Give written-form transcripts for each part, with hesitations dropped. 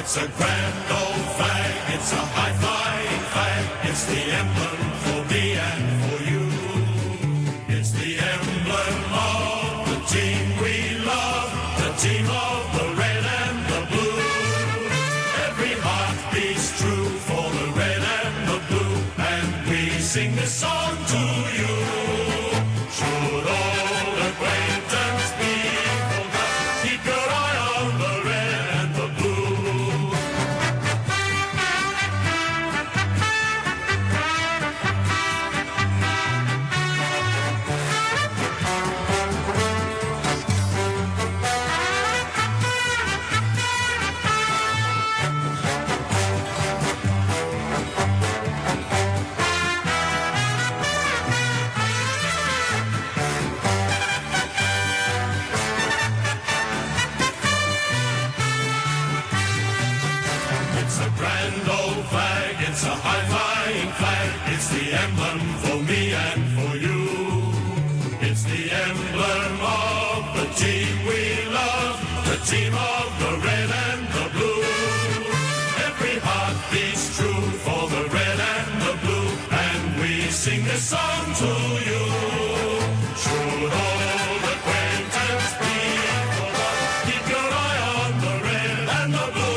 It's a grand old flag, it's a high-flying flag, it's the emblem for me and for you. It's the emblem of the team we love, the team of the red and the blue. Every heart beats true for the red and the blue, and we sing this song to you. Should old acquaintance be forgot, keep your eye on the red and the blue. It's a grand old flag, it's a high-flying flag, it's the emblem for me and for you. It's the emblem of the team we love, the team of the red and the blue. Every heart beats true for the red and the blue, and we sing this song to you. Should old acquaintance be forgot, keep your eye on the red and the blue.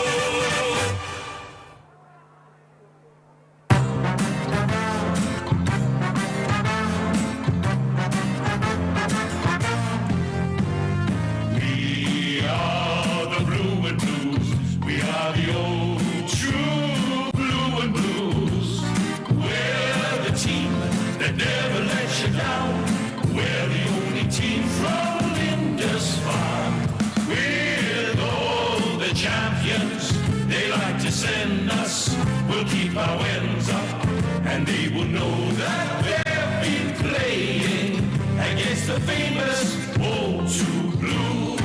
We are the blue and blues. We are the old true blue and blues. We're the team that never lets you down. We're the only team from Lindisfarne. We're all the champions they like to send us. We'll keep our ends up, and they will know that they've been playing against the famous old true blues.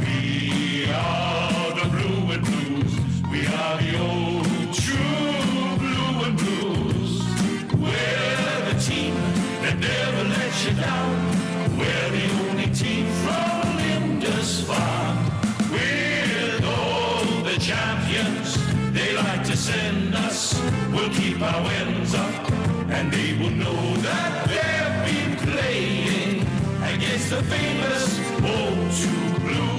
We are the blue and blues. We are the old true blue and blues. We're the team that never lets you down. We're the only team from Lindisfarne. We're all the champions they like to send us. We'll keep our ends up, and they will know that they've been playing against the famous old true blues.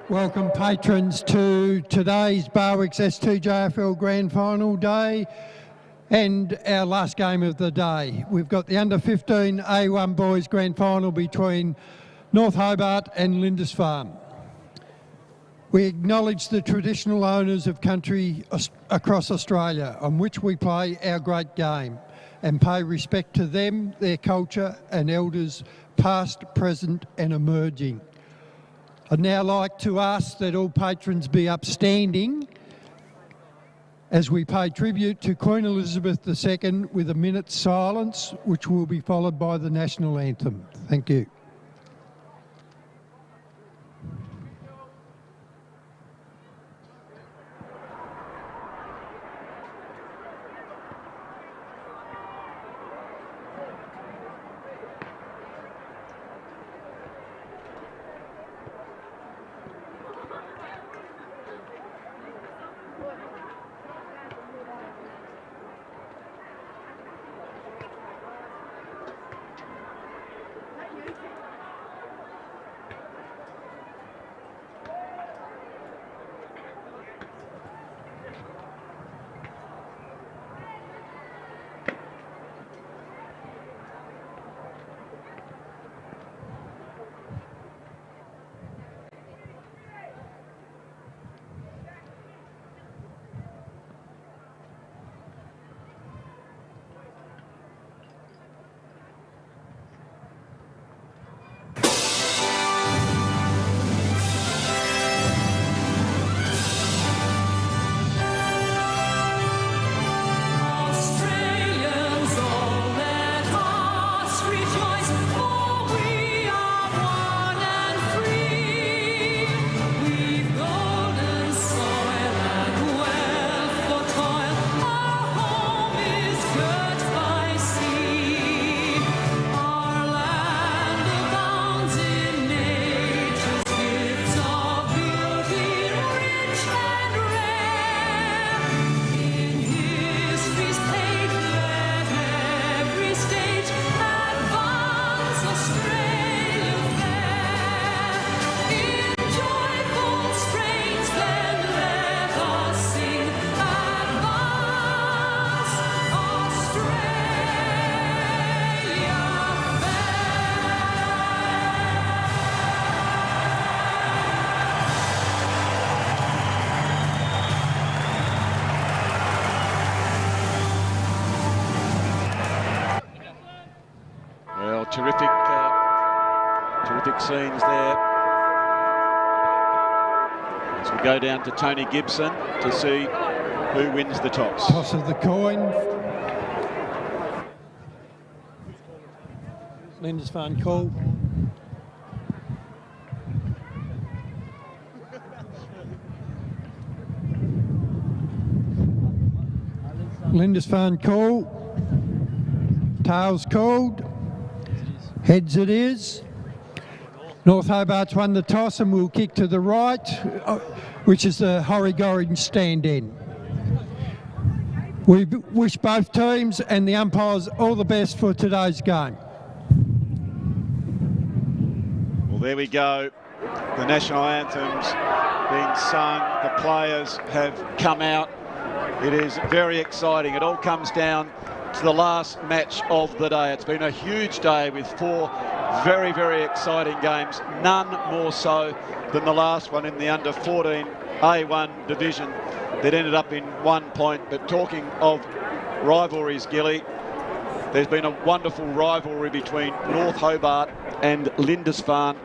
Welcome patrons to today's Barwick's STJFL Grand Final day and our last game of the day. We've got the U15A1 Boys Grand Final between North Hobart and Lindisfarne. We acknowledge the traditional owners of country across Australia on which we play our great game and pay respect to them, their culture and elders past, present and emerging. I'd now like to ask that all patrons be upstanding as we pay tribute to Queen Elizabeth II with a minute's silence, which will be followed by the national anthem. Thank you. Terrific scenes there. As we go down to Tony Gibson to see who wins the toss. Toss of the coin. Lindisfarne call. Lindisfarne call. Tails called. Heads it is. North Hobart's won the toss and will kick to the right, which is the Horry-Gorringe stand-in. We wish both teams and the umpires all the best for today's game. Well, there we go. The national anthem's been sung. The players have come out. It is very exciting. It all comes down to the last match of the day. It's been a huge day with four very, very exciting games, none more so than the last one in the under-14 A1 division that ended up in 1 point. But talking of rivalries, Gilly, there's been a wonderful rivalry between North Hobart and Lindisfarne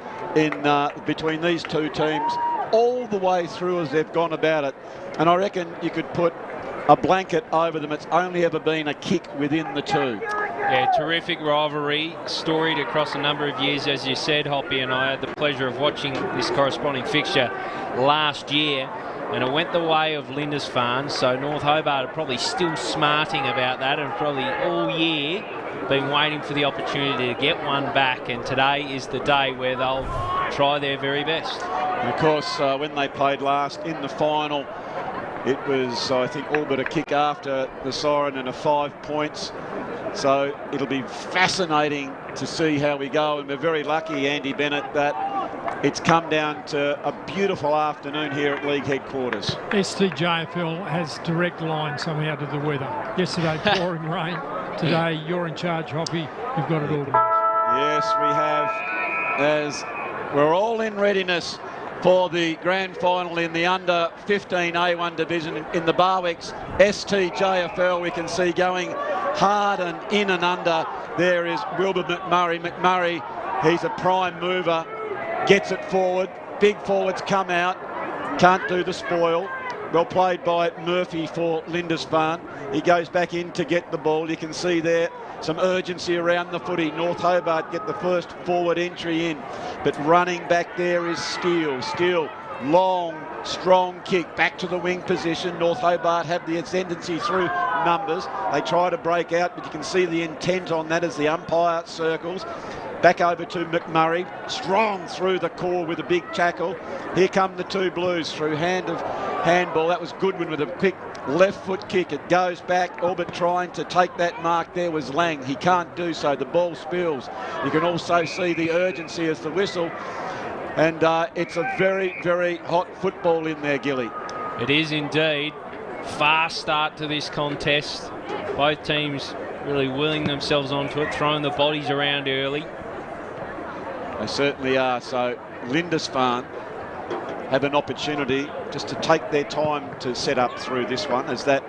between these two teams all the way through as they've gone about it. And I reckon you could put a blanket over them. It's only ever been a kick within the two. Yeah, terrific rivalry, storied across a number of years, as you said. Hoppy and I had the pleasure of watching this corresponding fixture last year, and it went the way of Lindisfarne, so North Hobart are probably still smarting about that and probably all year been waiting for the opportunity to get one back, and today is the day where they'll try their very best. And of course, when they played last in the final, it was, I think, all but a kick after the siren and a 5 points. So it'll be fascinating to see how we go, and we're very lucky, Andy Bennett, that it's come down to a beautiful afternoon here at league headquarters. STJFL has direct line somehow to the weather. Yesterday, pouring rain. Today, you're in charge, Hoppy. You've got it organised. Yes, we have, as we're all in readiness for the grand final in the under 15A1 division in the Barwick's STJFL. We can see going hard and in and under. There is Wilbur McMurray. McMurray, he's a prime mover, gets it forward. Big forwards come out, can't do the spoil. Well played by Murphy for Lindisfarne. He goes back in to get the ball. You can see there some urgency around the footy. North Hobart get the first forward entry in, but running back there is Steele. Steele, long, strong kick back to the wing position. North Hobart have the ascendancy through numbers. They try to break out, but you can see the intent on that as the umpire circles. Back over to McMurray, strong through the core with a big tackle. Here come the two Blues through handball. That was Goodwin with a quick left foot kick. It goes back. Albert trying to take that mark there was Lang. He can't do so. The ball spills. You can also see the urgency as the whistle. And it's a very, very hot football in there, Gilly. It is indeed. Fast start to this contest. Both teams really willing themselves onto it, throwing the bodies around early. They certainly are. So Lindisfarne have an opportunity just to take their time to set up through this one, as that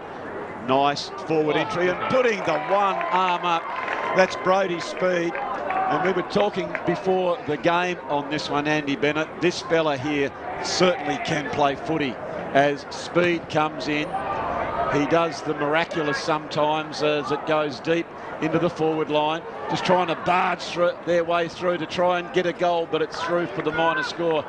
nice forward entry and putting the one arm up. That's Brody's speed. And we were talking before the game on this one, Andy Bennett. This fella here certainly can play footy. As speed comes in, he does the miraculous sometimes as it goes deep into the forward line, just trying to barge their way through to try and get a goal, but it's through for the minor score.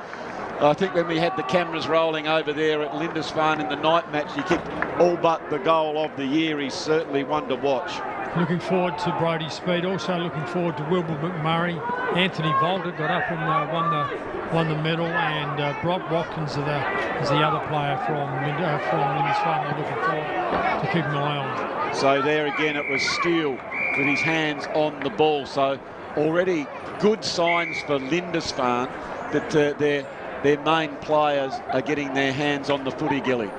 I think when we had the cameras rolling over there at Lindisfarne in the night match, he kicked all but the goal of the year. He's certainly one to watch. Looking forward to Brody's speed. Also looking forward to Wilbur McMurray. Anthony Volta got up and won the medal, and Brock Watkins is the other player from Lindisfarne. We're looking forward to keeping an eye on. So there again, it was Steele with his hands on the ball. So already good signs for Lindisfarne that their main players are getting their hands on the footy, Gilly.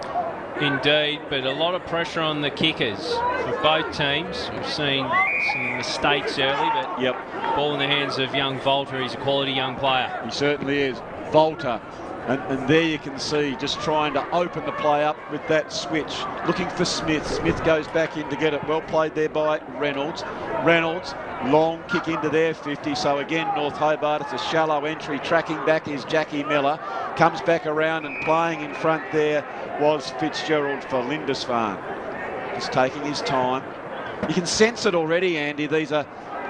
Indeed, but a lot of pressure on the kickers for both teams. We've seen some mistakes early, but ball in the hands of young Volta. He's a quality young player. He certainly is. Volta. And there you can see just trying to open the play up with that switch. Looking for Smith. Smith goes back in to get it. Well played there by Reynolds. Reynolds, long kick into their 50. So again, North Hobart, it's a shallow entry. Tracking back is Jackie Miller. Comes back around and playing in front there was Fitzgerald for Lindisfarne. Just taking his time. You can sense it already, Andy.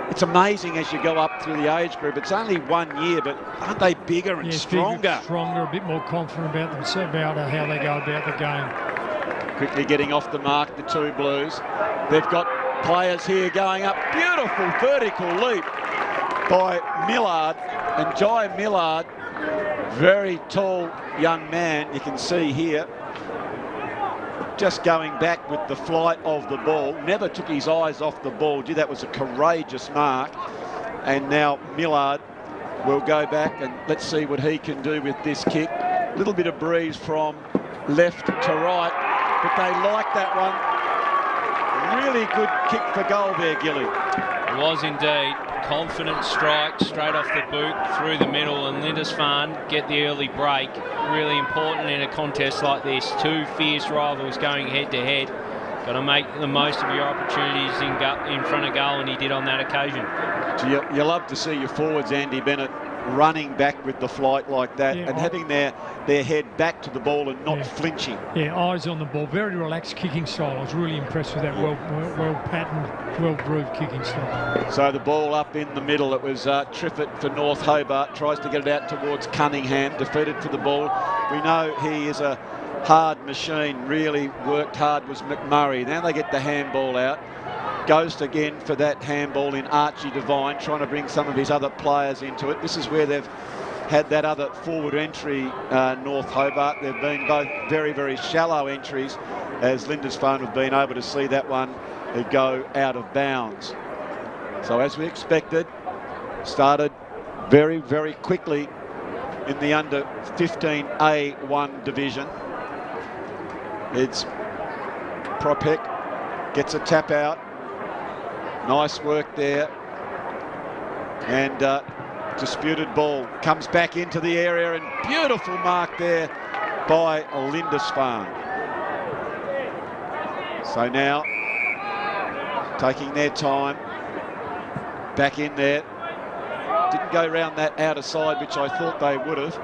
It's amazing as you go up through the age group. It's only 1 year, but aren't they bigger and stronger? Bigger, stronger, a bit more confident about themselves, about how they go about the game. Quickly getting off the mark, the two Blues. They've got players here going up. Beautiful vertical leap by Millard. And Jai Millard, very tall young man, you can see here. Just going back with the flight of the ball. Never took his eyes off the ball. Gee, that was a courageous mark. And now Millard will go back, and let's see what he can do with this kick. A little bit of breeze from left to right, but they like that one. Really good kick for goal there, Gilly. It was indeed. Confident strike straight off the boot through the middle, and Lindisfarne get the early break. Really important in a contest like this. Two fierce rivals going head to head. Got to make the most of your opportunities in front of goal, and he did on that occasion. You love to see your forwards, Andy Bennett, running back with the flight like that, and having their head back to the ball and not flinching. Yeah, eyes on the ball. Very relaxed kicking style. I was really impressed with that well-patterned, well-grooved kicking style. So the ball up in the middle. It was Triffett for North Hobart. Tries to get it out towards Cunningham. Defeated for the ball. We know he is a hard machine. Really worked hard was McMurray. Now they get the handball out. Goes again for that handball in Archie Devine, trying to bring some of his other players into it. This is where they've had that other forward entry, North Hobart. They've been both very, very shallow entries, as Lindisfarne have been able to see that one He'd go out of bounds. So as we expected, started very, very quickly in the under 15A1 division. It's Propek, gets a tap out. Nice work there. And disputed ball comes back into the area, and beautiful mark there by Lindisfarne. So now taking their time, back in there. Didn't go round that outer side, which I thought they would have,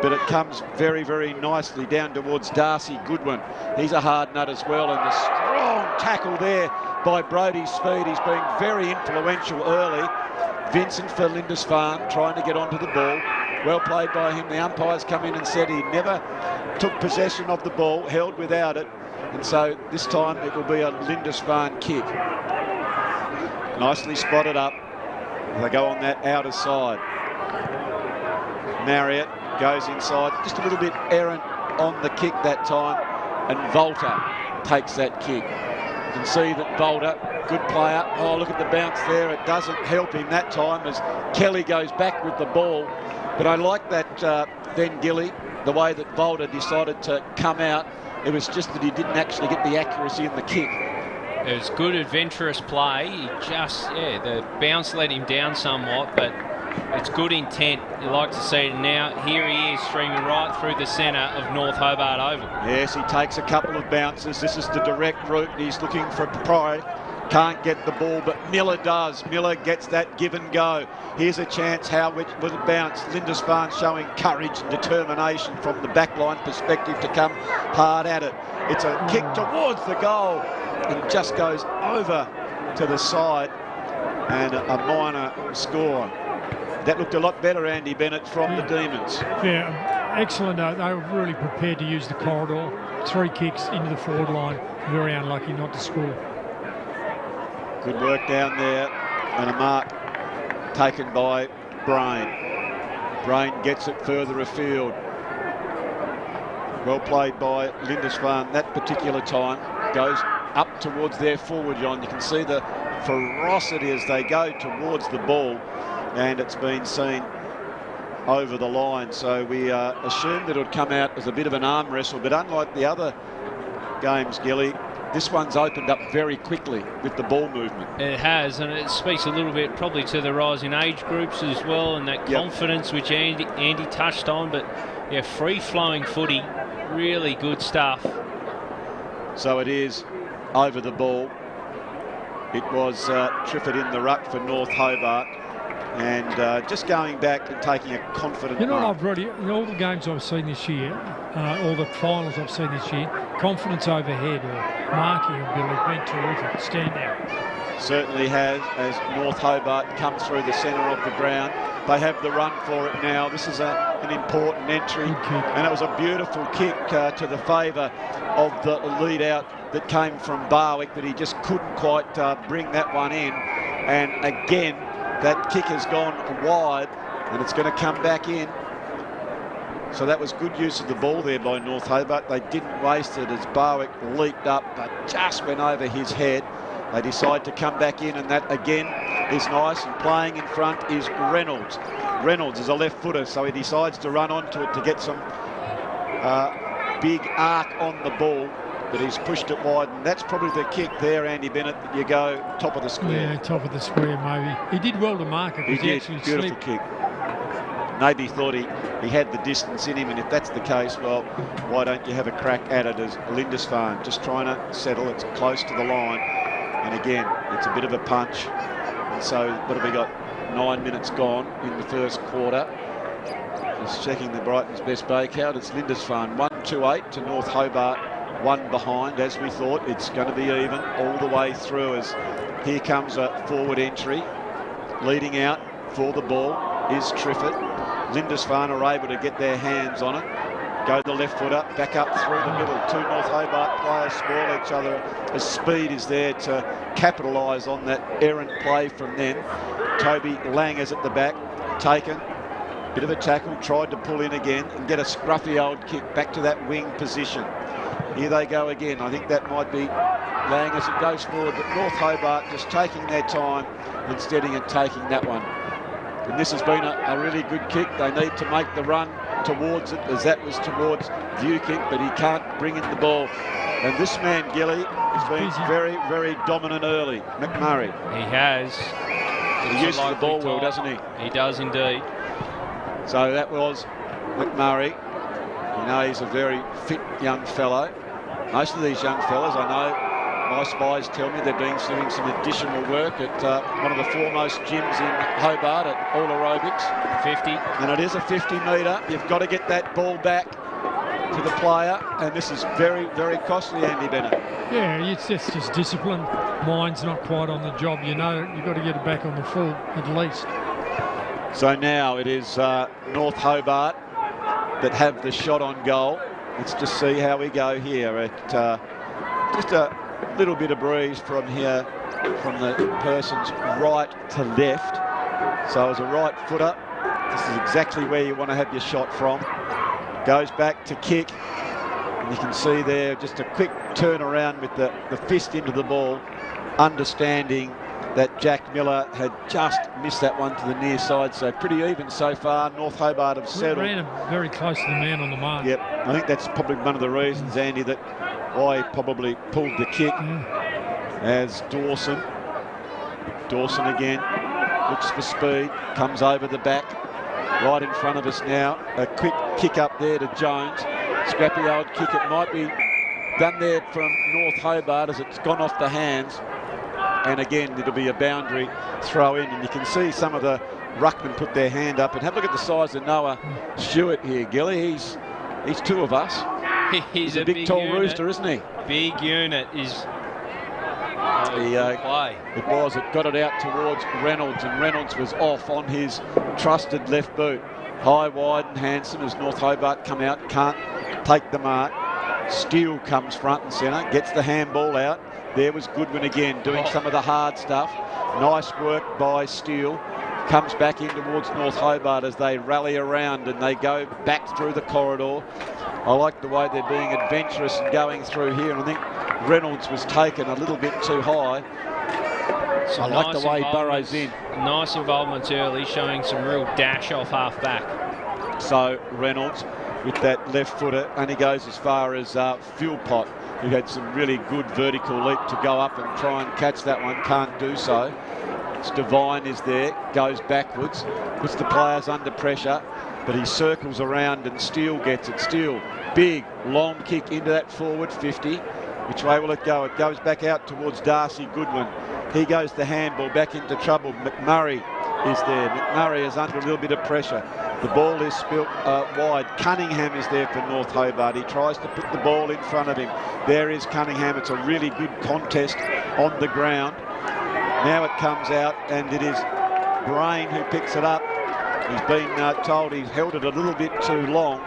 but it comes very, very nicely down towards Darcy Goodwin. He's a hard nut as well, and the strong tackle there by Brodie Speed. He's been very influential early. Vincent for Lindisfarne trying to get onto the ball. Well played by him. The umpires come in and said he never took possession of the ball, held without it, and so this time it will be a Lindisfarne kick. Nicely spotted up. They go on that outer side. Marriott goes inside, just a little bit errant on the kick that time, and Volta takes that kick. You can see that Volta, good player. Oh, look at the bounce there. It doesn't help him that time as Kelly goes back with the ball. But I like that then Gilly, the way that Volta decided to come out. It was just that he didn't actually get the accuracy in the kick. It was good adventurous play. He just, the bounce let him down somewhat, but it's good intent. You like to see it now. Here he is streaming right through the centre of North Hobart Oval. Yes, he takes a couple of bounces. This is the direct route. He's looking for Pride. Can't get the ball, but Miller does. Miller gets that give and go. Here's a chance. How will it bounce? Lindisfarne showing courage and determination from the backline perspective to come hard at it. It's a kick towards the goal and just goes over to the side, and a minor score. That looked a lot better, Andy Bennett, from the Demons. Yeah, excellent. They were really prepared to use the corridor. 3 kicks into the forward line. Very unlucky not to score. Good work down there, and a mark taken by Brain. Brain gets it further afield. Well played by Lindisfarne that particular time. Goes up towards their forward, John. You can see the ferocity as they go towards the ball, and it's been seen over the line. So we assumed that it would come out as a bit of an arm wrestle, but unlike the other games, Gilly, this one's opened up very quickly with the ball movement. It has, and it speaks a little bit probably to the rising age groups as well, and that confidence which Andy touched on. But yeah, free-flowing footy, really good stuff. So it is over the ball. It was Triffett in the ruck for North Hobart, and just going back and taking a confident You know mark. what I've already, in all the games I've seen this year, all the finals I've seen this year, confidence overhead or marking ability has been terrific, stand out. Certainly has, as North Hobart come through the centre of the ground. They have the run for it now. This is an important entry, and it was a beautiful kick to the favour of the lead out that came from Barwick, but he just couldn't quite bring that one in. And again, that kick has gone wide, and it's going to come back in. So that was good use of the ball there by North Hobart. They didn't waste it as Barwick leaped up, but just went over his head. They decide to come back in, and that again is nice. And playing in front is Reynolds. Reynolds is a left footer, so he decides to run onto it to get some big arc on the ball, but he's pushed it wide, and that's probably the kick there, Andy Bennett, that you go top of the square. Yeah, top of the square maybe. He did well to mark it. He did, actually beautiful slipped. kick. Maybe thought he had the distance in him, and if that's the case, well, why don't you have a crack at it as Lindisfarne just trying to settle. It's close to the line, and again, it's a bit of a punch. And so what have we got? 9 minutes gone in the first quarter. Just checking the Brighton's best breakout. It's Lindisfarne 1-2-8 to North Hobart, 1 behind. As we thought, it's going to be even all the way through, as here comes a forward entry. Leading out for the ball is Triffett. Lindisfarne are able to get their hands on it. Go the left footer, back up through the middle. 2 North Hobart players spoil each other as Speed is there to capitalise on that errant play from them. Toby Lang is at the back, taken. Bit of a tackle, tried to pull in again and get a scruffy old kick back to that wing position. Here they go again. I think that might be Lang, as it goes forward, but North Hobart just taking their time and steadying and taking that one. And this has been a really good kick. They need to make the run towards it, as that was towards View kick, but he can't bring in the ball. And this man, Gilly, has been very, very dominant early, McMurray. He has. He uses the ball well, doesn't he? He does indeed. So that was McMurray. You know, he's a very fit young fellow. Most of these young fellas, I know, my spies tell me they're doing some additional work at one of the foremost gyms in Hobart at All Aerobics. 50. And it is a 50 metre. You've got to get that ball back to the player, and this is very, very costly, Andy Bennett. Yeah, it's just discipline. Mine's not quite on the job, you know. You've got to get it back on the full, at least. So now it is North Hobart that have the shot on goal. Let's just see how we go here. At just a little bit of breeze from here, from the person's right to left. So as a right footer, this is exactly where you want to have your shot from. Goes back to kick, and you can see there just a quick turnaround with the fist into the ball, understanding that Jack Miller had just missed that one to the near side. So pretty even so far. North Hobart have settled. Ran him very close to the man on the mark. Yep, I think that's probably one of the reasons, Andy, that why he probably pulled the kick. As Dawson again looks for speed, comes over the back, right in front of us now. A quick kick up there to Jones. Scrappy old kick. It might be done there from North Hobart as it's gone off the hands. And again, it'll be a boundary throw in. And you can see some of the ruckmen put their hand up. And have a look at the size of Noah Stewart here, Gilly. He's two of us. He's a big tall unit. Rooster, isn't he? Big unit is play. It was. It got it out towards Reynolds, and Reynolds was off on his trusted left boot. High, wide and handsome as North Hobart come out. Can't take the mark. Steele comes front and centre. Gets the handball out. There was Goodwin again doing some of the hard stuff. Nice work by Steele. Comes back in towards North Hobart as they rally around and they go back through the corridor. I like the way they're being adventurous and going through here. And I think Reynolds was taken a little bit too high. I like the way he burrows in. Nice involvements early, showing some real dash off half back. So Reynolds with that left footer only goes as far as Philpott, who had some really good vertical leap to go up and try and catch that one. Can't do so. Devine is there, goes backwards, puts the players under pressure, but he circles around and Steele gets it. Steele, big, long kick into that forward 50. Which way will it go? It goes back out towards Darcy Goodwin. He goes the handball back into trouble. McMurray is there. McMurray is under a little bit of pressure. The ball is spilt wide. Cunningham is there for North Hobart. He tries to put the ball in front of him. There is Cunningham. It's a really good contest on the ground. Now it comes out and it is Brain who picks it up. He's been told he's held it a little bit too long,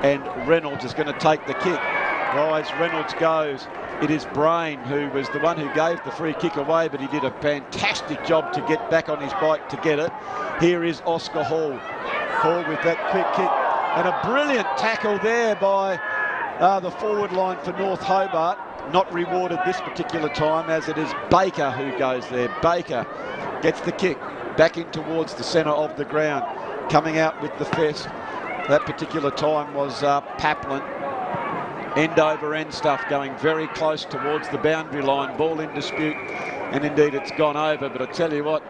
and Reynolds is going to take the kick. As Reynolds goes, it is Brain who was the one who gave the free kick away, but he did a fantastic job to get back on his bike to get it. Here is Oscar Hall. Hall with that quick kick, and a brilliant tackle there by the forward line for North Hobart. Not rewarded this particular time, as it is Baker who goes there. Baker gets the kick back in towards the centre of the ground. Coming out with the fist that particular time was Paplin. End over end stuff, going very close towards the boundary line. Ball in dispute, and indeed it's gone over. But I tell you what,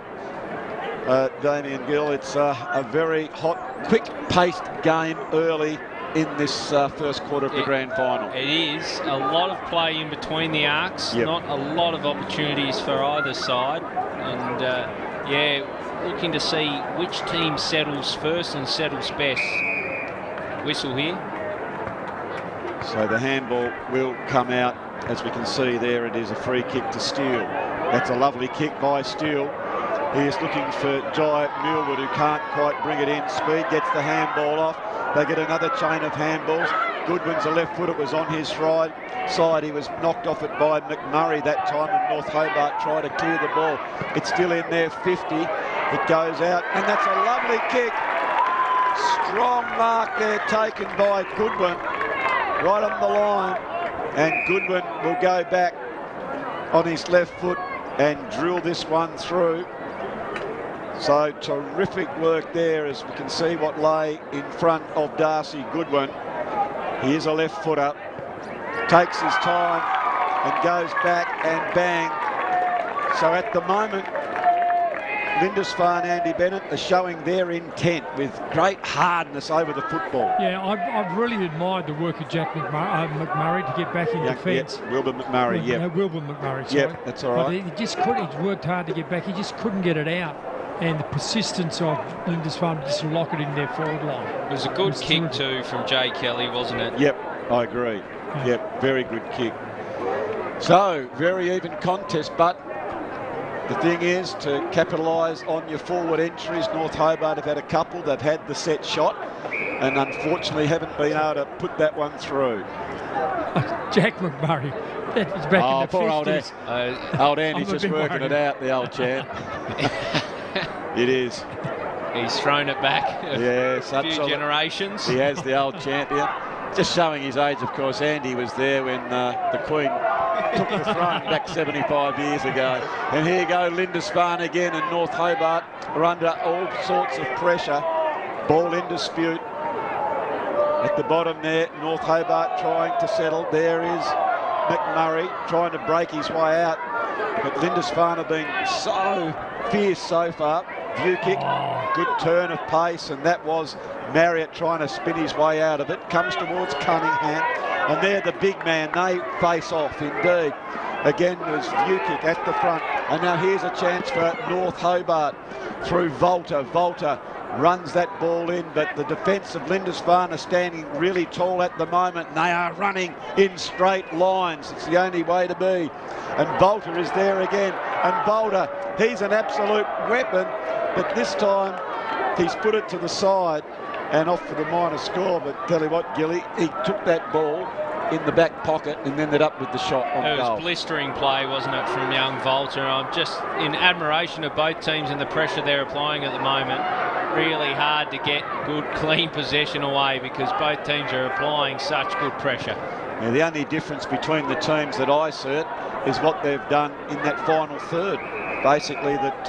Damien Gill, it's a very hot, quick-paced game early in this first quarter of the grand final. It is a lot of play in between the arcs, not a lot of opportunities for either side, and yeah, looking to see which team settles first and settles best. Whistle here. So the handball will come out. As we can see there, it is a free kick to Steele. That's a lovely kick by Steele. He is looking for Jai Millwood, who can't quite bring it in. Speed gets the handball off. They get another chain of handballs. Goodwin's a left foot. It was on his side. He was knocked off it by McMurray that time, and North Hobart tried to clear the ball. It's still in there, 50. It goes out, and that's a lovely kick. Strong mark there taken by Goodwin, right on the line. And Goodwin will go back on his left foot and drill this one through. So terrific work there, as we can see what lay in front of Darcy Goodwin. He is a left footer, takes his time and goes back and bang. So at the moment, Lindisfarne, Andy Bennett are showing their intent with great hardness over the football. Yeah, I've really admired the work of Jack McMurray to get back in defence. Yep, Wilbur McMurray, yeah. Wilbur McMurray, sorry. Yep, that's all right. But he just couldn't, he worked hard to get back. He just couldn't get it out. And the persistence of Lindisfarne just to lock it in their forward line. It was a good kick too from Jay Kelly, wasn't it? Yep, I agree. Yeah. Yep, very good kick. So, very even contest, but the thing is to capitalise on your forward entries. North Hobart have had a couple. They've had the set shot and unfortunately haven't been able to put that one through. Jack McMurray. He's back in the poor 50s. Old Andy's just working it out, the old champ. It is. He's thrown it back a few generations. He has, the old champion. Just showing his age, of course. Andy was there when the Queen took the throne back 75 years ago. And here you go, Lindisfarne again, and North Hobart are under all sorts of pressure. Ball in dispute. At the bottom there, North Hobart trying to settle. There is McMurray trying to break his way out. But Lindisfarne have been so fierce so far. View kick, good turn of pace, and that was Marriott trying to spin his way out of it. Comes towards Cunningham, and there the big man, they face off indeed. Again, there's view kick at the front, and now here's a chance for North Hobart through Volta. Volta runs that ball in, but the defence of Lindisfarne are standing really tall at the moment. They are running in straight lines. It's the only way to be. And Volta is there again. And Volta, he's an absolute weapon, but this time he's put it to the side and off for the minor score. But tell you what, Gilly, he took that ball in the back pocket and ended up with the shot on goal. It was blistering play, wasn't it, from young Volta? I'm just in admiration of both teams and the pressure they're applying at the moment. Really hard to get good, clean possession away because both teams are applying such good pressure. Now, the only difference between the teams that I see it is what they've done in that final third. Basically, that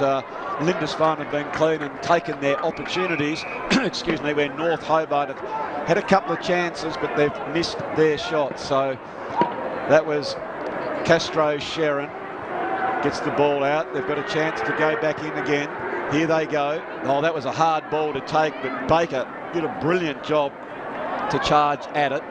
Lindisfarne have been clean and taken their opportunities, excuse me, where North Hobart have had a couple of chances, but they've missed their shots. So that was Castro Sharon gets the ball out. They've got a chance to go back in again. Here they go. Oh, that was a hard ball to take, but Baker did a brilliant job to charge at it.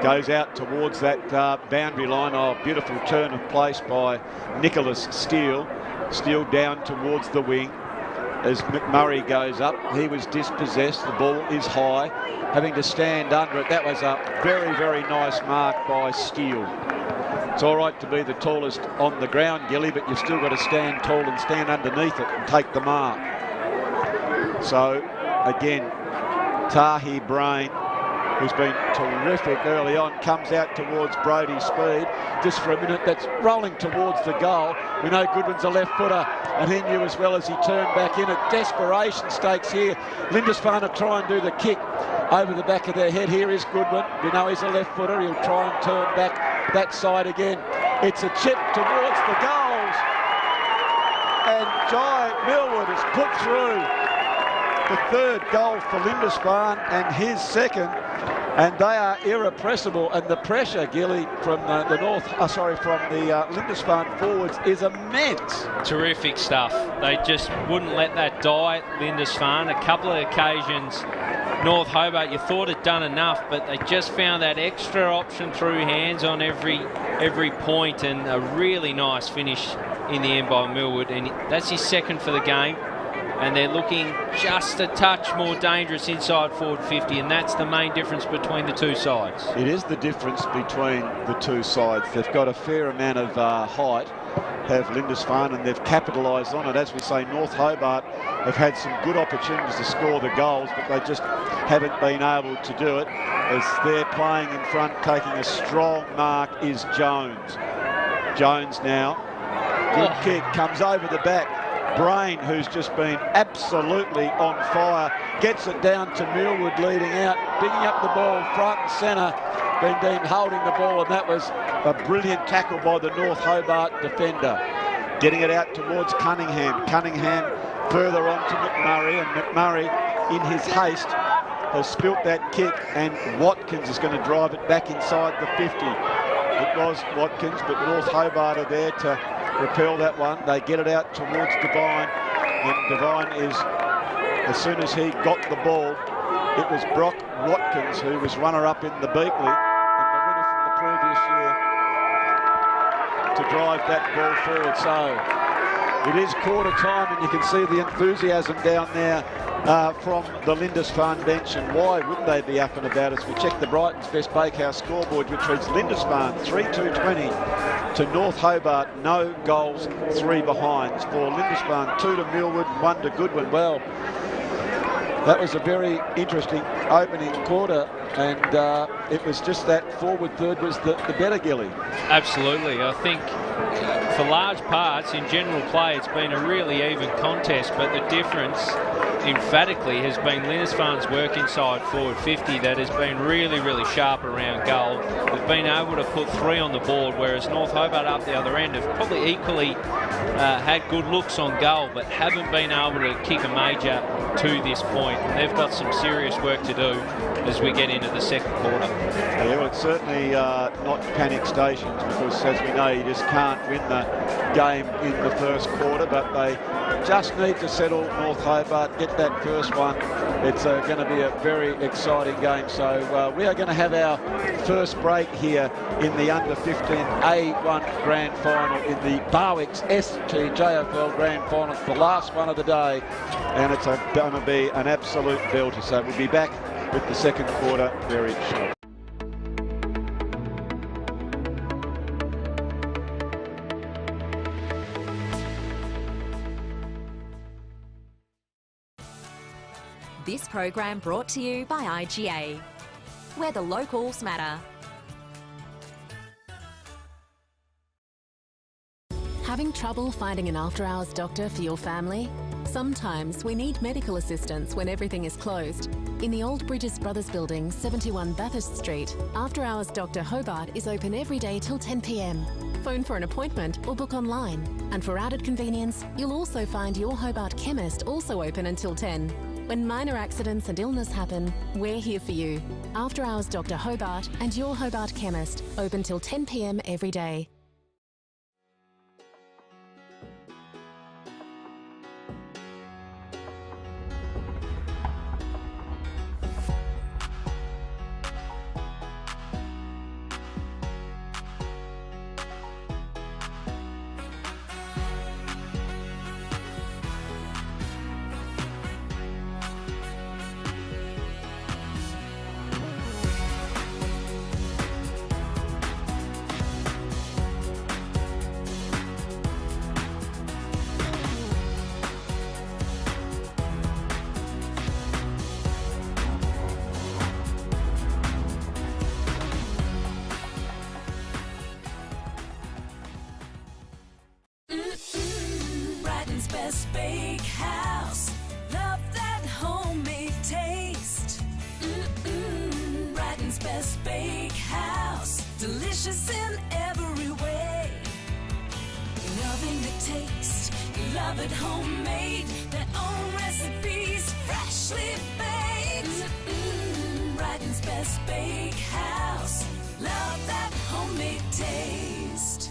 Goes out towards that boundary line. Oh, beautiful turn of place by Nicholas Steele. Steele down towards the wing as McMurray goes up. He was dispossessed. The ball is high, having to stand under it. That was a very, very nice mark by Steele. It's all right to be the tallest on the ground, Gilly, but you've still got to stand tall and stand underneath it and take the mark. So, again, Tahi Brain, who's been terrific early on, comes out towards Brody's speed. Just for a minute, that's rolling towards the goal. We know Goodwin's a left footer, and he knew as well as he turned back in at desperation stakes here. Lindisfarne will try and do the kick over the back of their head. Here is Goodwin. We know he's a left footer. He'll try and turn back that side again. It's a chip towards the goals, and Jai Millwood has put through the third goal for Lindisfarne and his second, and they are irrepressible. And the pressure, Gilly, from the Lindisfarne forwards is immense. Terrific stuff. They just wouldn't let that die, Lindisfarne. A couple of occasions, North Hobart, you thought had done enough, but they just found that extra option through hands on every point, and a really nice finish in the end by Millwood. And that's his second for the game. And they're looking just a touch more dangerous inside forward 50, and that's the main difference between the two sides. It is the difference between the two sides. They've got a fair amount of height, have Lindisfarne, and they've capitalised on it. As we say, North Hobart have had some good opportunities to score the goals, but they just haven't been able to do it. As they're playing in front, taking a strong mark is Jones. Jones now, good kick, comes over the back. Brain, who's just been absolutely on fire, gets it down to Millwood leading out, picking up the ball front and centre. been deemed holding the ball, and that was a brilliant tackle by the North Hobart defender. Getting it out towards Cunningham. Cunningham further on to McMurray, and McMurray, in his haste, has spilt that kick, and Watkins is going to drive it back inside the 50. It was Watkins, but North Hobart are there to repel that one. They get it out towards Devine, and Devine is, as soon as he got the ball, it was Brock Watkins, who was runner-up in the Beakley and the winner from the previous year, to drive that ball forward. So it is quarter time, and you can see the enthusiasm down there from the Lindisfarne bench, and why wouldn't they be up and about as we check the Brighton's Best Bakehouse scoreboard, which reads Lindisfarne 3-2-20 to North Hobart, no goals, 3 behinds. For Lindisfarne, 2 to Millwood, 1 to Goodwin. Well, that was a very interesting opening quarter, and it was just that forward third was the better, Gilly. Absolutely. I think for large parts, in general play, it's been a really even contest, but the difference emphatically has been Lindisfarne's work inside forward 50 that has been really, really sharp around goal. They've been able to put 3 on the board, whereas North Hobart up the other end have probably equally had good looks on goal, but haven't been able to kick a major to this point. And they've got some serious work to do as we get into the second quarter. Yeah, well, it's certainly not panic stations, because as we know, you just can't win the game in the first quarter, but they just need to settle North Hobart, get that first one. It's going to be a very exciting game. So we are going to have our first break here in the under-15A1 Grand Final in the Barwick's STJFL Grand Final. It's the last one of the day, and it's going to be an absolute belter. So we'll be back with the second quarter very shortly. This program brought to you by IGA, where the locals matter. Having trouble finding an after-hours doctor for your family? Sometimes we need medical assistance when everything is closed. In the Old Bridges Brothers Building, 71 Bathurst Street, After Hours Dr Hobart is open every day till 10 p.m. Phone for an appointment or book online. And for added convenience, you'll also find your Hobart chemist also open until 10. When minor accidents and illness happen, we're here for you. After Hours Dr Hobart and your Hobart chemist, open till 10 p.m. every day. Best Bakehouse, love that homemade taste. Brighton's Best Bakehouse, delicious in every way. Loving the taste, love it homemade, their own recipes, freshly baked. Brighton's Best Bakehouse, love that homemade taste.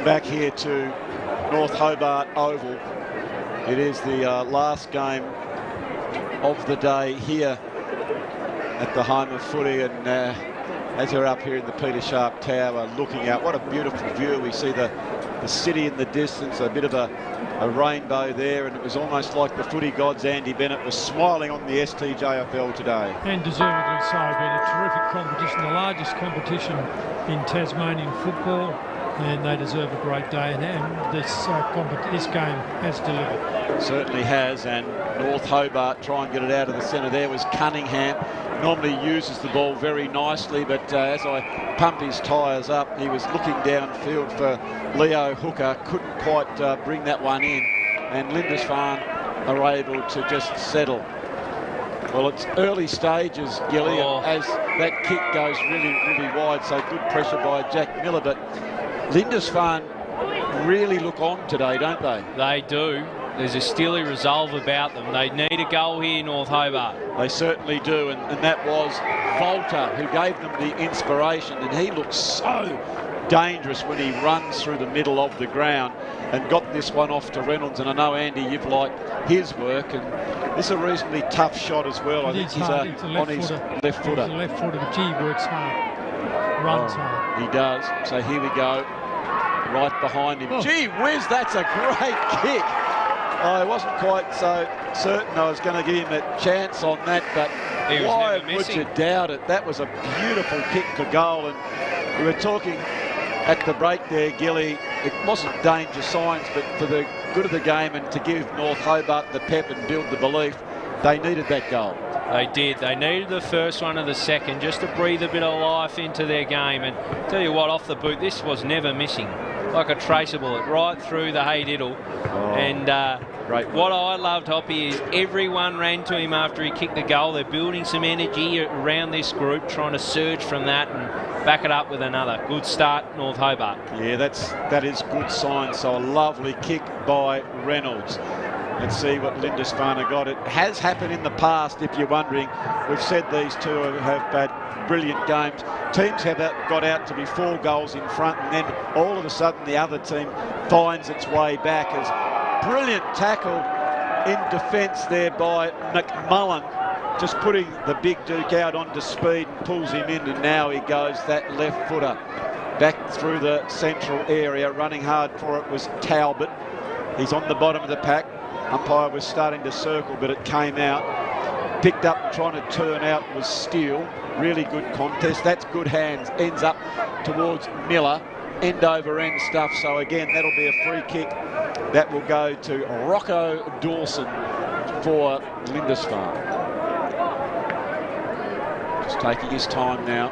Welcome back here to North Hobart Oval. It is the last game of the day here at the home of footy, and as we're up here in the Peter Sharp Tower looking out, what a beautiful view. We see the city in the distance, a bit of a rainbow there, and it was almost like the footy gods Andy Bennett was smiling on the STJFL today. And deservedly so. Been a terrific competition, the largest competition in Tasmanian football, and they deserve a great day, and this game has delivered. Certainly has, and North Hobart try and get it out of the centre. There was Cunningham, normally uses the ball very nicely, but as I pump his tyres up, he was looking downfield for Leo Hooker, couldn't quite bring that one in, and Lindisfarne are able to just settle. Well, it's early stages, Gilly, as that kick goes really, really wide, so good pressure by Jack Miller, but Lindisfarne really look on today, don't they? They do. There's a steely resolve about them. They need a goal here, North Hobart. They certainly do, and that was Volta who gave them the inspiration, and he looks so dangerous when he runs through the middle of the ground and got this one off to Reynolds. And I know, Andy, you've liked his work, and this is a reasonably tough shot as well. I think he's on his left footer. He's a left footer, but gee, he works hard, runs hard. He does. So here we go, right behind him. Gee whiz, that's a great kick. I wasn't quite so certain I was going to give him a chance on that, but why would you doubt it? That was a beautiful kick to goal, and we were talking at the break there, Gilly, it wasn't danger signs, but for the good of the game and to give North Hobart the pep and build the belief, they needed that goal. They did. They needed the first one and the second just to breathe a bit of life into their game. And tell you what, off the boot, this was never missing. Like a traceable, right through the hay diddle. And what I loved, Hoppy, is everyone ran to him after he kicked the goal. They're building some energy around this group, trying to surge from that and back it up with another. Good start, North Hobart. Yeah, that is good sign. So a lovely kick by Reynolds. Let's see what Lindisfarne got. It has happened in the past, if you're wondering. We've said these two have had brilliant games. Teams have got out to be 4 goals in front, and then all of a sudden the other team finds its way back. As brilliant tackle in defence there by McMullen, just putting the big Duke out onto speed and pulls him in, and now he goes that left footer back through the central area. Running hard for it was Talbot. He's on the bottom of the pack. Umpire was starting to circle, but it came out. Picked up and trying to turn out was Steele. Really good contest. That's good hands. Ends up towards Miller. End over end stuff. So again, that'll be a free kick. That will go to Rocco Dawson for Lindisfarne. Just taking his time now.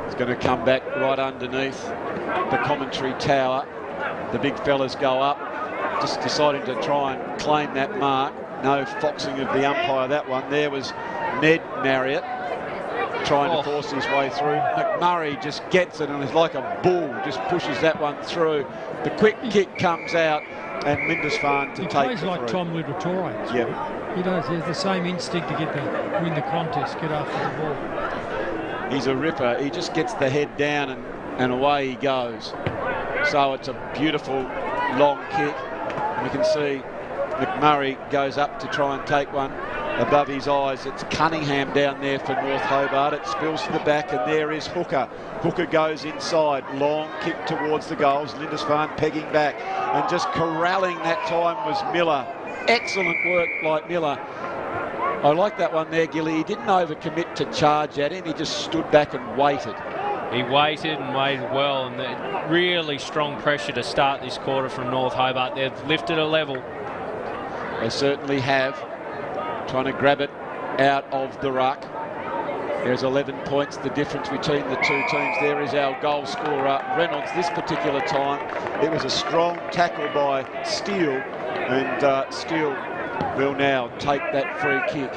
He's going to come back right underneath the commentary tower. The big fellas go up. Just deciding to try and claim that mark. No foxing of the umpire, that one. There was Ned Marriott trying to force his way through. McMurray just gets it and is like a bull, just pushes that one through. The quick kick comes out and Lindisfarne to take it through. He plays like Tom Little-Torres. Yeah. He does. He has the same instinct to win the contest, get after the ball. He's a ripper. He just gets the head down and away he goes. So it's a beautiful long kick. We can see McMurray goes up to try and take one above his eyes. It's Cunningham down there for North Hobart. It spills to the back, and there is Hooker. Hooker goes inside. Long kick towards the goals. Lindisfarne pegging back, and just corralling that time was Miller. Excellent work by Miller. I like that one there, Gilly. He didn't overcommit to charge at him. He just stood back and waited. He waited and waited well, and really strong pressure to start this quarter from North Hobart. They've lifted a level. They certainly have. Trying to grab it out of the ruck. There's 11 points, the difference between the two teams. There is our goal scorer, Reynolds. This particular time, it was a strong tackle by Steele, and Steele will now take that free kick.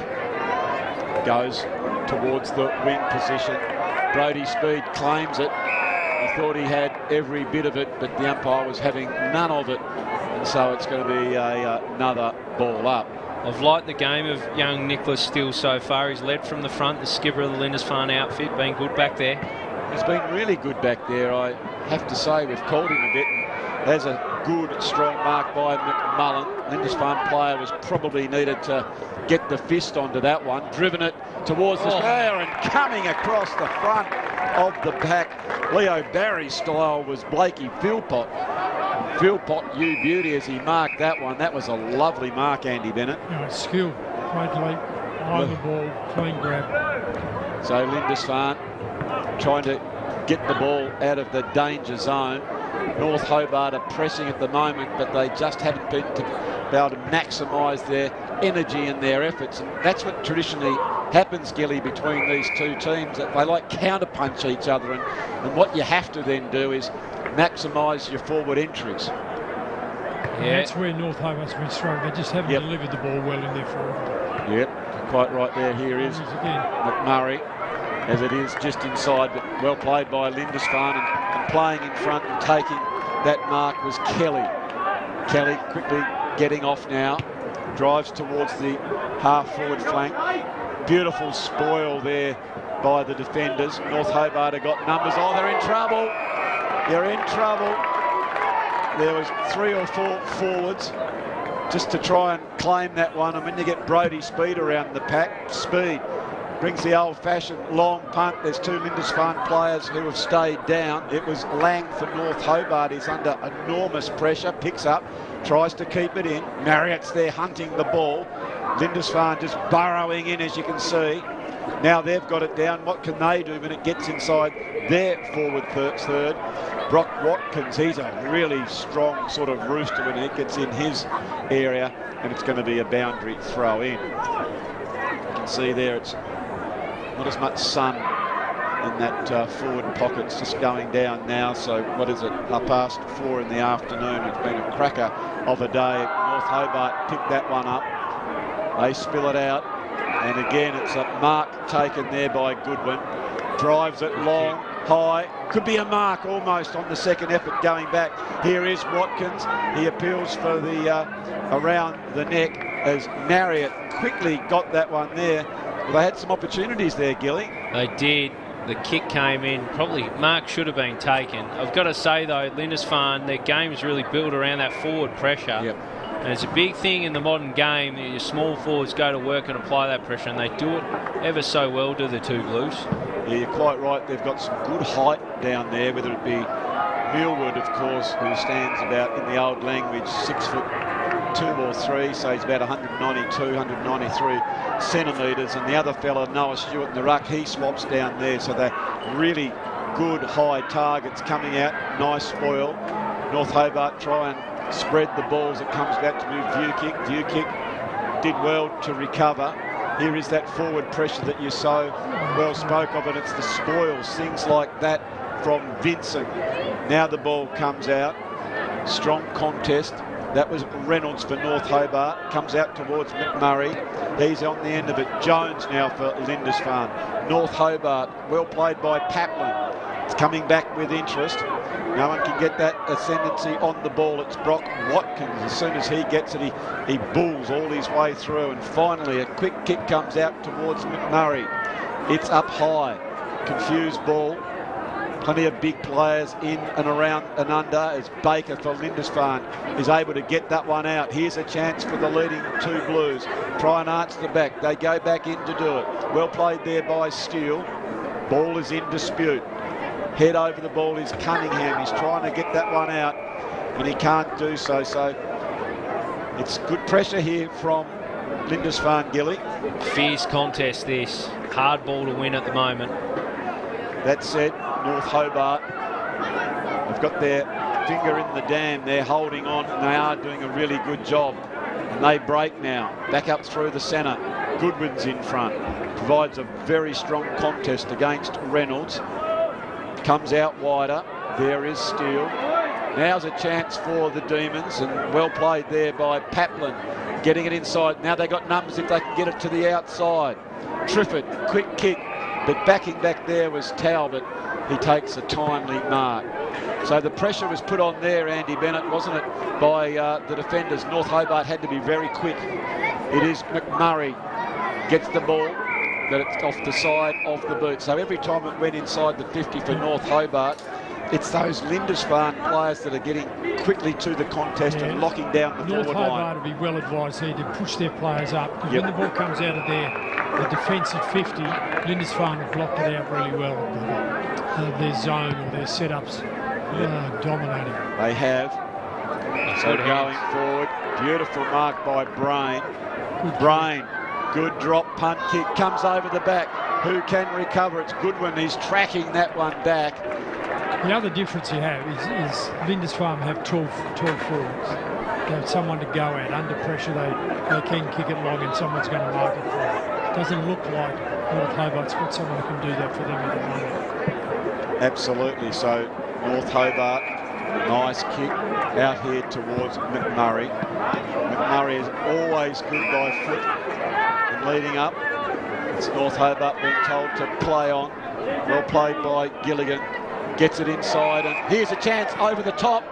Goes towards the wing position. Brody Speed claims it. He thought he had every bit of it, but the umpire was having none of it, and so it's going to be another ball up. I've liked the game of young Nicholas Steele so far. He's led from the front, the skipper of the Lindisfarne outfit, been good back there. He's been really good back there, I have to say. We've called him a bit. There's a good, strong mark by McMullen. Lindisfarne player was probably needed to get the fist onto that one. Driven it towards the square and coming across the front of the pack. Leo Barry style was Blakey Philpott. Philpott, you beauty, as he marked that one. That was a lovely mark, Andy Bennett. Skill, great leap, eye the ball, clean grab. So Lindisfarne trying to get the ball out of the danger zone. North Hobart are pressing at the moment, but they just haven't been able to maximise their energy and their efforts. And that's what traditionally happens, Gilly, between these two teams, that they like counterpunch each other. And what you have to then do is maximise your forward entries. Yeah. That's where North Hobart's been struggling. They just haven't delivered the ball well in their forward. Yep, quite right there. Here is McMurray, as it is just inside, but well played by Lindisfarne, and playing in front and taking that mark was Kelly. Kelly quickly getting off now, drives towards the half-forward flank. Beautiful spoil there by the defenders. North Hobart have got numbers. Oh, they're in trouble. They're in trouble. There was 3 or 4 forwards just to try and claim that one. And when you get Brody Speed around the pack, Speed brings the old-fashioned long punt. There's 2 Lindisfarne players who have stayed down. It was Lang for North Hobart. He's under enormous pressure. Picks up, tries to keep it in. Marriott's there hunting the ball. Lindisfarne just burrowing in, as you can see. Now they've got it down. What can they do when it gets inside their forward third? Brock Watkins, he's a really strong sort of rooster when it gets in his area, and it's going to be a boundary throw in. You can see there it's not as much sun in that forward pocket. It's just going down now. So what is it? 4:30 in the afternoon. It's been a cracker of a day. North Hobart picked that one up. They spill it out. And again, it's a mark taken there by Goodwin. Drives it long, high. Could be a mark almost on the second effort going back. Here is Watkins. He appeals for the around the neck as Marriott quickly got that one there. Well, they had some opportunities there, Gilly. They did. The kick came in. Probably mark should have been taken. I've got to say, though, Lindisfarne, their game's really built around that forward pressure. Yep. And it's a big thing in the modern game. Your small forwards go to work and apply that pressure, and they do it ever so well to the 2 Blues. Yeah, you're quite right. They've got some good height down there, whether it be Millwood, of course, who stands about, in the old language, 6'2" or 3", so he's about 192, 193 centimetres. And the other fella, Noah Stewart in the ruck, he swaps down there. So they're really good high targets coming out. Nice spoil. North Hobart try and spread the balls. It comes back to move View kick. View kick did well to recover. Here is that forward pressure that you so well spoke of, and it's the spoils, things like that from Vincent. Now the ball comes out. Strong contest. That was Reynolds for North Hobart. Comes out towards McMurray. He's on the end of it. Jones now for Lindisfarne. North Hobart, well played by Paplin. It's coming back with interest. No one can get that ascendancy on the ball. It's Brock Watkins. As soon as he gets it, he bulls all his way through. And finally, a quick kick comes out towards McMurray. It's up high. Confused ball. Plenty of big players in and around and under as Baker for Lindisfarne is able to get that one out. Here's a chance for the leading 2 Blues. Try and arch the back. They go back in to do it. Well played there by Steele. Ball is in dispute. Head over the ball is Cunningham. He's trying to get that one out, and he can't do so. So it's good pressure here from Lindisfarne, Gilly. Fierce contest this. Hard ball to win at the moment. That said, North Hobart have got their finger in the dam. They're holding on, and they are doing a really good job. And they break now. Back up through the centre. Goodwin's in front. Provides a very strong contest against Reynolds. Comes out wider. There is Steele. Now's a chance for the Demons, and well played there by Paplin. Getting it inside. Now they got numbers if they can get it to the outside. Triffett, quick kick, but backing back there was Talbot. He takes a timely mark. So the pressure was put on there, Andy Bennett, wasn't it, by the defenders. North Hobart had to be very quick. It is McMurray. Gets the ball. That it's off the side of the boot. So every time it went inside the 50 for North Hobart, it's those Lindisfarne players that are getting quickly to the contest and locking down the North forward line. Hobart will be well advised here to push their players up, because when the ball comes out of the defensive 50, Lindisfarne have blocked it out really well. Their zone or their setups dominating. They have. So going forward, beautiful mark by Brain. Brain, good drop punt kick, comes over the back. Who can recover? It's Goodwin. He's tracking that one back. The other difference you have is Lindisfarne have 12 forwards. They have someone to go at. Under pressure, they can kick it long and someone's going to mark it for them. Doesn't look like North Hobart's got someone who can do that for them at the moment. Absolutely. So North Hobart, nice kick out here towards McMurray. McMurray is always good by foot and leading up. It's North Hobart being told to play on. Well played by Gilligan. Gets it inside, and here's a chance over the top.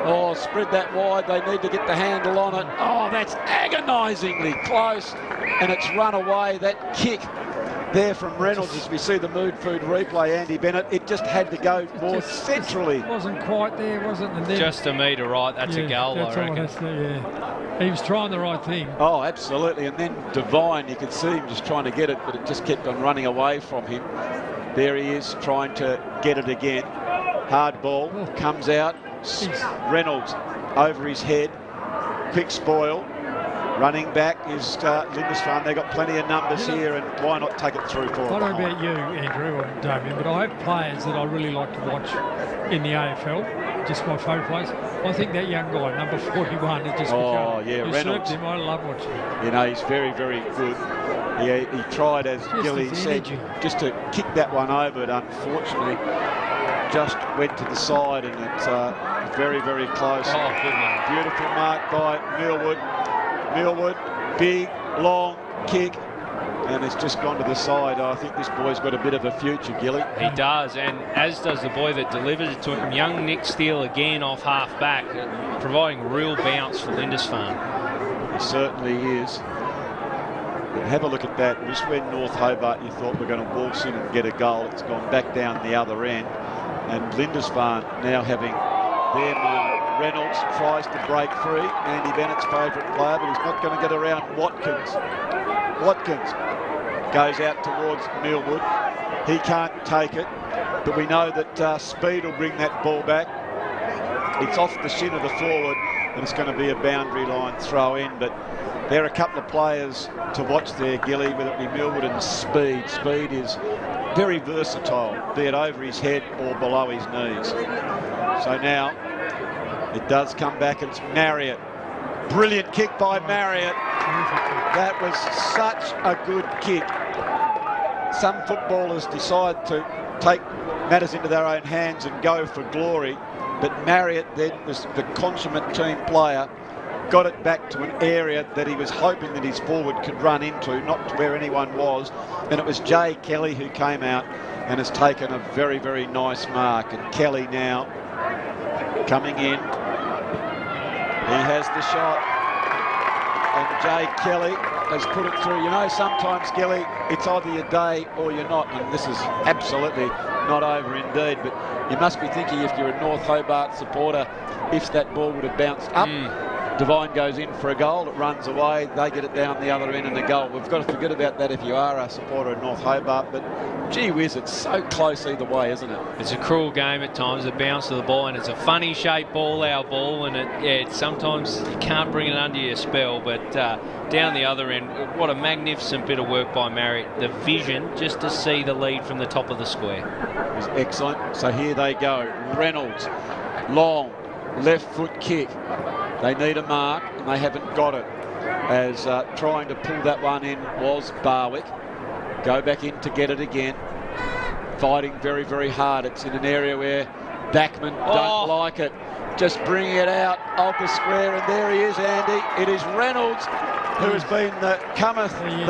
Oh, spread that wide. They need to get the handle on it. Oh, that's agonisingly close, and it's run away. That kick there from Reynolds, as we see the Mood Food replay, Andy Bennett, it just had to go more centrally. Wasn't quite there, was it? And then, just a metre right. That's a goal, I reckon. He was trying the right thing. Oh, absolutely. And then Devine, you could see him just trying to get it, but it just kept on running away from him. There he is, trying to get it again. Hard ball, comes out. Reynolds over his head. Quick spoil. Running back is Lindisfarne. They've got plenty of numbers here, and why not take it through for them? I don't know about you, Andrew or Damien, but I have players that I really like to watch in the AFL. Just my favourite players. I think that young guy, number 41, has just Reynolds. him. I love watching him. You know, he's very, very good. He tried, as Gilly said, just to kick that one over, but unfortunately just went to the side, and it's very, very close. Oh, good man. Beautiful mark by Millwood. Millwood, big, long kick, and it's just gone to the side. I think this boy's got a bit of a future, Gilly. He does, and as does the boy that delivers it to him. Young Nick Steele again off half back, providing real bounce for Lindisfarne. He certainly is. Have a look at that. Just when North Hobart you thought we're going to waltz in and get a goal, it's gone back down the other end. And Lindisfarne now having their moment. Reynolds tries to break free. Andy Bennett's favourite player, but he's not going to get around Watkins. Watkins goes out towards Millwood. He can't take it, but we know that speed will bring that ball back. It's off the shin of the forward, and it's going to be a boundary line throw in, but there are a couple of players to watch there, Gilly, whether it be Millwood and Speed. Speed is very versatile, be it over his head or below his knees. So now it does come back, and it's Marriott. Brilliant kick by Marriott. That was such a good kick. Some footballers decide to take matters into their own hands and go for glory, but Marriott then was the consummate team player. Got it back to an area that he was hoping that his forward could run into, not to where anyone was. And it was Jay Kelly who came out and has taken a very, very nice mark. And Kelly now coming in. He has the shot. And Jay Kelly has put it through. You know, sometimes, Kelly, it's either your day or you're not. And this is absolutely not over indeed. But you must be thinking, if you're a North Hobart supporter, if that ball would have bounced up, Devine goes in for a goal, it runs away, they get it down the other end and a goal. We've got to forget about that if you are a supporter of North Hobart, but gee whiz, it's so close either way, isn't it? It's a cruel game at times, the bounce of the ball, and it's a funny shaped ball, our ball, and it sometimes you can't bring it under your spell, but down the other end, what a magnificent bit of work by Marriott. The vision just to see the lead from the top of the square. It was excellent. So here they go. Reynolds, long, left foot kick. They need a mark, and they haven't got it. As trying to pull that one in was Barwick. Go back in to get it again. Fighting very, very hard. It's in an area where backmen don't like it. Just bringing it out of the square, and there he is, Andy. It is Reynolds who has been the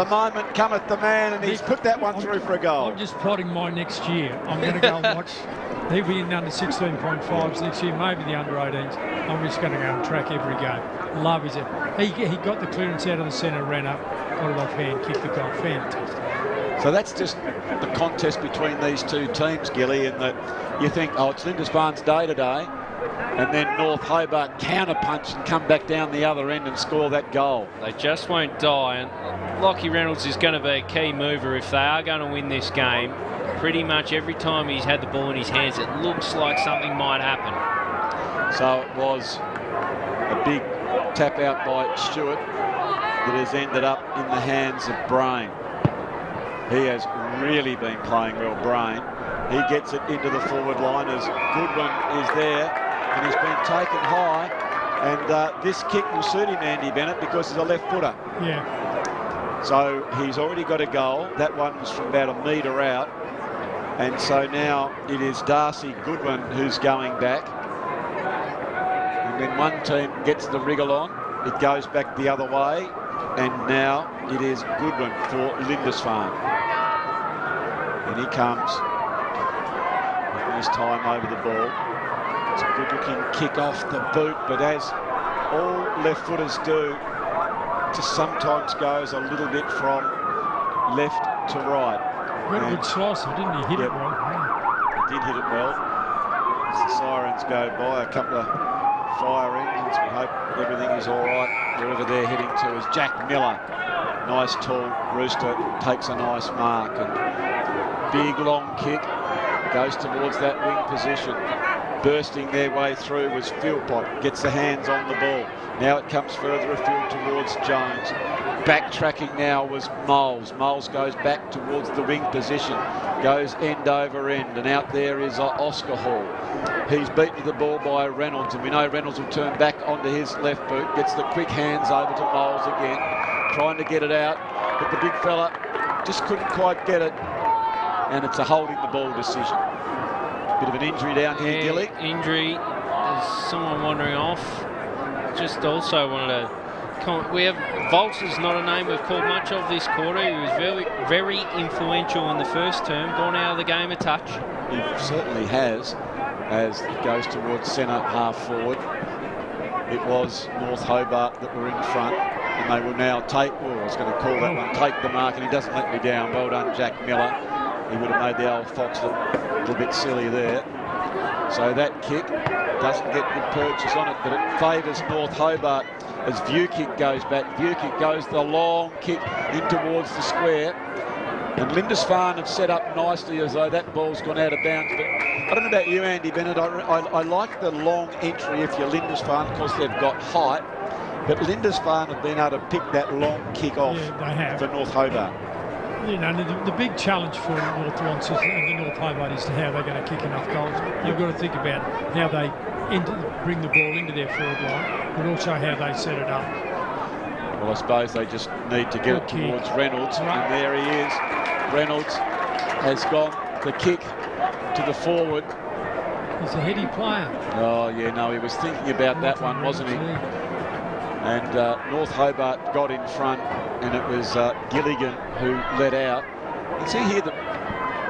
moment cometh the man, and he's put that one through for a goal. I'm just plotting my next year. I'm going to go and watch. He'll be in the under 16.5s next year, maybe the under 18s. I'm just going to go and track every game. Love his it. He got the clearance out of the centre, ran up, got it off hand, kicked the goal. Fantastic. So that's just the contest between these two teams, Gilly, in that you think, oh, it's Lindisfarne's day today, and then North Hobart counterpunch and come back down the other end and score that goal. They just won't die, and Lockie Reynolds is going to be a key mover if they are going to win this game. Pretty much every time he's had the ball in his hands, it looks like something might happen. So it was a big tap out by Stewart that has ended up in the hands of Brain. He has really been playing well, Brain. He gets it into the forward line as Goodwin is there and he's been taken high. And this kick will suit him, Andy Bennett, because he's a left footer. Yeah. So he's already got a goal. That one was from about a metre out. And so now it is Darcy Goodwin who's going back. And when one team gets the wriggle on, it goes back the other way. And now it is Goodwin for Lindisfarne. And he comes with his time over the ball. It's a good-looking kick off the boot, but as all left footers do, just sometimes goes a little bit from left to right. Good slicer, didn't he? Hit it well. He did hit it well. As the sirens go by, a couple of fire engines. We hope everything is all right wherever they're heading to. As Jack Miller, nice tall rooster, takes a nice mark, and big long kick goes towards that wing position. Bursting their way through was Philpott, gets the hands on the ball. Now it comes further afield towards Jones. Backtracking now was Moles. Moles goes back towards the wing position, goes end over end, and out there is Oscar Hall. He's beaten to the ball by Reynolds, and we know Reynolds will turn back onto his left boot, gets the quick hands over to Moles again, trying to get it out, but the big fella just couldn't quite get it, and it's a holding the ball decision. Bit of an injury down here, Gilly. Injury. There's someone wandering off. Just also wanted to comment. We have Volts is not a name we've called much of this quarter. He was very, very influential in the first term. Gone out of the game a touch. He certainly has, as it goes towards centre half forward. It was North Hobart that were in front, and they will now take. Oh, I was going to call that one. Take the mark, and he doesn't let me down. Well done, Jack Miller. He would have made the old Fox look a little bit silly there. So that kick doesn't get good purchase on it, but it favours North Hobart as Viewkick goes back. Viewkick goes the long kick in towards the square. And Lindisfarne have set up nicely as though that ball's gone out of bounds. But I don't know about you, Andy Bennett. I like the long entry if you're Lindisfarne because they've got height. But Lindisfarne have been able to pick that long kick off for North Hobart. You know, the big challenge for North Lancers and the North Hobart is how they're going to kick enough goals. You've got to think about how they bring the ball into their forward line, but also how they set it up. Well, I suppose they just need to get it towards Reynolds, and there he is. Reynolds has gone the kick to the forward. He's a heady player. Oh, yeah, no, he was thinking about that one, wasn't he? And North Hobart got in front, and it was Gilligan who led out. You can see here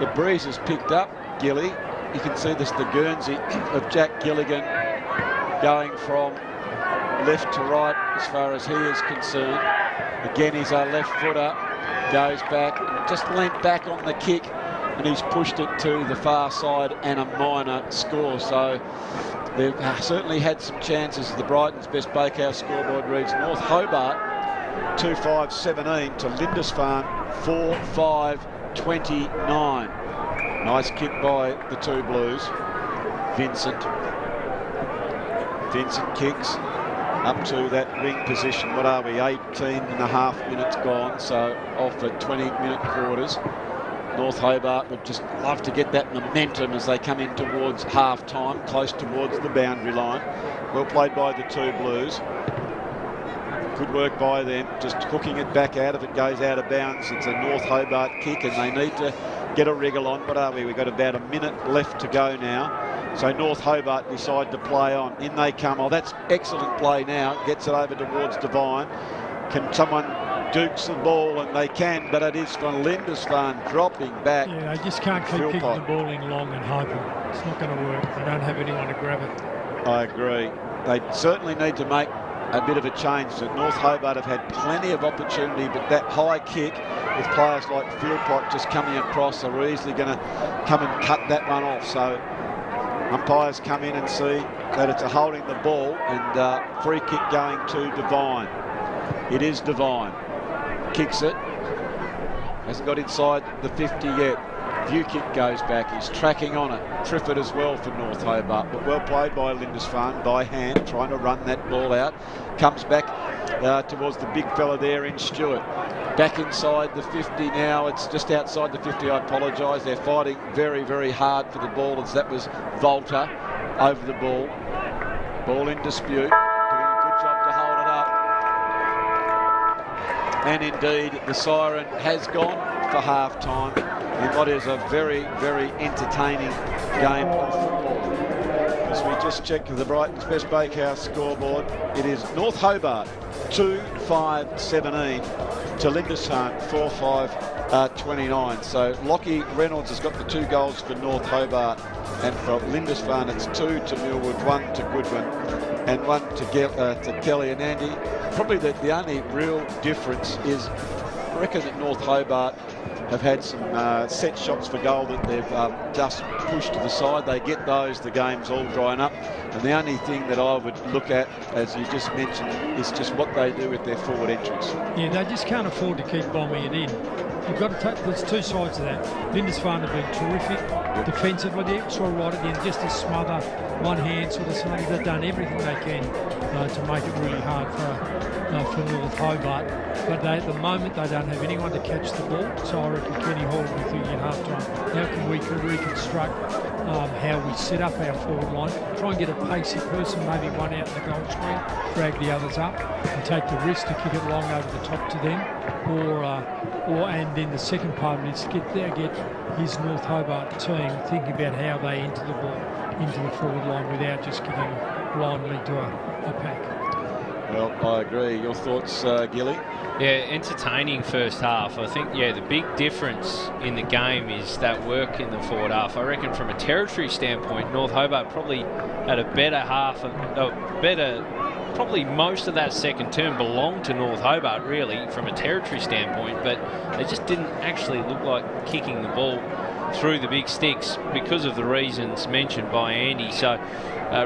the breeze has picked up, Gilly. You can see this, the Guernsey of Jack Gilligan going from left to right as far as he is concerned. Again, he's a left footer, goes back, just leant back on the kick, and he's pushed it to the far side and a minor score. So they've certainly had some chances. The Brighton's best Bakehouse scoreboard reads North Hobart 2-5-17 to Lindisfarne 4-5-29. Nice kick by the two Blues. Vincent kicks up to that wing position. What are we, 18.5 minutes gone, so off at 20-minute quarters. North Hobart would just love to get that momentum as they come in towards half-time, close towards the boundary line. Well played by the two Blues. Good work by them, just hooking it back out. If it goes out of bounds, it's a North Hobart kick, and they need to get a wriggle on. What are we? We've got about a minute left to go now. So North Hobart decide to play on. In they come. Oh, that's excellent play now. Gets it over towards Devine. Can someone dukes the ball? And they can, but it is from Lindisfarne dropping back. Yeah, they just can't keep kicking the ball in long and hoping. It's not going to work. They don't have anyone to grab it. I agree. They certainly need to make a bit of a change. North Hobart have had plenty of opportunity, but that high kick with players like Philpott just coming across are easily going to come and cut that one off. So umpires come in and see that it's a holding the ball, and free kick going to Devine. It is Devine. Kicks it. Hasn't got inside the 50 yet. View kick goes back. He's tracking on it. Trifford as well for North Hobart, but well played by Lindisfarne by hand, trying to run that ball out. Comes back towards the big fella there in Stewart. Back inside the 50 now. It's just outside the 50. I apologise. They're fighting very, very hard for the ball, as that was Volta over the ball. Ball in dispute. Doing a good job to hold it up. And indeed, the siren has gone for half-time in what is a very, very entertaining game of football. As we just check the Brighton's Best Bakehouse scoreboard, it is North Hobart 2-5-17 to Lindisfarne 4-5-29. So Lockie Reynolds has got the 2 goals for North Hobart, and for Lindisfarne it's 2 to Millwood, 1 to Goodwin, and 1 to Kelly and Andy. Probably the only real difference is, I reckon that North Hobart have had some set shots for goal that they've just pushed to the side. They get those, the game's all drying up. And the only thing that I would look at, as you just mentioned, is just what they do with their forward entries. Yeah, they just can't afford to keep bombing it in. You've got to take, there's 2 sides to that. Lindisfarne have been terrific defensively. They saw right at the end, just to smother one hand sort of something. They've done everything they can to make it really hard for North Hobart. But at the moment they don't have anyone to catch the ball. So I reckon Kenny Hall will be thinking at half-time, how can we reconstruct how we set up our forward line, try and get a pacey person, maybe one out in the goal screen, drag the others up and take the risk to kick it long over the top to them, and then the second part of it is get his North Hobart team thinking about how they enter the ball into the forward line without just kicking blindly to a pack. Well, I agree. Your thoughts, Gilly? Yeah, entertaining first half. I think, the big difference in the game is that work in the forward half. I reckon from a territory standpoint, North Hobart probably had a better half, probably most of that second term belonged to North Hobart, really, from a territory standpoint, but they just didn't actually look like kicking the ball through the big sticks because of the reasons mentioned by Andy. So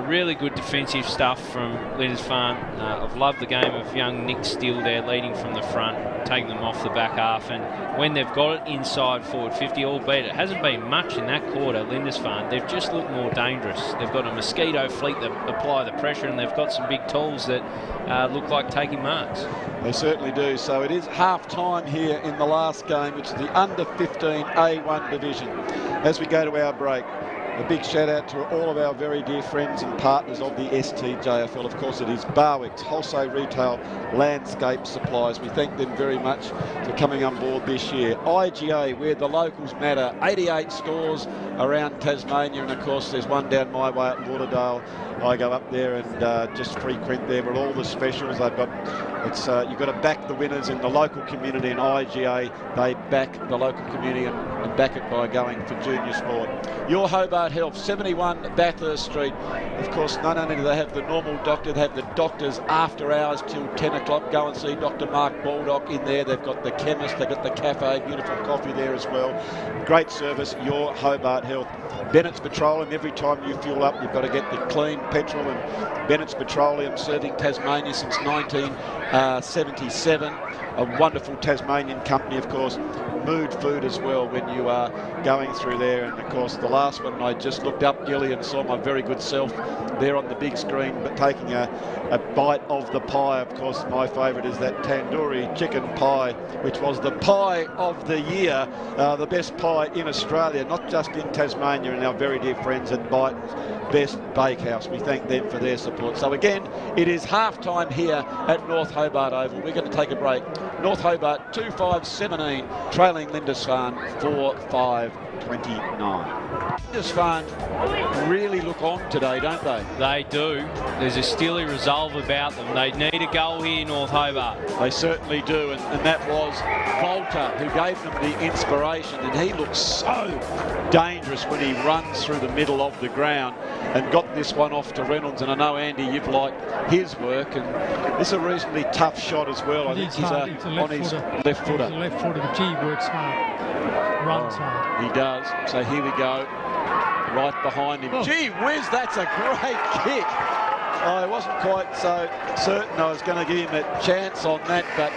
really good defensive stuff from Lindisfarne. I've loved the game of young Nick Steele there, leading from the front, taking them off the back half, and when they've got it inside forward 50, albeit it hasn't been much in that quarter, Lindisfarne, they've just looked more dangerous. They've got a mosquito fleet that apply the pressure, and they've got some big tools that look like taking marks. They certainly do. So it is half-time here in the last game, which is the under-15A1 division. As we go to our break, a big shout out to all of our very dear friends and partners of the STJFL. Of course, it is Barwick's Wholesale Retail Landscape Supplies. We thank them very much for coming on board this year. IGA, where the locals matter. 88 stores around Tasmania, and of course there's one down my way at Lauderdale. I go up there and just frequent there with all the specials. They've got, you've got to back the winners in the local community, and IGA, they back the local community and back it by going for junior sport. Your Hobart Health, 71 Bathurst Street. Of course, not only do they have the normal doctor, they have the doctors after hours till 10 o'clock. Go and see Dr. Mark Baldock in there. They've got the chemist, they've got the cafe, beautiful coffee there as well. Great service, Your Hobart Health. Bennett's Petroleum, every time you fuel up, you've got to get the clean petrol, and Bennett's Petroleum, serving Tasmania since 1977. A wonderful Tasmanian company, of course. Mood food as well when you are going through there. And of course the last one, I just looked up, Gilly, and saw my very good self there on the big screen, but taking a bite of the pie. Of course my favourite is that tandoori chicken pie, which was the pie of the year, the best pie in Australia, not just in Tasmania, and our very dear friends at Brighton's Best Bakehouse. We thank them for their support. So again, it is half time here at North Hobart Oval. We're going to take a break. North Hobart 2-5-17, trailing Lindisfarne 4-5-29. Lindisfarne really look on today, don't they? They do. There's a steely resolve about them. They need a goal here, North Hobart. They certainly do, and that was Volta who gave them the inspiration, and he looks so dangerous when he runs through the middle of the ground and got this one off to Reynolds. And I know, Andy, you've liked his work, and this is a reasonably tough shot as well. I think he's on his left footer. He's a left footer, but gee, works hard. Runs hard. He does. So here we go. Right behind him. Gee whiz, that's a great kick. I wasn't quite so certain I was going to give him a chance on that, but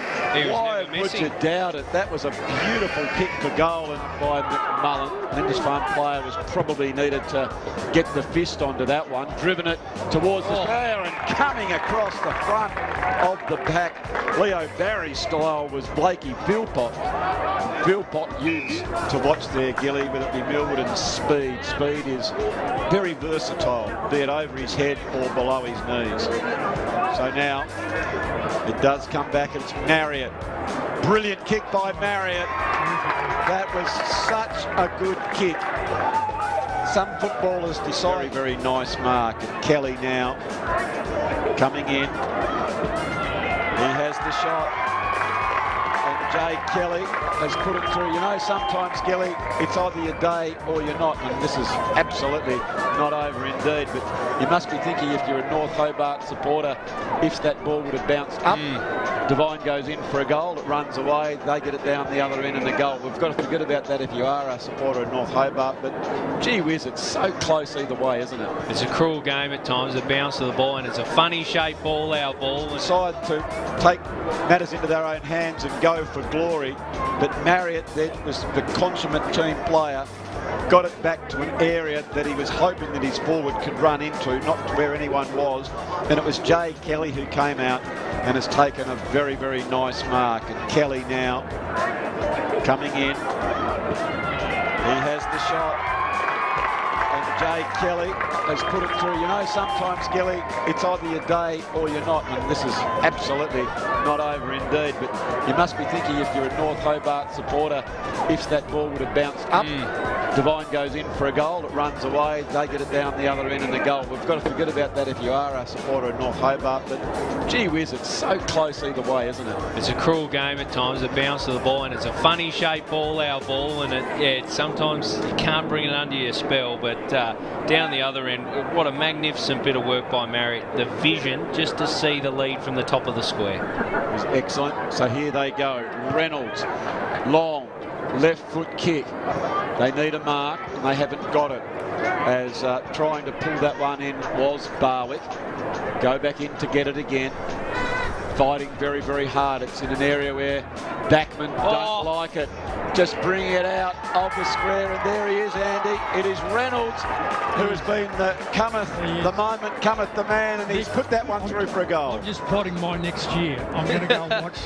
why would you doubt it? That was a beautiful kick for goal and by McMullen. Lindisfarne player was probably needed to get the fist onto that one. Driven it towards the square and coming across the front of the pack. Leo Barry's style was Blakey Philpott. Philpott used to watch there, Gilly, whether it be Milwood's speed. Speed is very versatile, be it over his head or below his knees. So now it does come back, and it's Marriott. Brilliant kick by Marriott. That was such a good kick. Some footballers decide. Very nice mark. And Kelly now coming in. He has the shot. And Jay Kelly has put it through. You know, sometimes, Kelly, it's either your day or you're not, and this is absolutely not over indeed. But you must be thinking, if you're a North Hobart supporter, if that ball would have bounced up, Devine goes in for a goal, it runs away, they get it down the other end and the goal. We've got to forget about that if you are a supporter of North Hobart, but gee whiz, it's so close either way, isn't it? It's a cruel game at times, the bounce of the ball, and it's a funny shaped ball, our ball. Decide to take matters into their own hands and go for glory, but Marriott then was the consummate team player, got it back to an area that he was hoping that his forward could run into, not to where anyone was, and it was Jay Kelly who came out and has taken a very, very nice mark. And Kelly now coming in. He has the shot. And Jay Kelly has put it through. You know, sometimes, Kelly, it's either your day or you're not, and this is absolutely not over indeed. But you must be thinking, if you're a North Hobart supporter, if that ball would have bounced up, Devine goes in for a goal, it runs away, they get it down the other end and the goal. We've got to forget about that if you are a supporter of North Hobart, but gee whiz, it's so close either way, isn't it? It's a cruel game at times, the bounce of the ball, and it's a funny shaped ball, our ball, and it sometimes you can't bring it under your spell, but down the other end, what a magnificent bit of work by Marriott. The vision just to see the lead from the top of the square. It was excellent. So here they go. Reynolds, long, left foot kick. They need a mark and they haven't got it, as trying to pull that one in was Barwick. Go back in to get it again. Fighting very, very hard. It's in an area where backmen don't like it. Just bringing it out of the square, and there he is, Andy. It is Reynolds who has been the moment cometh the man, and he's put that one through for a goal. I'm just plotting my next year. I'm going to go and watch.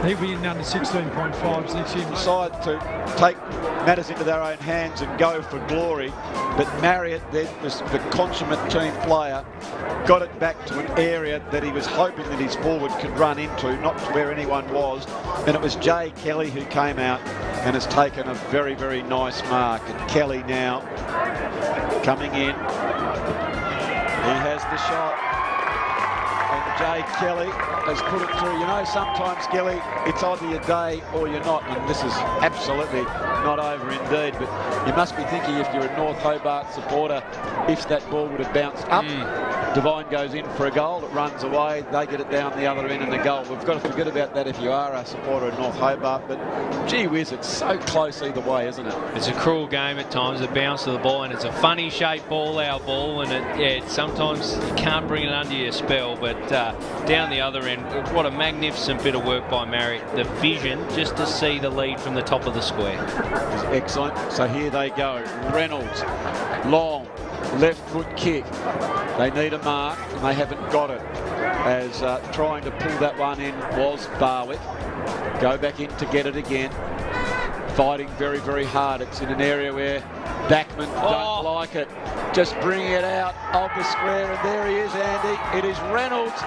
He'll be in under 16.5s next year. Decide to take matters into their own hands and go for glory, but Marriott then was the consummate team player, got it back to an area that he was hoping that his forward could run into, not to where anyone was, and it was Jay Kelly who came out and has taken a very, very nice mark. And Kelly now coming in. He has the shot. And Jay Kelly has put it through. You know, sometimes, Kelly, it's either your day or you're not, and this is absolutely not over indeed. But you must be thinking, if you're a North Hobart supporter, if that ball would have bounced up, Devine goes in for a goal, it runs away, they get it down the other end and the goal. We've got to forget about that if you are a supporter of North Hobart, but gee whiz, it's so close either way, isn't it? It's a cruel game at times, the bounce of the ball, and it's a funny shaped ball, our ball, and it sometimes you can't bring it under your spell, but down the other end, what a magnificent bit of work by Marriott. The vision just to see the lead from the top of the square. It was excellent. So here they go. Reynolds, long, left foot kick. They need a mark and they haven't got it, as trying to pull that one in was Barwick. Go back in to get it again. Fighting very, very hard. It's in an area where backmen don't like it. Just bringing it out of the square, and there he is, Andy. It is Reynolds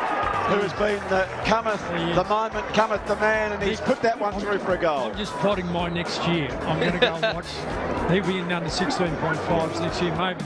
who has been the moment, cometh the man, and he's put that one through for a goal. I'm just plotting my next year. I'm going to go and watch. He'll be in under 16.5s next year, maybe.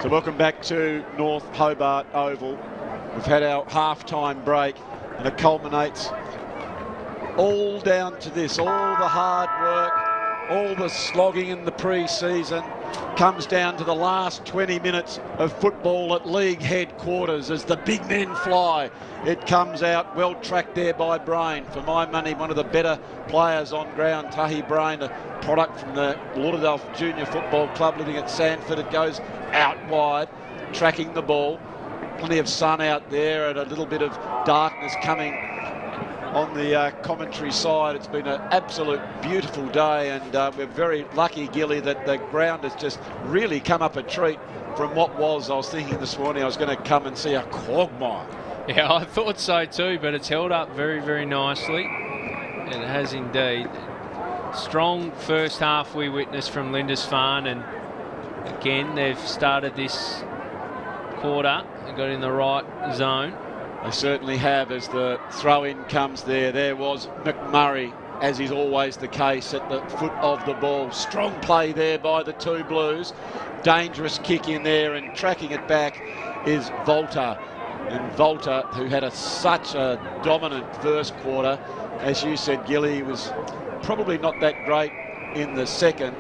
So welcome back to North Hobart Oval. We've had our half-time break and it culminates all down to this. All the hard work, all the slogging in the pre-season comes down to the last 20 minutes of football at league headquarters as the big men fly. It comes out well tracked there by Brain. For my money, one of the better players on ground, Tahi Brain, a product from the Lauderdale Junior Football Club living at Sandford. It goes out wide, tracking the ball. Plenty of sun out there and a little bit of darkness coming on the commentary side. It's been an absolute beautiful day, and we're very lucky, Gilly, that the ground has just really come up a treat from what was. I was thinking this morning I was going to come and see a quagmire. Yeah, I thought so too, but it's held up very, very nicely. It has indeed. Strong first half we witnessed from Lindisfarne, and again they've started this quarter and got in the right zone. They certainly have, as the throw-in comes there. There was McMurray, as is always the case, at the foot of the ball. Strong play there by the two Blues. Dangerous kick in there, and tracking it back is Volta. And Volta, who had such a dominant first quarter, as you said, Gilly, was probably not that great in the second.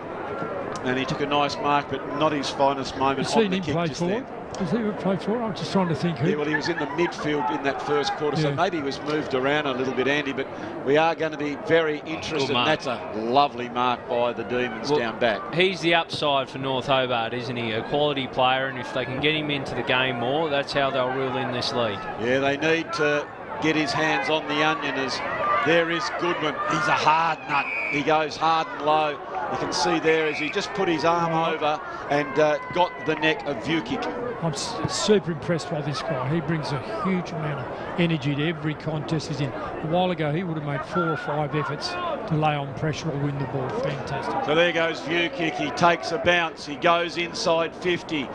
And he took a nice mark, but not his finest moment on the kick just then. Does he play for? I'm just trying to think who. Yeah, well, he was in the midfield in that first quarter, so Yeah. maybe he was moved around a little bit, Andy, but we are going to be very interested. mark. That's a lovely mark by the Demons down back. He's the upside for North Hobart, isn't he? A quality player, and if they can get him into the game more, that's how they'll rule in this league. Yeah, they need to get his hands on the onion as there is Goodwin. He's a hard nut. He goes hard and low. You can see there as he just put his arm over and got the neck of Vukic. I'm super impressed by this guy. He brings a huge amount of energy to every contest he's in. A while ago, he would have made 4 or 5 efforts to lay on pressure or win the ball. Fantastic. So there goes Vukic. He takes a bounce. He goes inside 50.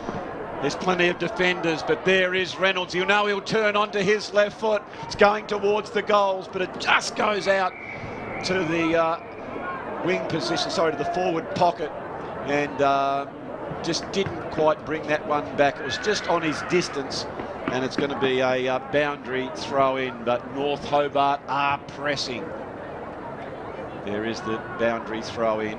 There's plenty of defenders, but there is Reynolds. You know he'll turn onto his left foot. It's going towards the goals, but it just goes out to the wing position, sorry, to the forward pocket, and just didn't quite bring that one back. It was just on his distance, and it's going to be a boundary throw in, but North Hobart are pressing. There is the boundary throw in.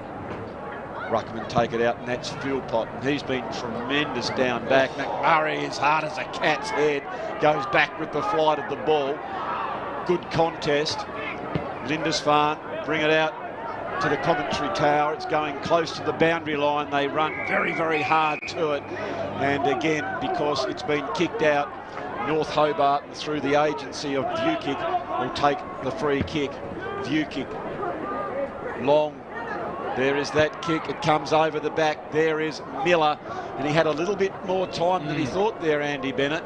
Ruckman take it out, and that's Philpott. And he's been tremendous down back. McMurray is hard as a cat's head, goes back with the flight of the ball. Good contest. Lindisfarne bring it out to the commentary tower. It's going close to the boundary line. They run very, very hard to it. And again, because it's been kicked out, North Hobart, through the agency of Vukic, will take the free kick. Vukic, long. There is that kick. It comes over the back. There is Miller. And he had a little bit more time than he thought there, Andy Bennett,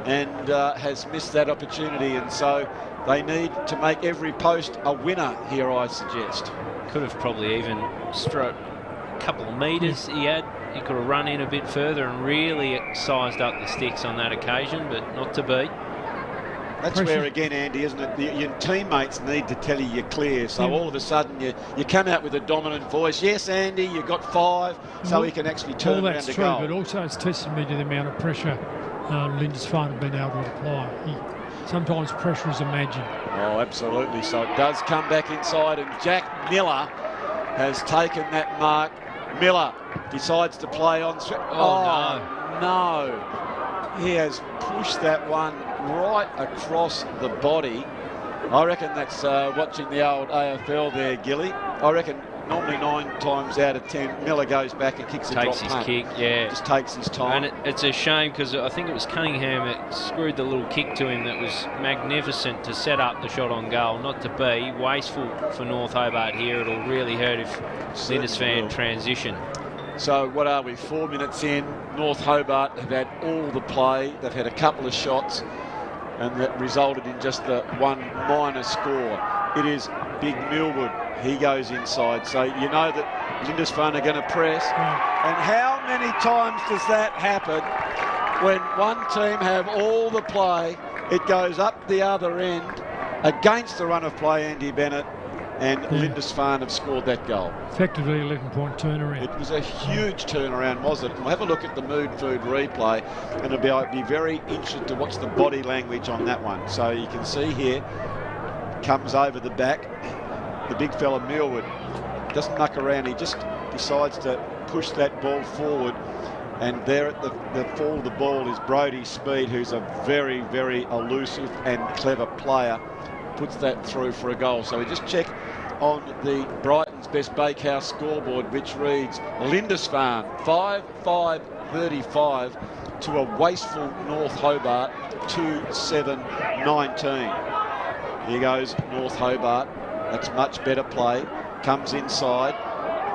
and has missed that opportunity. And so they need to make every post a winner here, I suggest. Could have probably even stroked a couple of metres he had. He could have run in a bit further and really sized up the sticks on that occasion, but not to be. That's where, again, Andy, isn't it? Your teammates need to tell you you're clear. So all of a sudden you come out with a dominant voice. Yes, Andy, you got 5, so he can actually turn around to goal. All that's true, but also it's testimony to the amount of pressure Lindisfarne have been able to apply. Sometimes pressure is imagined. Oh, absolutely. So it does come back inside, and Jack Miller has taken that mark. Miller decides to play on. No. He has pushed that one right across the body. I reckon that's watching the old AFL there, Gilly. I reckon normally 9 times out of 10, Miller goes back and kicks a drop punt. Takes his kick, yeah. Just takes his time. And it's a shame because I think it was Cunningham that screwed the little kick to him that was magnificent to set up the shot on goal. Not to be wasteful for North Hobart here. It'll really hurt if Lindisfarne transition. So what are we, 4 minutes in? North Hobart have had all the play. They've had a couple of shots, and that resulted in just the one minor score. It is Big Millwood. He goes inside. So you know that Lindisfarne are going to press. And how many times does that happen when one team have all the play, it goes up the other end against the run of play, Andy Bennett, and Lindisfarne have scored that goal. Effectively 11-point turnaround. It was a huge turnaround, wasn't it? We'll have a look at the Mood Food replay, and I'll be very interested to watch the body language on that one. So you can see here, comes over the back, the big fella Millwood doesn't muck around, he just decides to push that ball forward, and there at the fall of the ball is Brodie Speed, who's a very, very elusive and clever player, puts that through for a goal. So we just check on the Brighton's Best Bakehouse scoreboard, which reads Lindisfarne 5-5-35 to a wasteful North Hobart 2-7-19. Here goes North Hobart. That's much better play. Comes inside.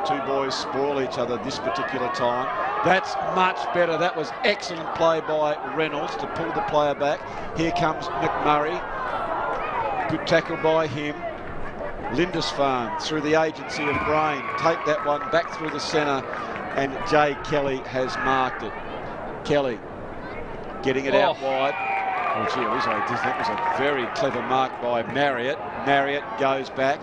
2 boys spoil each other this particular time. That's much better. That was excellent play by Reynolds to pull the player back. Here comes McMurray. Good tackle by him. Lindisfarne through the agency of Brain. Take that one back through the centre, and Jay Kelly has marked it. Kelly getting it out wide. Oh, gee, that was a very clever mark by Marriott. Marriott goes back.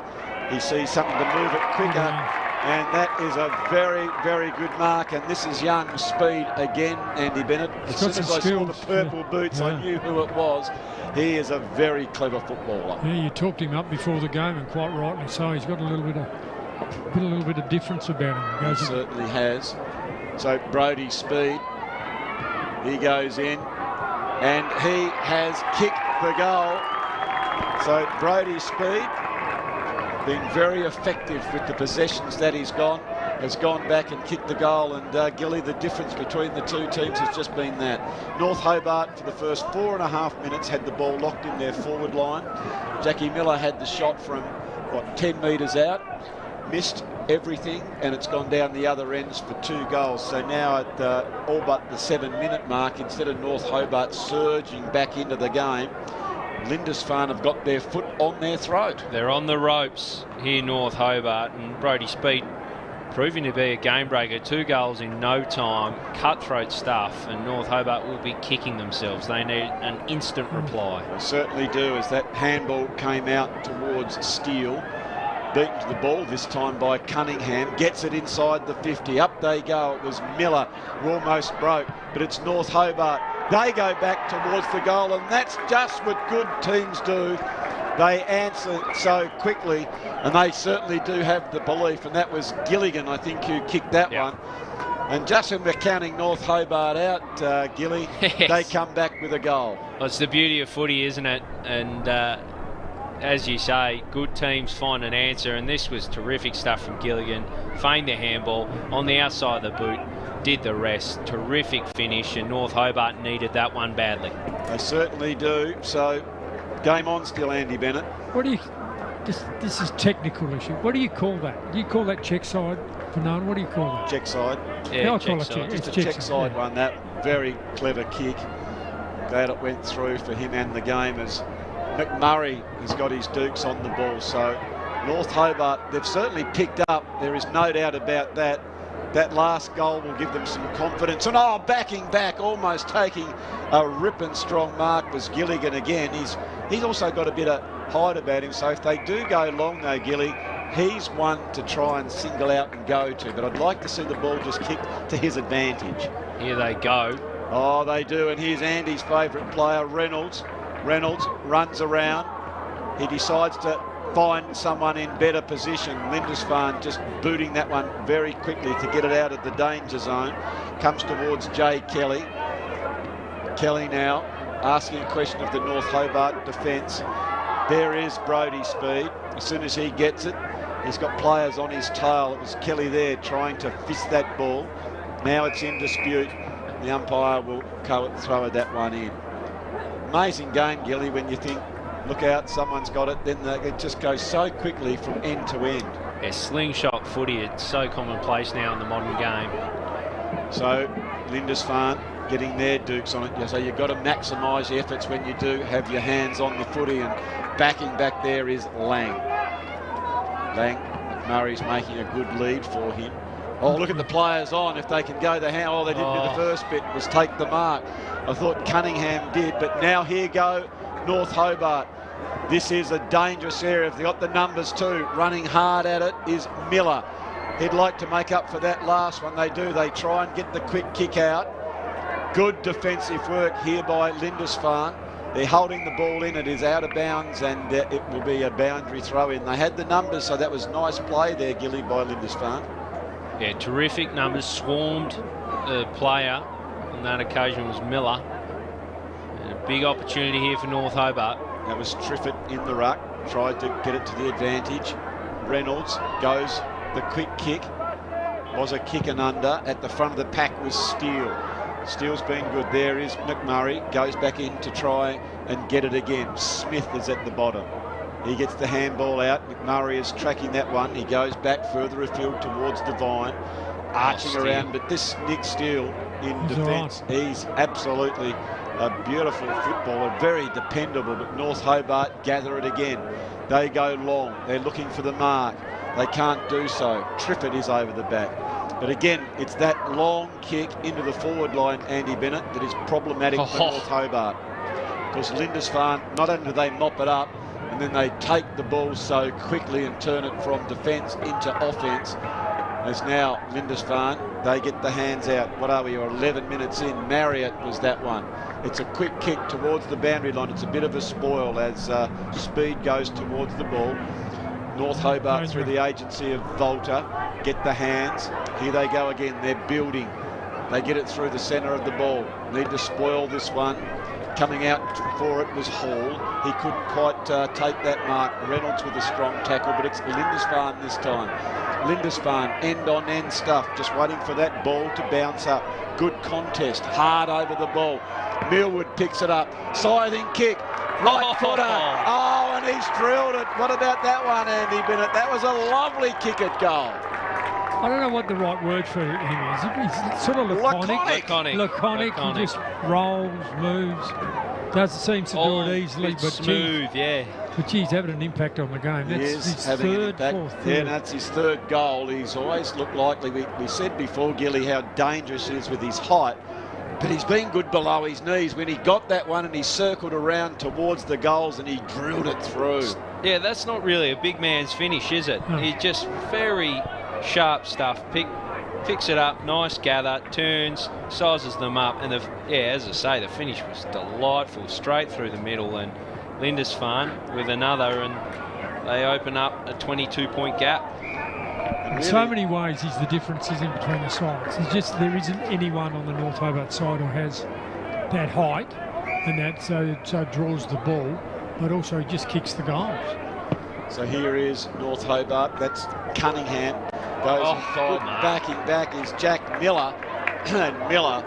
He sees something to move it quicker, and that is a very, very good mark. And this is young Speed again, Andy Bennett. As soon as I saw the purple boots, I knew who it was. He is a very clever footballer. Yeah, you talked him up before the game, and quite rightly so. He's got a little bit of difference about him. He certainly has. So Brodie Speed, He goes in, and he has kicked the goal. So Brodie Speed, been very effective with the possessions that he's has gone back and kicked the goal. And Gilly, the difference between the two teams has just been that. North Hobart, for the first 4.5 minutes, had the ball locked in their forward line. Jackie Miller had the shot from, 10 metres out. Missed everything, and it's gone down the other ends for 2 goals. So now at all but the 7-minute mark, instead of North Hobart surging back into the game, Lindisfarne have got their foot on their throat. They're on the ropes here, North Hobart, and Brodie Speed proving to be a game breaker. 2 goals in no time, cutthroat stuff, and North Hobart will be kicking themselves. They need an instant reply. They certainly do, as that handball came out towards Steele. Beaten to the ball, this time by Cunningham, gets it inside the 50. Up they go. It was Miller who almost broke, but it's North Hobart. They go back towards the goal, and that's just what good teams do. They answer so quickly, and they certainly do have the belief, and that was Gilligan, I think, who kicked that one. And just when we're counting North Hobart out, Gilly, yes, they come back with a goal. Well, it's the beauty of footy, isn't it? And as you say, good teams find an answer, and this was terrific stuff from Gilligan. Feigned the handball on the outside of the boot, did the rest. Terrific finish, and North Hobart needed that one badly. They certainly do. So game on still, Andy Bennett. What do you... This is technical issue. What do you call that? Do you call that check side, Fernando? What do you call that? Check side. Yeah, I check call it side. Just a check side one. That very clever kick. Glad it went through for him and the game, as McMurray has got his dukes on the ball. So North Hobart, they've certainly picked up. There is no doubt about that. That last goal will give them some confidence. And backing back, almost taking a ripping strong mark was Gilligan again. He's also got a bit of height about him. So if they do go long though, Gilly, he's one to try and single out and go to. But I'd like to see the ball just kicked to his advantage. Here they go. Oh, they do. And here's Andy's favourite player, Reynolds. Reynolds runs around. He decides to find someone in better position. Lindisfarne just booting that one very quickly to get it out of the danger zone. Comes towards Jay Kelly. Kelly now asking a question of the North Hobart defence. There is Brodie Speed. As soon as he gets it, he's got players on his tail. It was Kelly there trying to fist that ball. Now it's in dispute. The umpire will throw that one in. Amazing game, Gilly, when you think, look out, someone's got it, then it just goes so quickly from end to end. Yeah, slingshot footy, it's so commonplace now in the modern game. So Lindisfarne getting their dukes on it. So you've got to maximise your efforts when you do have your hands on the footy, and backing back there is Lang. McMurray's making a good lead for him. Oh, look at the players on, if they can go the hand. Oh, they didn't do the first bit, was take the mark. I thought Cunningham did, but now here go North Hobart. This is a dangerous area. They've got the numbers too. Running hard at it is Miller. He'd like to make up for that last one. They do. They try and get the quick kick out. Good defensive work here by Lindisfarne. They're holding the ball in. It is out of bounds, and it will be a boundary throw in. They had the numbers, so that was nice play there, Gilly, by Lindisfarne. Yeah, terrific numbers. Swarmed the player on that occasion was Miller. And a big opportunity here for North Hobart. That was Triffett in the ruck. Tried to get it to the advantage. Reynolds goes the quick kick. Was a kick and under. At the front of the pack was Steele. Steele's been good. There is McMurray. Goes back in to try and get it again. Smith is at the bottom. He gets the handball out. McMurray is tracking that one. He goes back further afield towards Devine. Arching around, but this Nick Steele in defence, he's absolutely a beautiful footballer, very dependable, but North Hobart gather it again. They go long. They're looking for the mark. They can't do so. Triffett is over the back. But again, it's that long kick into the forward line, Andy Bennett, that is problematic for North Hobart. Because Lindisfarne, not only do they mop it up, and then they take the ball so quickly and turn it from defence into offence. As now Lindisfarne, they get the hands out. What are we, 11 minutes in? Marriott was that one. It's a quick kick towards the boundary line. It's a bit of a spoil as Speed goes towards the ball. North Hobart, through the agency of Volta, get the hands. Here they go again. They're building. They get it through the centre of the ball. Need to spoil this one. Coming out for it was Hall. He couldn't quite take that mark. Reynolds with a strong tackle, but it's Lindisfarne this time. Lindisfarne, end-on-end stuff, just waiting for that ball to bounce up. Good contest, hard over the ball. Millwood picks it up. Scything kick, right footer. Oh, and he's drilled it. What about that one, Andy Bennett? That was a lovely kick at goal. I don't know what the right word for him is. He's sort of laconic. He just rolls, moves, doesn't seem to do it easily, but smooth, But he's having an impact on the game. That's his third, fourth. Yeah, that's his third goal. He's always looked likely. We said before, Gilly, how dangerous he is with his height, but he's been good below his knees. When he got that one and he circled around towards the goals and he drilled it through. Yeah, that's not really a big man's finish, is it? No. He's just very sharp stuff. Picks it up, nice gather, turns, sizes them up, and as I say, the finish was delightful, straight through the middle, and Lindisfarne with another, and they open up a 22-point gap. In so many ways, he's the differences in between the sides. It's just there isn't anyone on the North Hobart side who has that height, and that so draws the ball, but also just kicks the goals. So here is North Hobart. That's Cunningham. Goes inside, backing back is Jack Miller. And Miller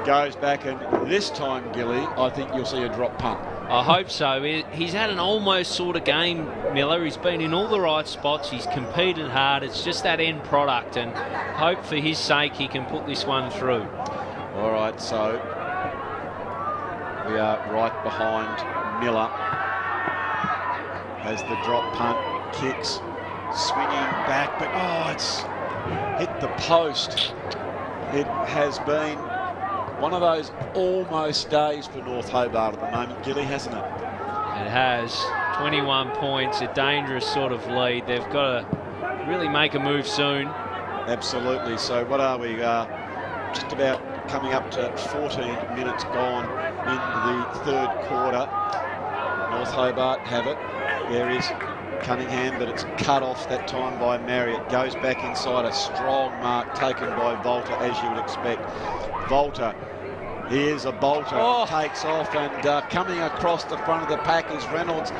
goes back, and this time, Gilly, I think you'll see a drop punt. I hope so. He's had an almost sort of game, Miller. He's been in all the right spots. He's competed hard. It's just that end product, and hope for his sake he can put this one through. All right, so we are right behind Miller as the drop punt kicks, swinging back, but it's hit the post. It has been one of those almost days for North Hobart at the moment, Gilly, hasn't it? It has. 21 points, a dangerous sort of lead. They've got to really make a move soon. Absolutely. So what are we? Just about coming up to 14 minutes gone in the third quarter. North Hobart have it. There is Cunningham, but it's cut off that time by Marriott. Goes back inside, a strong mark taken by Volta, as you would expect. Volta, he is a bolter, takes off, and coming across the front of the pack is Reynolds,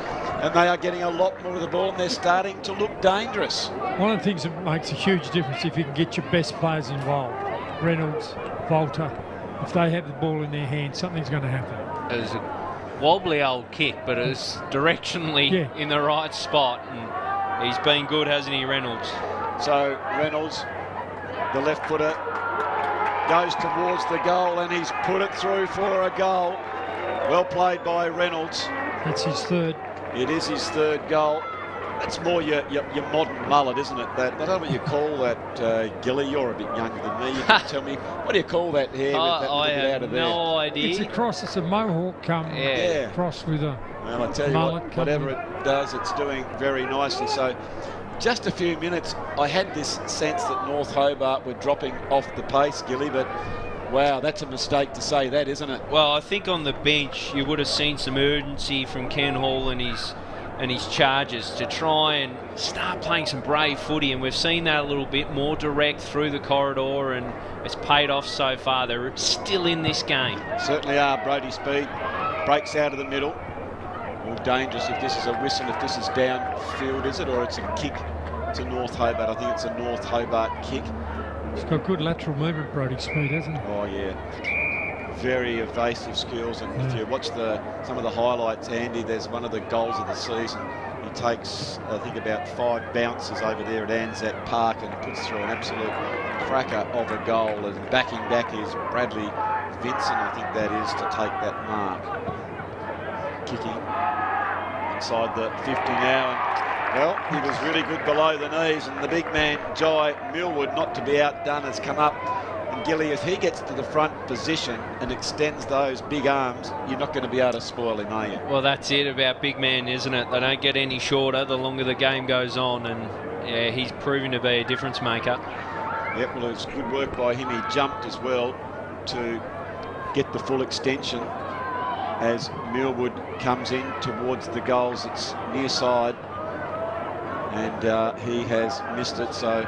and they are getting a lot more of the ball, and they're starting to look dangerous. One of the things that makes a huge difference if you can get your best players involved, Reynolds, Volta, if they have the ball in their hands, something's going to happen. It was a wobbly old kick, but it was directionally in the right spot, and he's been good, hasn't he, Reynolds? So Reynolds, the left footer, goes towards the goal, and he's put it through for a goal. Well played by Reynolds. That's his third. It is his third goal. That's more your modern mullet, isn't it? That, I don't know what you call that, Gilly. You're a bit younger than me. You can tell me, what do you call that hair with that little bit out of there? No idea. It's a cross. It's a mohawk cross with a Well, I tell you what, whatever it does, it's doing very nicely. So just a few minutes, I had this sense that North Hobart were dropping off the pace, Gilly, but wow, that's a mistake to say that, isn't it? Well, I think on the bench you would have seen some urgency from Ken Hall and his charges to try and start playing some brave footy, and we've seen that a little bit more direct through the corridor, and it's paid off so far. They're still in this game. Certainly are. Brody Speed breaks out of the middle. Well, dangerous if this is a whistle, if this is downfield, is it, or it's a kick to North Hobart? I think it's a North Hobart kick. He's got good lateral movement, Brody Speed, hasn't he? Oh, yeah. Very evasive skills, and if you watch some of the highlights, Andy, there's one of the goals of the season. He takes, I think, about 5 bounces over there at Anzac Park and puts through an absolute cracker of a goal. And backing back is Bradley Vinson, I think that is, to take that mark. Kicking inside the 50 now. And, well, he was really good below the knees, and the big man, Jai Millwood, not to be outdone, has come up. And Gilly, if he gets to the front position and extends those big arms, you're not going to be able to spoil him, are you? Well, that's it about big men, isn't it? They don't get any shorter the longer the game goes on, and yeah, he's proving to be a difference maker. Yep, well, it was good work by him. He jumped as well to get the full extension as Millwood comes in towards the goals. It's near side, and he has missed it. So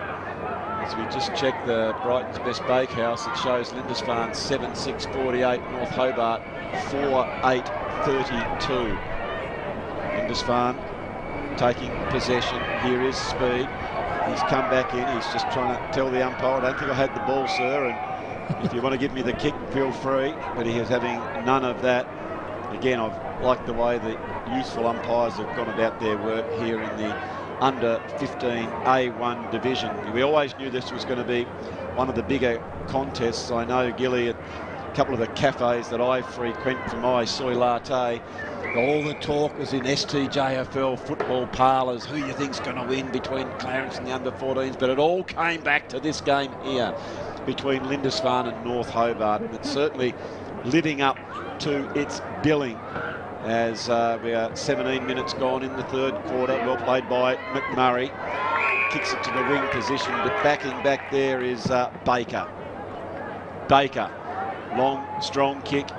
As we just check the Brighton's Best Bakehouse, it shows Lindisfarne 7-6-48, North Hobart 4-8-32. Lindisfarne taking possession. Here is Speed. He's come back in. He's just trying to tell the umpire, I don't think I had the ball, sir, and if you want to give me the kick, feel free. But he is having none of that. Again, I've liked the way the youthful umpires have gone about their work here in the under 15A1 division. We always knew this was going to be one of the bigger contests. I know, Gilly, at a couple of the cafes that I frequent for my soy latte, all the talk was in STJFL football parlours, who you think's going to win between Clarence and the under-14s, but it all came back to this game here between Lindisfarne and North Hobart, and it's certainly living up to its billing as we are 17 minutes gone in the third quarter. Well played by McMurray. Kicks it to the wing position, but backing back there is Baker. Baker, long, strong kick.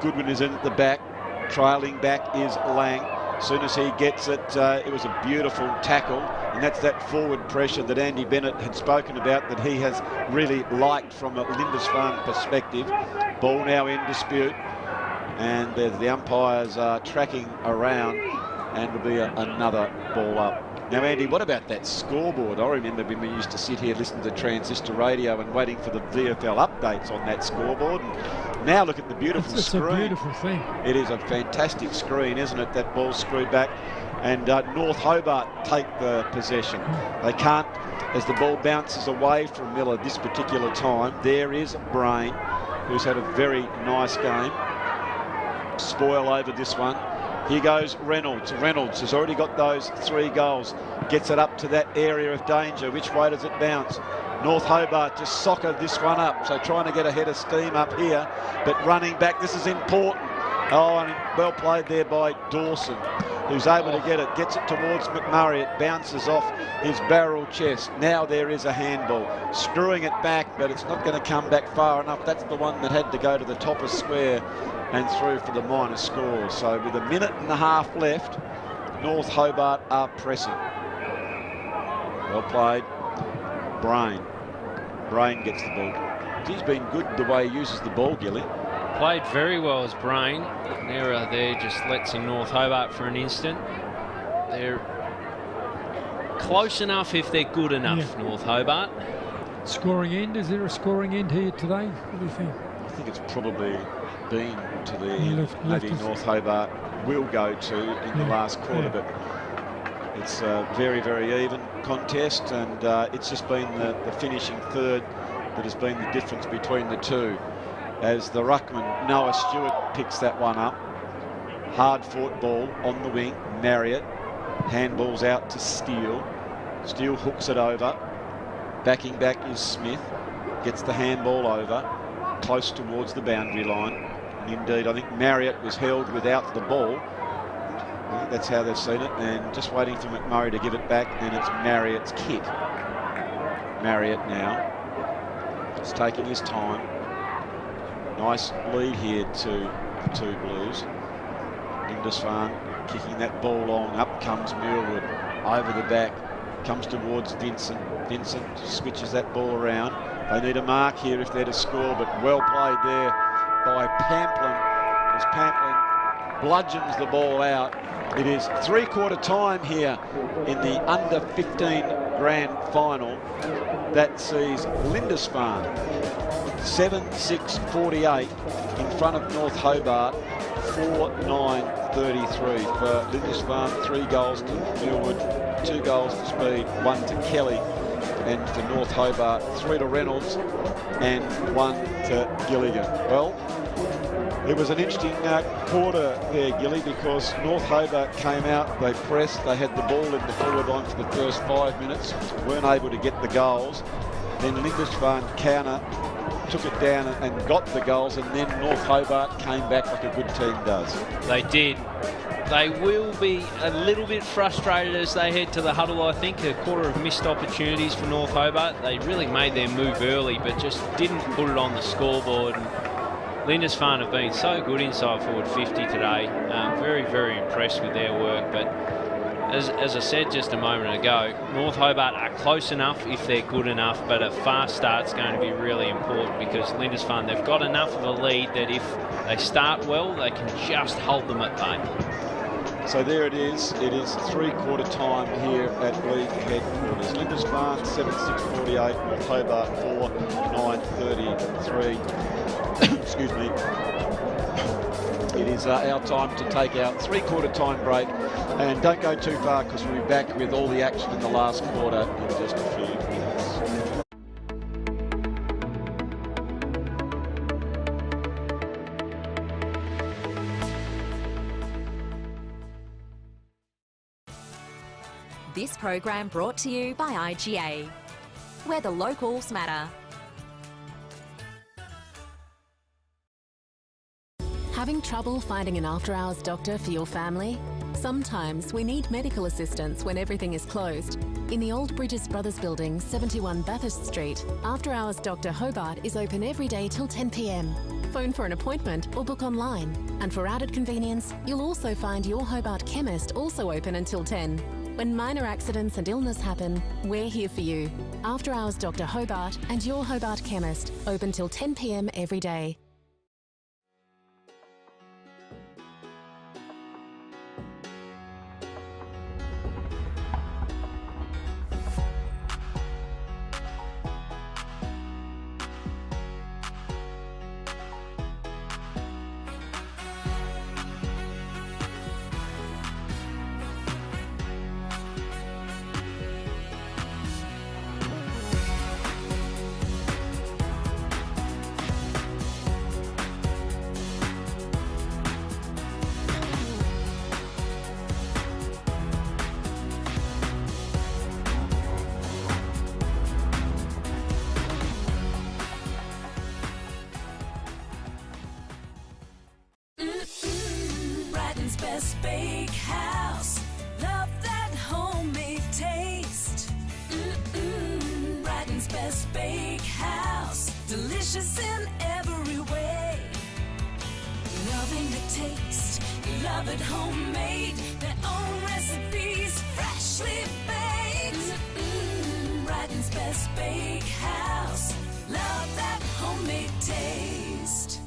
Goodwin is in at the back. Trailing back is Lang. As soon as he gets it, it was a beautiful tackle, and that's that forward pressure that Andy Bennett had spoken about that he has really liked from a Lindisfarne perspective. Ball now in dispute, and the umpires are tracking around, and will be another ball up. Now, Andy, what about that scoreboard? I remember when we used to sit here listening to transistor radio and waiting for the VFL updates on that scoreboard. And now look at the beautiful screen. It's a beautiful thing. It is a fantastic screen, isn't it? That ball screwed back. And North Hobart take the possession. They can't, as the ball bounces away from Miller this particular time. There is Brain, who's had a very nice game. Spoil over this one. Here goes Reynolds. Reynolds has already got those 3 goals. Gets it up to that area of danger. Which way does it bounce? North Hobart just soccer this one up. So trying to get a head of steam up here. But running back, this is important. Oh, and well played there by Dawson, who's able to get it. Gets it towards McMurray. It bounces off his barrel chest. Now there is a handball. Screwing it back, but it's not going to come back far enough. That's the one that had to go to the top of square and through for the minor score. So with a minute and a half left, North Hobart are pressing. Well played. Brain. Brain gets the ball. He's been good the way he uses the ball, Gilly. Played very well as Brain. Error there just lets in North Hobart for an instant. They're close enough if they're good enough, North Hobart. Scoring end, is there a scoring end here today? What do you think? I think it's probably been to the end. Maybe North Hobart will go to in the last quarter, but it's a very, very even contest, and it's just been the finishing third that has been the difference between the two. As the ruckman, Noah Stewart, picks that one up. Hard-fought ball on the wing. Marriott. Handballs out to Steele. Steele hooks it over. Backing back is Smith. Gets the handball over. Close towards the boundary line. And indeed, I think Marriott was held without the ball. I think that's how they've seen it. And just waiting for McMurray to give it back. And it's Marriott's kick. Marriott now. He's taking his time. Nice lead here to the two Blues. Lindisfarne kicking that ball long. Up comes Millwood. Over the back. Comes towards Vincent. Vincent switches that ball around. They need a mark here if they're to score, but well played there by Pamplin. As Pamplin bludgeons the ball out. It is three-quarter time here in the under 15 grand final. That sees Lindisfarne 7-6-48 in front of North Hobart, 4-9-33 for Lindisfarne. 3 goals to Millwood, 2 goals to Speed, 1 to Kelly, and for North Hobart 3 to Reynolds and 1 to Gilligan. Well, it was an interesting quarter there, Gilly, because North Hobart came out, they pressed, they had the ball in the forward line for the first 5 minutes, weren't able to get the goals. Then Lindisfarne counter, took it down and got the goals, and then North Hobart came back like a good team does. They did. They will be a little bit frustrated as they head to the huddle, I think. A quarter of missed opportunities for North Hobart. They really made their move early, but just didn't put it on the scoreboard. And Lindisfarne have been so good inside forward 50 today. Very, very impressed with their work. But as I said just a moment ago, North Hobart are close enough if they're good enough, but a fast start's going to be really important because Lindisfarne, they've got enough of a lead that if they start well, they can just hold them at bay. So there it is. It is 3/4 time here at League headquarters. Lindisfarne 7:6:48, North Hobart 4:9:33. Excuse me. It is our time to take our 3/4 time break, and don't go too far because we'll be back with all the action in the last quarter in just a few minutes. This program brought to you by IGA, where the locals matter. Having trouble finding an after-hours doctor for your family? Sometimes we need medical assistance when everything is closed. In the Old Bridges Brothers Building, 71 Bathurst Street, After-Hours Dr Hobart is open every day till 10 p.m. Phone for an appointment or book online. And for added convenience, you'll also find your Hobart chemist also open until 10. When minor accidents and illness happen, we're here for you. After Hours Dr Hobart and your Hobart chemist, open till 10 p.m. every day. Best Bakehouse, love that homemade taste. Brighton's Best Bakehouse, delicious in every way. Loving the taste, love it homemade. Their own recipes, freshly baked. Brighton's Best Bakehouse, love that homemade taste.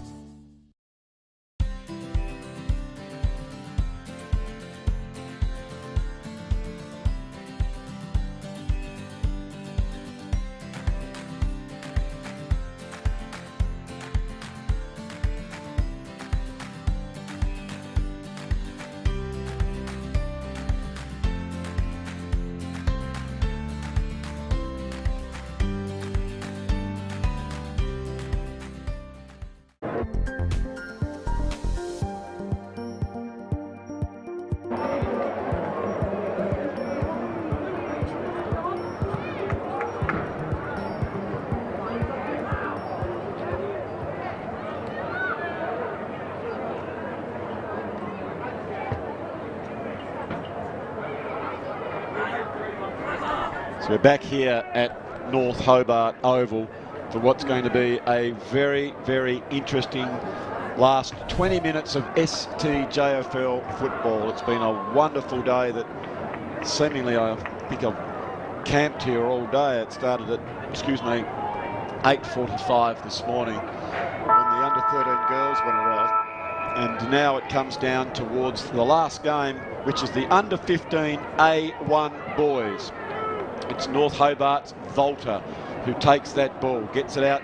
So we're back here at North Hobart Oval for what's going to be a very, very interesting last 20 minutes of STJFL football. It's been a wonderful day that seemingly I think I've camped here all day. It started at, 8:45 this morning when the under-13 girls went around. And now it comes down towards the last game, which is the under-15 A1 boys. It's North Hobart's Volta who takes that ball, gets it out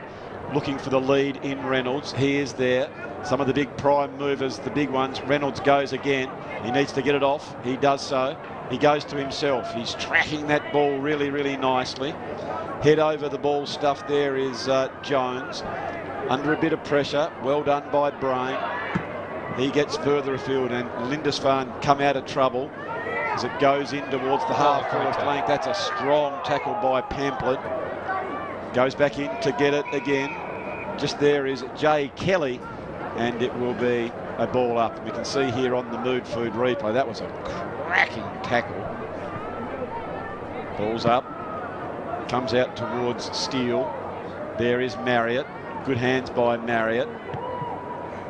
looking for the lead in Reynolds. He is there. Some of the big prime movers, the big ones. Reynolds goes again. He needs to get it off. He does so. He goes to himself. He's tracking that ball really, really nicely. Head over the ball stuff there is Jones. Under a bit of pressure. Well done by Brain. He gets further afield and Lindisfarne come out of trouble as it goes in towards the half-forward flank. That's a strong tackle by Pamplett. Goes back in to get it again. Just there is Jay Kelly, and it will be a ball up. We can see here on the Mood Food replay, that was a cracking tackle. Ball's up. Comes out towards Steele. There is Marriott. Good hands by Marriott.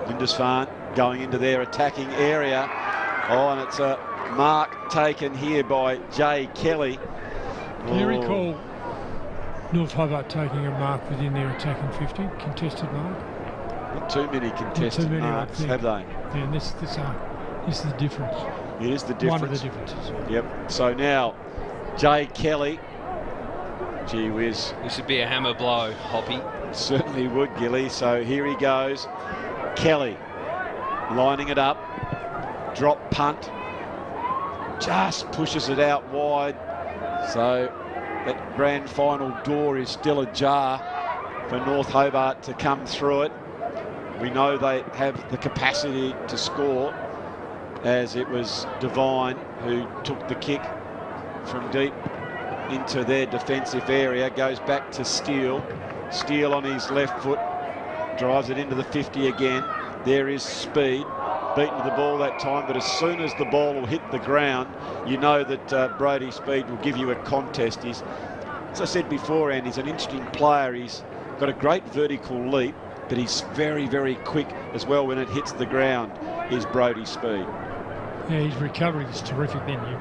Lindisfarne going into their attacking area. Oh, and it's a mark taken here by Jay Kelly. Do you recall North Hobart taking a mark within their attacking 50, contested mark? Not too many contested marks, have they? Yeah, and this is the difference. It is the difference. One of the differences. Yep. So now, Jay Kelly. Gee whiz. This would be a hammer blow, Hoppy. Certainly would, Gilly. So here he goes. Kelly lining it up. Drop punt. Just pushes it out wide. So that grand final door is still ajar for North Hobart to come through it. We know they have the capacity to score, as it was Devine who took the kick from deep into their defensive area. Goes back to Steele. Steele on his left foot, drives it into the 50 again. There is Speed, beaten to the ball that time, but as soon as the ball will hit the ground, you know that Brody Speed will give you a contest. He's, as I said beforehand, he's an interesting player. He's got a great vertical leap, but he's very, very quick as well when it hits the ground, is Brody Speed. Yeah, his recovery is terrific then, you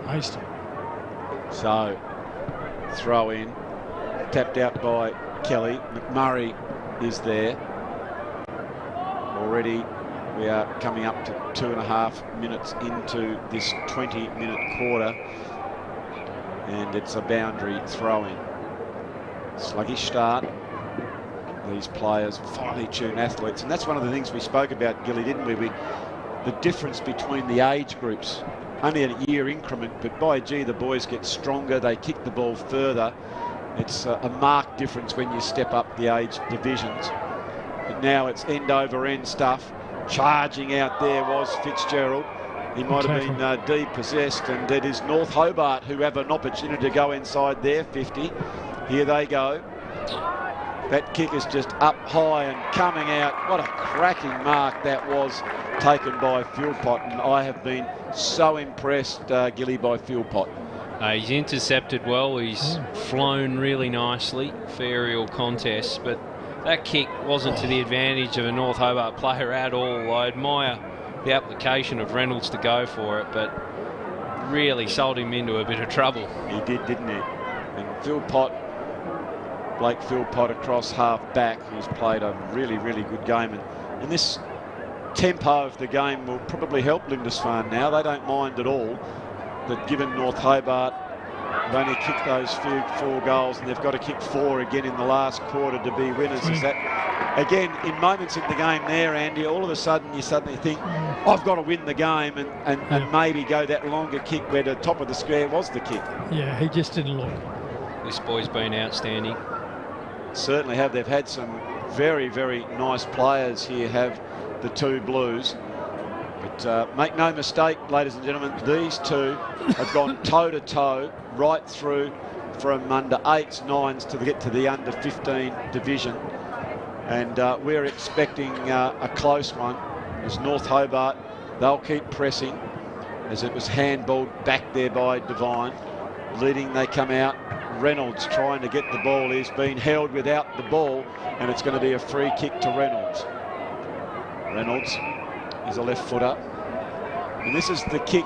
aced him. So, throw in, tapped out by Kelly. McMurray is there. Already we are coming up to 2.5 minutes into this 20-minute quarter, and it's a boundary throw-in. Sluggish start. These players, finely tuned athletes, and that's one of the things we spoke about, Gilly, didn't we? The difference between the age groups, only a year increment, but by gee, the boys get stronger, they kick the ball further. It's a marked difference when you step up the age divisions. But now it's end over end stuff. Charging out there was Fitzgerald. He might have been depossessed, and it is North Hobart who have an opportunity to go inside their 50. Here they go. That kick is just up high and coming out. What a cracking mark that was, taken by Philpott, and I have been so impressed, Gilly, by Philpott. He's intercepted well, he's flown really nicely for aerial contests, but that kick wasn't to the advantage of a North Hobart player at all. I admire the application of Reynolds to go for it, but really sold him into a bit of trouble. He did, didn't he? And Blake Philpott across half back, who's played a really, really good game. And this tempo of the game will probably help Lindisfarne now. They don't mind at all that, given North Hobart have only kicked those 4 goals, and they've got to kick 4 again in the last quarter to be winners. Is that, again, in moments in the game there, Andy, all of a sudden you suddenly think, I've got to win the game, and maybe go that longer kick where the top of the square was the kick. Yeah, he just didn't look. This boy's been outstanding. Certainly have. They've had some very, very nice players here, have the two Blues. But make no mistake, ladies and gentlemen, these two have gone toe-to-toe right through from under 8s, 9s to get to the under 15 division. And we're expecting a close one, as North Hobart, they'll keep pressing, as it was handballed back there by Devine. Leading, they come out. Reynolds trying to get the ball. He's been held without the ball, and it's going to be a free kick to Reynolds. Reynolds is a left footer, and this is the kick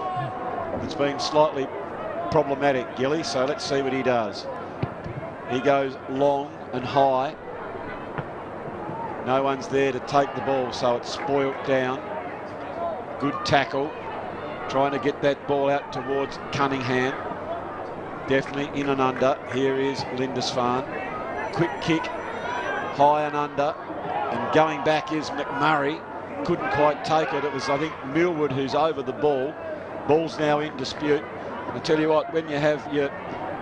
that's been slightly problematic, Gilly, so let's see what he does. He goes long and high. No one's there to take the ball, so it's spoilt down. Good tackle, trying to get that ball out towards Cunningham. Definitely in and under. Here is Lindisfarne. Quick kick, high and under, and going back is McMurray. Couldn't quite take it. It was, I think, Millwood who's over the ball. Ball's now in dispute. And I tell you what, when you have your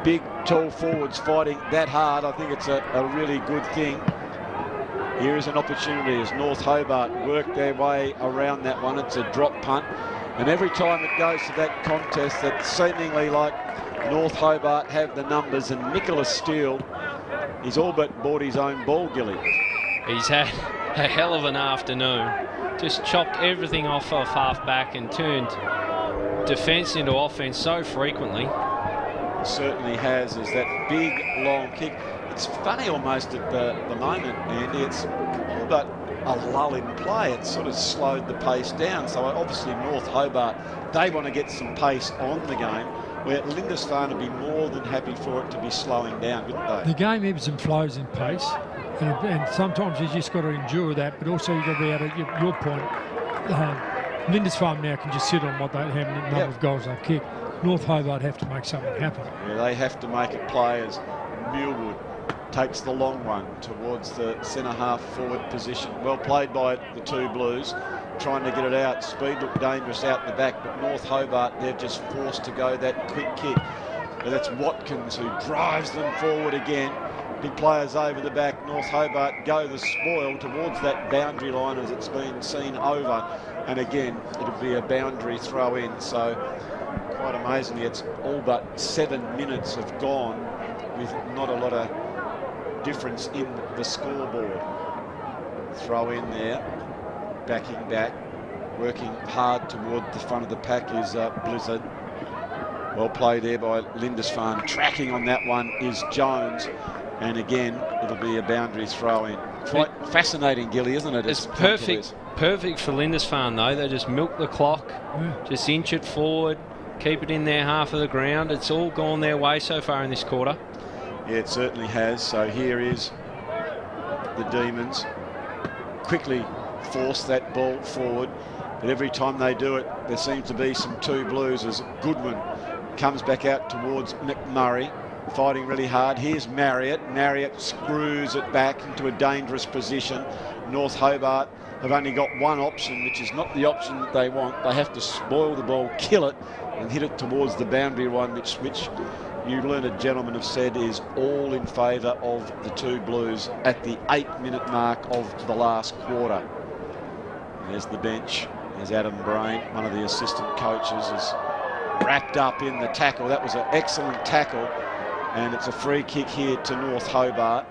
big, tall forwards fighting that hard, I think it's a really good thing. Here is an opportunity as North Hobart work their way around that one. It's a drop punt. And every time it goes to that contest, that seemingly like North Hobart have the numbers, and Nicholas Steele, he's all but bought his own ball, Gilly. He's had a hell of an afternoon. Just chopped everything off half back and turned defence into offence so frequently. certainly has, is that big, long kick. It's funny almost at the moment, Andy. It's all but a lull in play. It's sort of slowed the pace down. So obviously North Hobart, they want to get some pace on the game, where Lindisfarne would be more than happy for it to be slowing down, wouldn't they? The game ebbs and flows in pace, and sometimes you just got to endure that, but also you've got to be able to, your point, Lindisfarne now can just sit on what they have and the number of goals they've kicked. North Hobart have to make something happen. Yeah, they have to make it play as Millwood takes the long one towards the centre half forward position. Well played by the two Blues, trying to get it out. Speed looked dangerous out the back, but North Hobart, they're just forced to go that quick kick. But that's Watkins who drives them forward again. Big players over the back. North Hobart go the spoil towards that boundary line as it's been seen over. And again, it'll be a boundary throw in. So quite amazingly, it's all but 7 minutes have gone with not a lot of difference in the scoreboard. Throw in there, backing back, working hard toward the front of the pack is Blizzard. Well played there by Lindisfarne. Tracking on that one is Jones, and again it'll be a boundary throw in. Quite fascinating, Gilly, isn't it? It's perfect for Lindisfarne though. They just milk the clock, just inch it forward, keep it in their half of the ground. It's all gone their way so far in this quarter. Yeah, it certainly has. So here is the Demons. Quickly force that ball forward. But every time they do it, there seems to be some two Blues as Goodwin comes back out towards McMurray, fighting really hard. Here's Marriott. Marriott screws it back into a dangerous position. North Hobart have only got one option, which is not the option that they want. They have to spoil the ball, kill it, and hit it towards the boundary line, which you learned gentlemen have said is all in favour of the two Blues at the 8-minute mark of the last quarter. There's the bench. There's Adam Brain, one of the assistant coaches, is wrapped up in the tackle. That was an excellent tackle, and it's a free kick here to North Hobart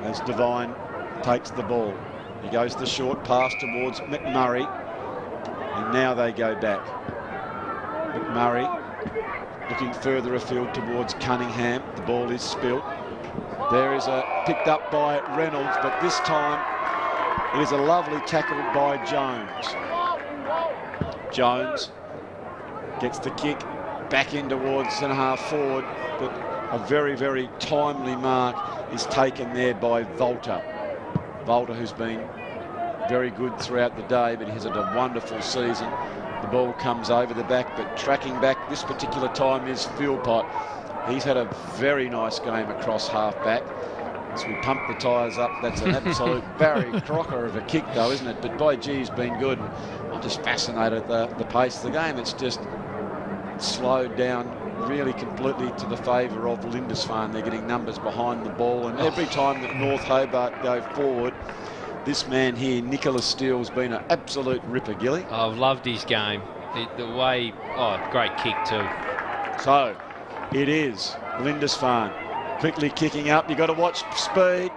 as Devine takes the ball. He goes the short pass towards McMurray, and now they go back. McMurray looking further afield towards Cunningham. The ball is spilt. There is a picked up by Reynolds, but this time it is a lovely tackle by Jones. Jones gets the kick back in towards centre half forward, but a very, very timely mark is taken there by Volta. Volta, who's been very good throughout the day, but he has had a wonderful season. The ball comes over the back, but tracking back this particular time is Philpott. He's had a very nice game across half-back. As we pump the tyres up, that's an absolute Barry Crocker of a kick, though, isn't it? But by gee, he's been good. I'm just fascinated at the pace of the game. It's just slowed down really completely to the favour of Lindisfarne. They're getting numbers behind the ball, and every time that North Hobart go forward, this man here, Nicholas Steele's been an absolute ripper, Gilly. I've loved his game. The way, great kick too. So it is Lindisfarne quickly kicking up. You've got to watch speed.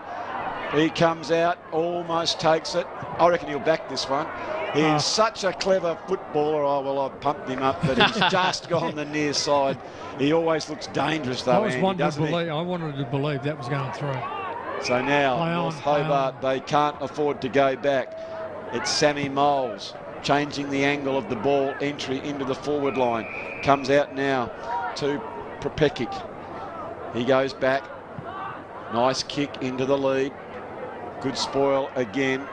He comes out, almost takes it. I reckon he'll back this one. He's such a clever footballer. Oh, well, I've pumped him up, but he's just gone the near side. He always looks dangerous, though, Andy, doesn't he? I wanted to believe that was going through. So now, North Hobart, they can't afford to go back. It's Sammy Moles changing the angle of the ball entry into the forward line. Comes out now to Propekic. He goes back. Nice kick into the lead. Good spoil again.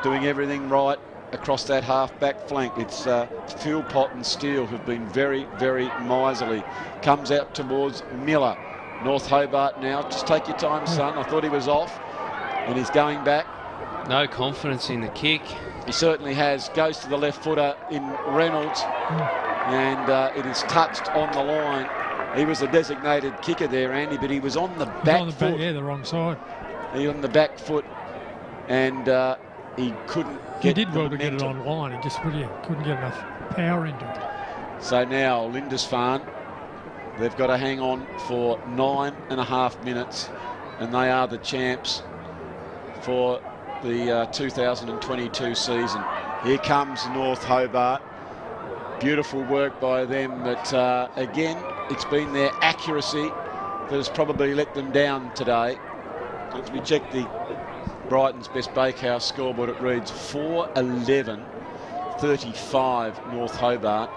Doing everything right across that half-back flank. It's Philpott and Steele who've been very, very miserly. Comes out towards Miller. North Hobart now. Just take your time, son. I thought he was off. And he's going back. No confidence in the kick. He certainly has. Goes to the left footer in Reynolds. And it is touched on the line. He was a designated kicker there, Andy, but he was on the back foot. Yeah, the wrong side. He on the back foot. And he couldn't get He did well to momentum. get it on line. He just really couldn't get enough power into it. So now Lindisfarne, they've got to hang on for 9.5 minutes, and they are the champs for the 2022 season. Here comes North Hobart. Beautiful work by them, but again, it's been their accuracy that has probably let them down today. As we check the Brighton's Best Bakehouse scoreboard, it reads 4-11-35 North Hobart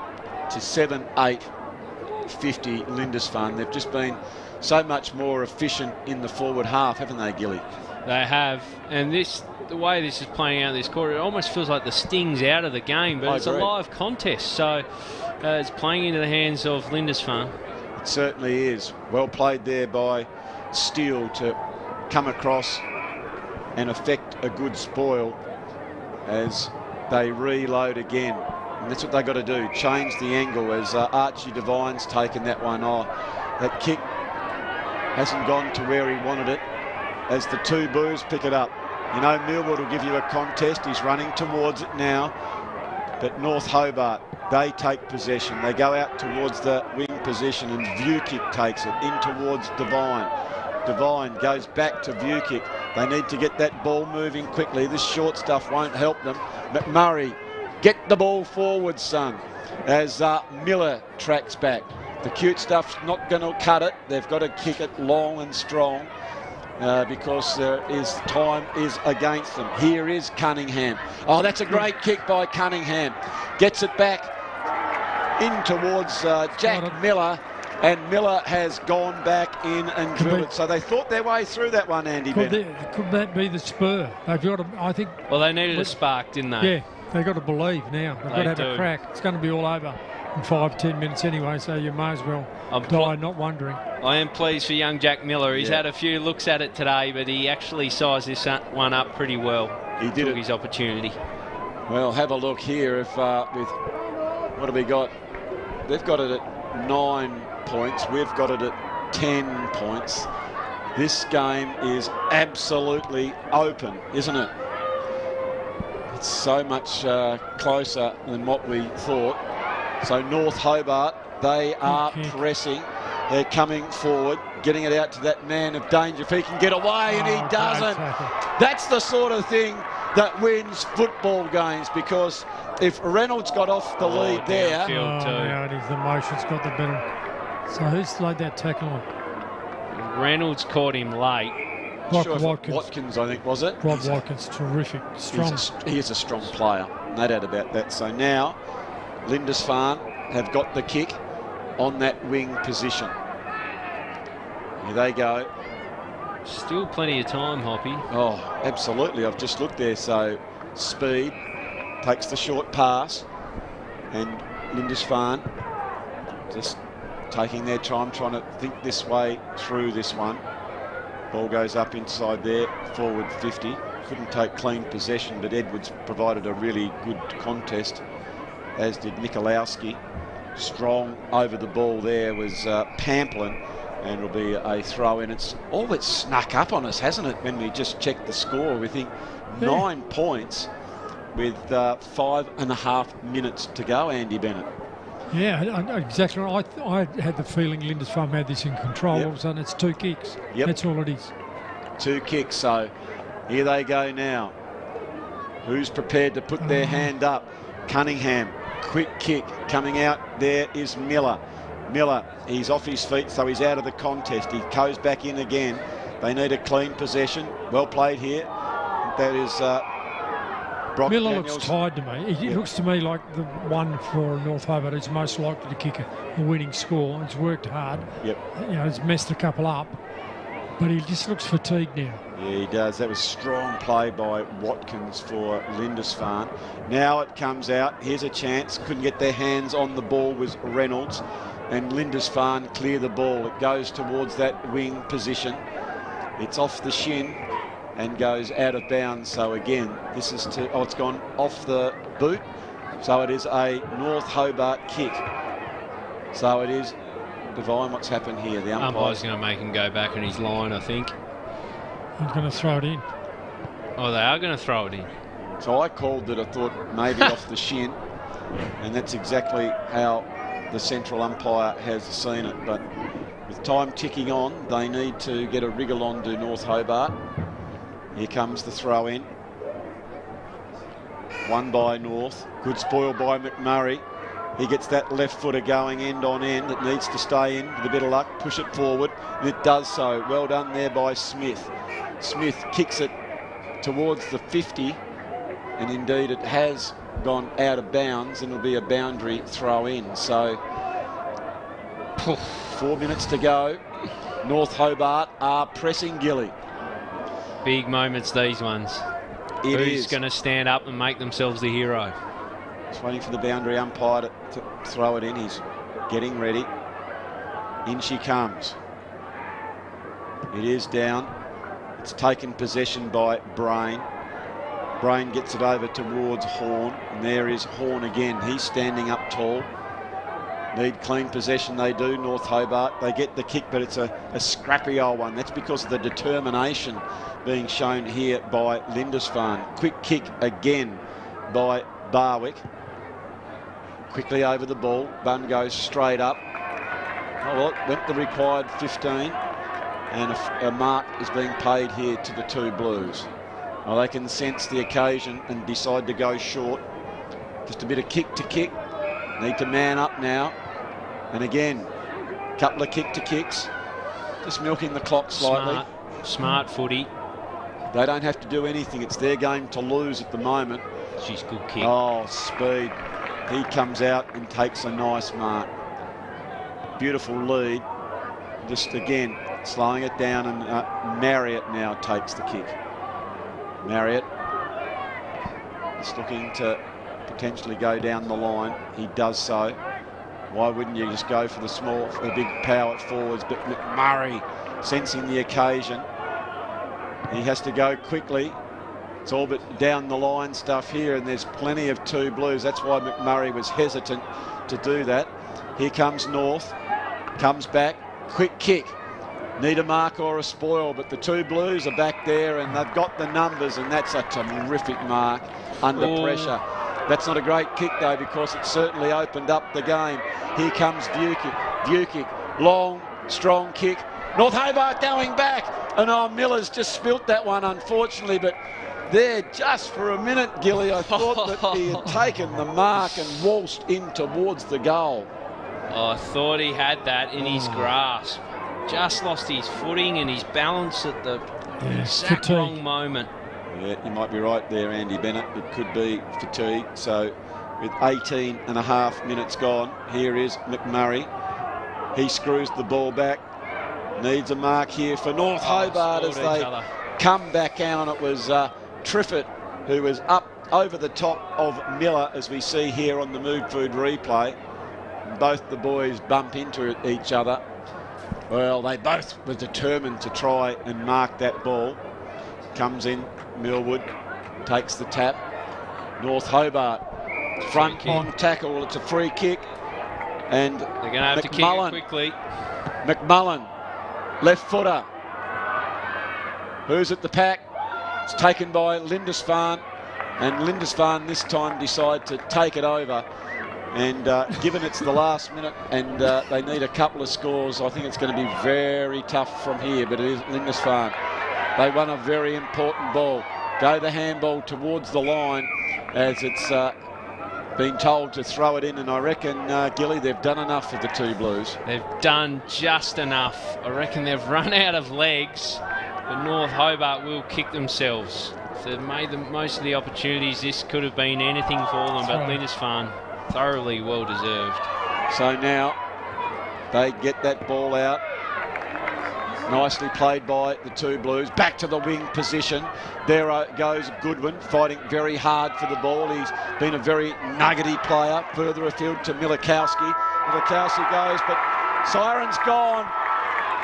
to 7-8-50 Lindisfarne. They've just been so much more efficient in the forward half, haven't they, Gilly? They have, and the way this is playing out this quarter, it almost feels like the sting's out of the game, but it's a live contest, so it's playing into the hands of Lindisfarne. It certainly is. Well played there by Steele to come across and effect a good spoil as they reload again. And that's what they've got to do, change the angle, as Archie Devine's taken that one off. That kick hasn't gone to where he wanted it, as the two boos pick it up. You know, Millwood will give you a contest. He's running towards it now. But North Hobart, they take possession. They go out towards the wing position, and Viewkick takes it in towards Devine. Devine goes back to Viewkick. They need to get that ball moving quickly. This short stuff won't help them. McMurray, get the ball forward, son, as Miller tracks back. The cute stuff's not going to cut it. They've got to kick it long and strong. Because time is against them. Here is Cunningham. Oh, that's a great kick by Cunningham. Gets it back in towards Jack Miller, and Miller has gone back in and drilled it. So they thought their way through that one, Andy Bennett. Could that be the spur? They've got to, I think. Well, they needed a spark, didn't they? Yeah, they've got to believe now. They've got to have a crack. It's going to be all over in 5-10 minutes anyway, so you may as well die not wondering. I am pleased for young Jack Miller. He's had a few looks at it today, but he actually sized this one up pretty well. He did took his opportunity. Well, have a look here. If with what have we got? They've got it at 9 points. We've got it at 10 points. This game is absolutely open, isn't it? It's so much closer than what we thought. So North Hobart, they are pressing. They're coming forward, getting it out to that man of danger. If he can get away, and he doesn't. That's the sort of thing that wins football games, because if Reynolds got off the lead there... Now it is the motion's got the better. So who's laid that tackle on? Reynolds caught him late. Watkins, I think, was it? Rob Watkins, terrific, strong. He is a strong player, no doubt about that. So now Lindisfarne have got the kick on that wing position. Here they go. Still plenty of time, Hoppy. Oh, absolutely. I've just looked there. So Speed takes the short pass, and Lindisfarne just taking their time, trying to think this way through this one. Ball goes up inside there, forward 50. Couldn't take clean possession, but Edwards provided a really good contest, as did Nikolowski. Strong over the ball there was Pamplin, and it'll be a throw in. It's all but snuck up on us, hasn't it, when we just checked the score? We think 9 points with 5.5 minutes to go, Andy Bennett. Yeah, exactly. I had the feeling Lindisfarne had this in control. All of a sudden it's 2 kicks. That's all it is. 2 kicks, so here they go now. Who's prepared to put their hand up? Cunningham, quick kick coming out. There is Miller. Miller, he's off his feet, so he's out of the contest. He goes back in again. They need a clean possession. Well played here. That is Brock Miller Daniels. looks tired to me. He looks to me like the one for North Hobart who's most likely to kick a winning score. He's worked hard. You know, he's messed a couple up, but he just looks fatigued now. Yeah, he does. That was strong play by Watkins for Lindisfarne. Now it comes out. Here's a chance. Couldn't get their hands on the ball, was Reynolds, and Lindisfarne clear the ball. It goes towards that wing position. It's off the shin and goes out of bounds. So again, this is it's gone off the boot. So it is a North Hobart kick. So it is Divine. What's happened here? The umpire's going to make him go back on his line, I think. He's going to throw it in. Oh, they are going to throw it in. So I called it, I thought maybe off the shin, and that's exactly how the central umpire has seen it. But with time ticking on, they need to get a wriggle on to North Hobart. Here comes the throw in. One by North. Good spoil by McMurray. He gets that left footer going end on end. It needs to stay in with a bit of luck. Push it forward, and it does so. Well done there by Smith. Smith kicks it towards the 50, and indeed it has gone out of bounds, and it'll be a boundary throw in. So 4 minutes to go. North Hobart are pressing Gilly. Big moments, these ones. Who's going to stand up and make themselves the hero? Just waiting for the boundary umpire to throw it in. He's getting ready. In she comes. It is down. It's taken possession by Brain. Brain gets it over towards Horn, and there is Horn again. He's standing up tall. Need clean possession, they do, North Hobart. They get the kick, but it's a scrappy old one. That's because of the determination being shown here by Lindisfarne. Quick kick again by Barwick. Quickly over the ball. Bun goes straight up. Oh, well, it went the required 15, and a mark is being paid here to the two Blues. Well, they can sense the occasion and decide to go short. Just a bit of kick to kick. Need to man up now. And again, a couple of kick to kicks. Just milking the clock slightly. Smart footy. They don't have to do anything. It's their game to lose at the moment. She's good kick. Oh, speed. He comes out and takes a nice mark. Beautiful lead. Just again, slowing it down, and Marriott now takes the kick. Marriott is looking to potentially go down the line. He does so. Why wouldn't you just go for the big power forwards? But McMurray, sensing the occasion, he has to go quickly. It's all but down the line stuff here, and there's plenty of two Blues. That's why McMurray was hesitant to do that. Here comes North, comes back, quick kick. Need a mark or a spoil, but the two Blues are back there, and they've got the numbers, and that's a terrific mark under pressure. That's not a great kick, though, because it certainly opened up the game. Here comes Vukic. Long, strong kick. North Hobart going back. And Miller's just spilt that one, unfortunately, but there just for a minute, Gilly, I thought that he had taken the mark and waltzed in towards the goal. Oh, I thought he had that in his grasp. Just lost his footing and his balance at the exact wrong moment. Yeah, you might be right there, Andy Bennett. It could be fatigue. So with 18 and a half minutes gone, here is McMurray. He screws the ball back. Needs a mark here for North Hobart as they come back out. It was Triffett who was up over the top of Miller, as we see here on the Mood Food replay. Both the boys bump into each other. Well, they both were determined to try and mark that ball. Comes in, Millwood takes the tap. North Hobart front on tackle. It's a free kick, and they're going to have to kick it quickly. McMullen, left footer. Who's at the pack? It's taken by Lindisfarne, and Lindisfarne this time decide to take it over. And given it's the last minute and they need a couple of scores, I think it's going to be very tough from here, but it is Lindisfarne. They won a very important ball. Go the handball towards the line as it's been told to throw it in, and I reckon, Gilly, they've done enough for the two Blues. They've done just enough. I reckon they've run out of legs, but North Hobart will kick themselves. If they've made the most of the opportunities, this could have been anything for them, but Lindisfarne thoroughly well deserved. So now they get that ball out. Nicely played by the two Blues. Back to the wing position. There goes Goodwin, fighting very hard for the ball. He's been a very nuggety player. Further afield to Milikowski. Milikowski goes, but siren's gone.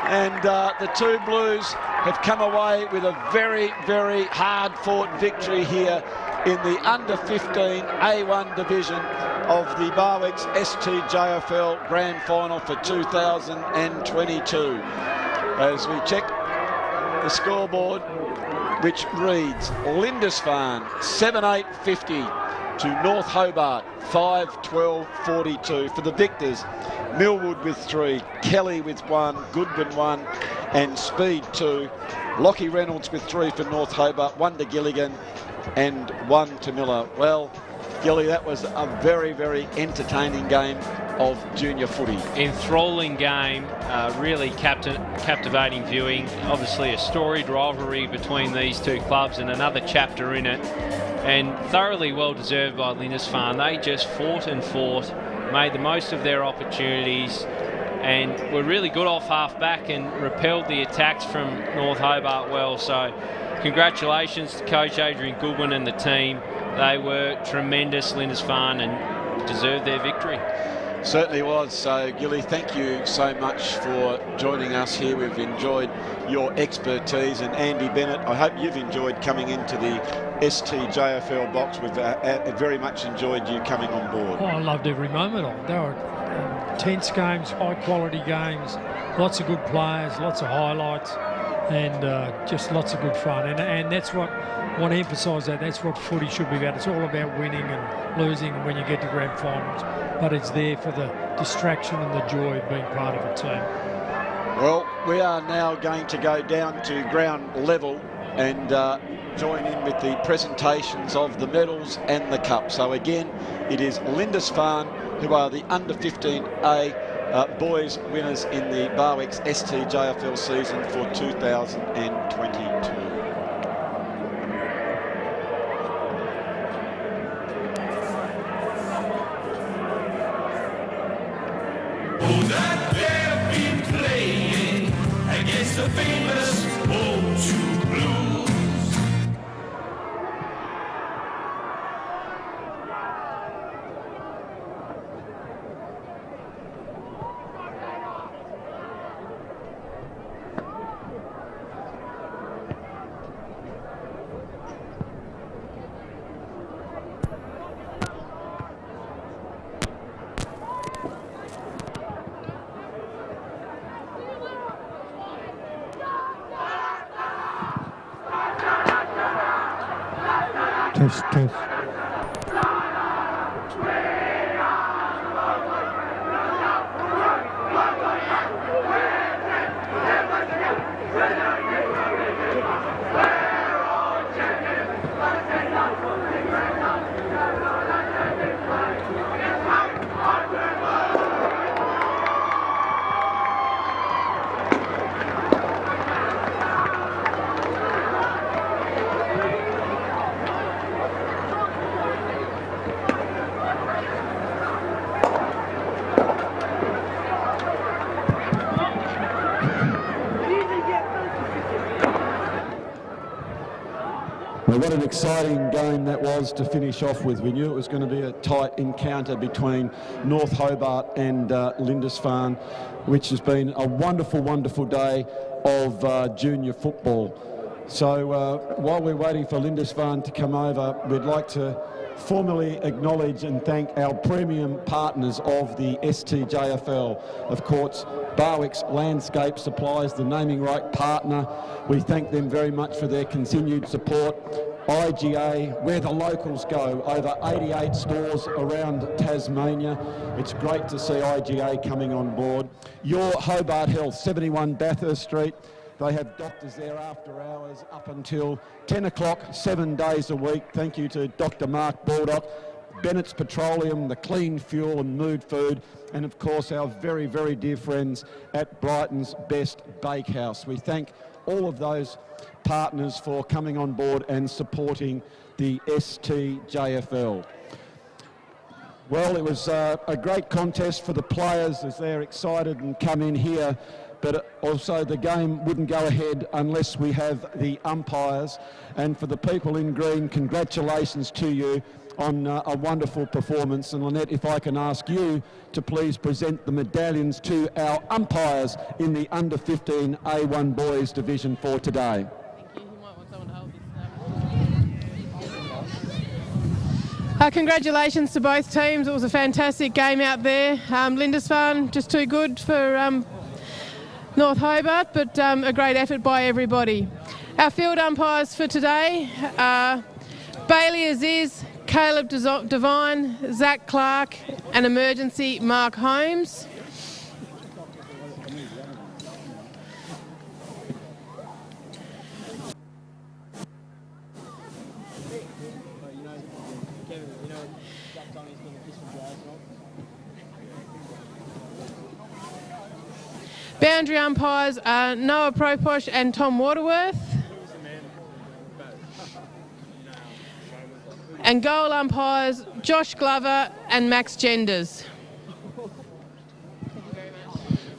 And the two Blues have come away with a very, very hard-fought victory here in the under-15 A1 division of the Barwick's STJFL Grand Final for 2022. As we check the scoreboard, which reads Lindisfarne 7-8-50 to North Hobart 5-12-42 for the victors. Millwood with 3, Kelly with 1, Goodwin 1 and Speed 2. Lockie Reynolds with 3 for North Hobart, 1 to Gilligan and 1 to Miller. Well, Gilly, that was a very, very entertaining game of junior footy. Enthralling game, really captivating viewing. Obviously a storied rivalry between these two clubs and another chapter in it, and thoroughly well deserved by Lindisfarne. They just fought and fought, made the most of their opportunities, and were really good off half back and repelled the attacks from North Hobart well. So congratulations to Coach Adrian Goodwin and the team. They were tremendous, Lindisfarne, and deserved their victory. Certainly was. So, Gilly, thank you so much for joining us here. We've enjoyed your expertise. And Andy Bennett, I hope you've enjoyed coming into the STJFL box. We've very much enjoyed you coming on board. Oh, I loved every moment of it. They were intense games, high-quality games, lots of good players, lots of highlights, and just lots of good fun. And that's what I want to emphasise, that's what footy should be about. It's all about winning and losing when you get to grand finals, but it's there for the distraction and the joy of being part of a team. Well, we are now going to go down to ground level and join in with the presentations of the medals and the cup. So again, it is Lindisfarne who are the under 15A boys winners in the Barwick's STJFL season for 2022. That they've been playing against the famous O2 Blues. Test. Well, what an exciting game that was to finish off with. We knew it was going to be a tight encounter between North Hobart and Lindisfarne, which has been a wonderful, wonderful day of junior football. So while we're waiting for Lindisfarne to come over, we'd like to formally acknowledge and thank our premium partners of the STJFL. Of course, Barwick's Landscape Supplies, the naming right partner. We thank them very much for their continued support. IGA, where the locals go, over 88 stores around Tasmania. It's great to see IGA coming on board. Your Hobart Health, 71 Bathurst Street. They have doctors there after hours up until 10 o'clock, 7 days a week. Thank you to Dr. Mark Baldock, Bennett's Petroleum, the Clean Fuel and Mood Food, and of course our very, very dear friends at Brighton's Best Bakehouse. We thank all of those partners for coming on board and supporting the STJFL. Well, it was a great contest for the players as they're excited and come in here, but also the game wouldn't go ahead unless we have the umpires. And for the people in green, congratulations to you on a wonderful performance. And Lynette, if I can ask you to please present the medallions to our umpires in the under 15 A1 boys division for today. Congratulations to both teams. It was a fantastic game out there. Lindisfarne just too good for North Hobart, but a great effort by everybody. Our field umpires for today are Bailey Aziz, Caleb Devine, Zach Clark, and emergency Mark Holmes. Boundary umpires are Noah Proposh and Tom Waterworth. And goal umpires Josh Glover and Max Genders.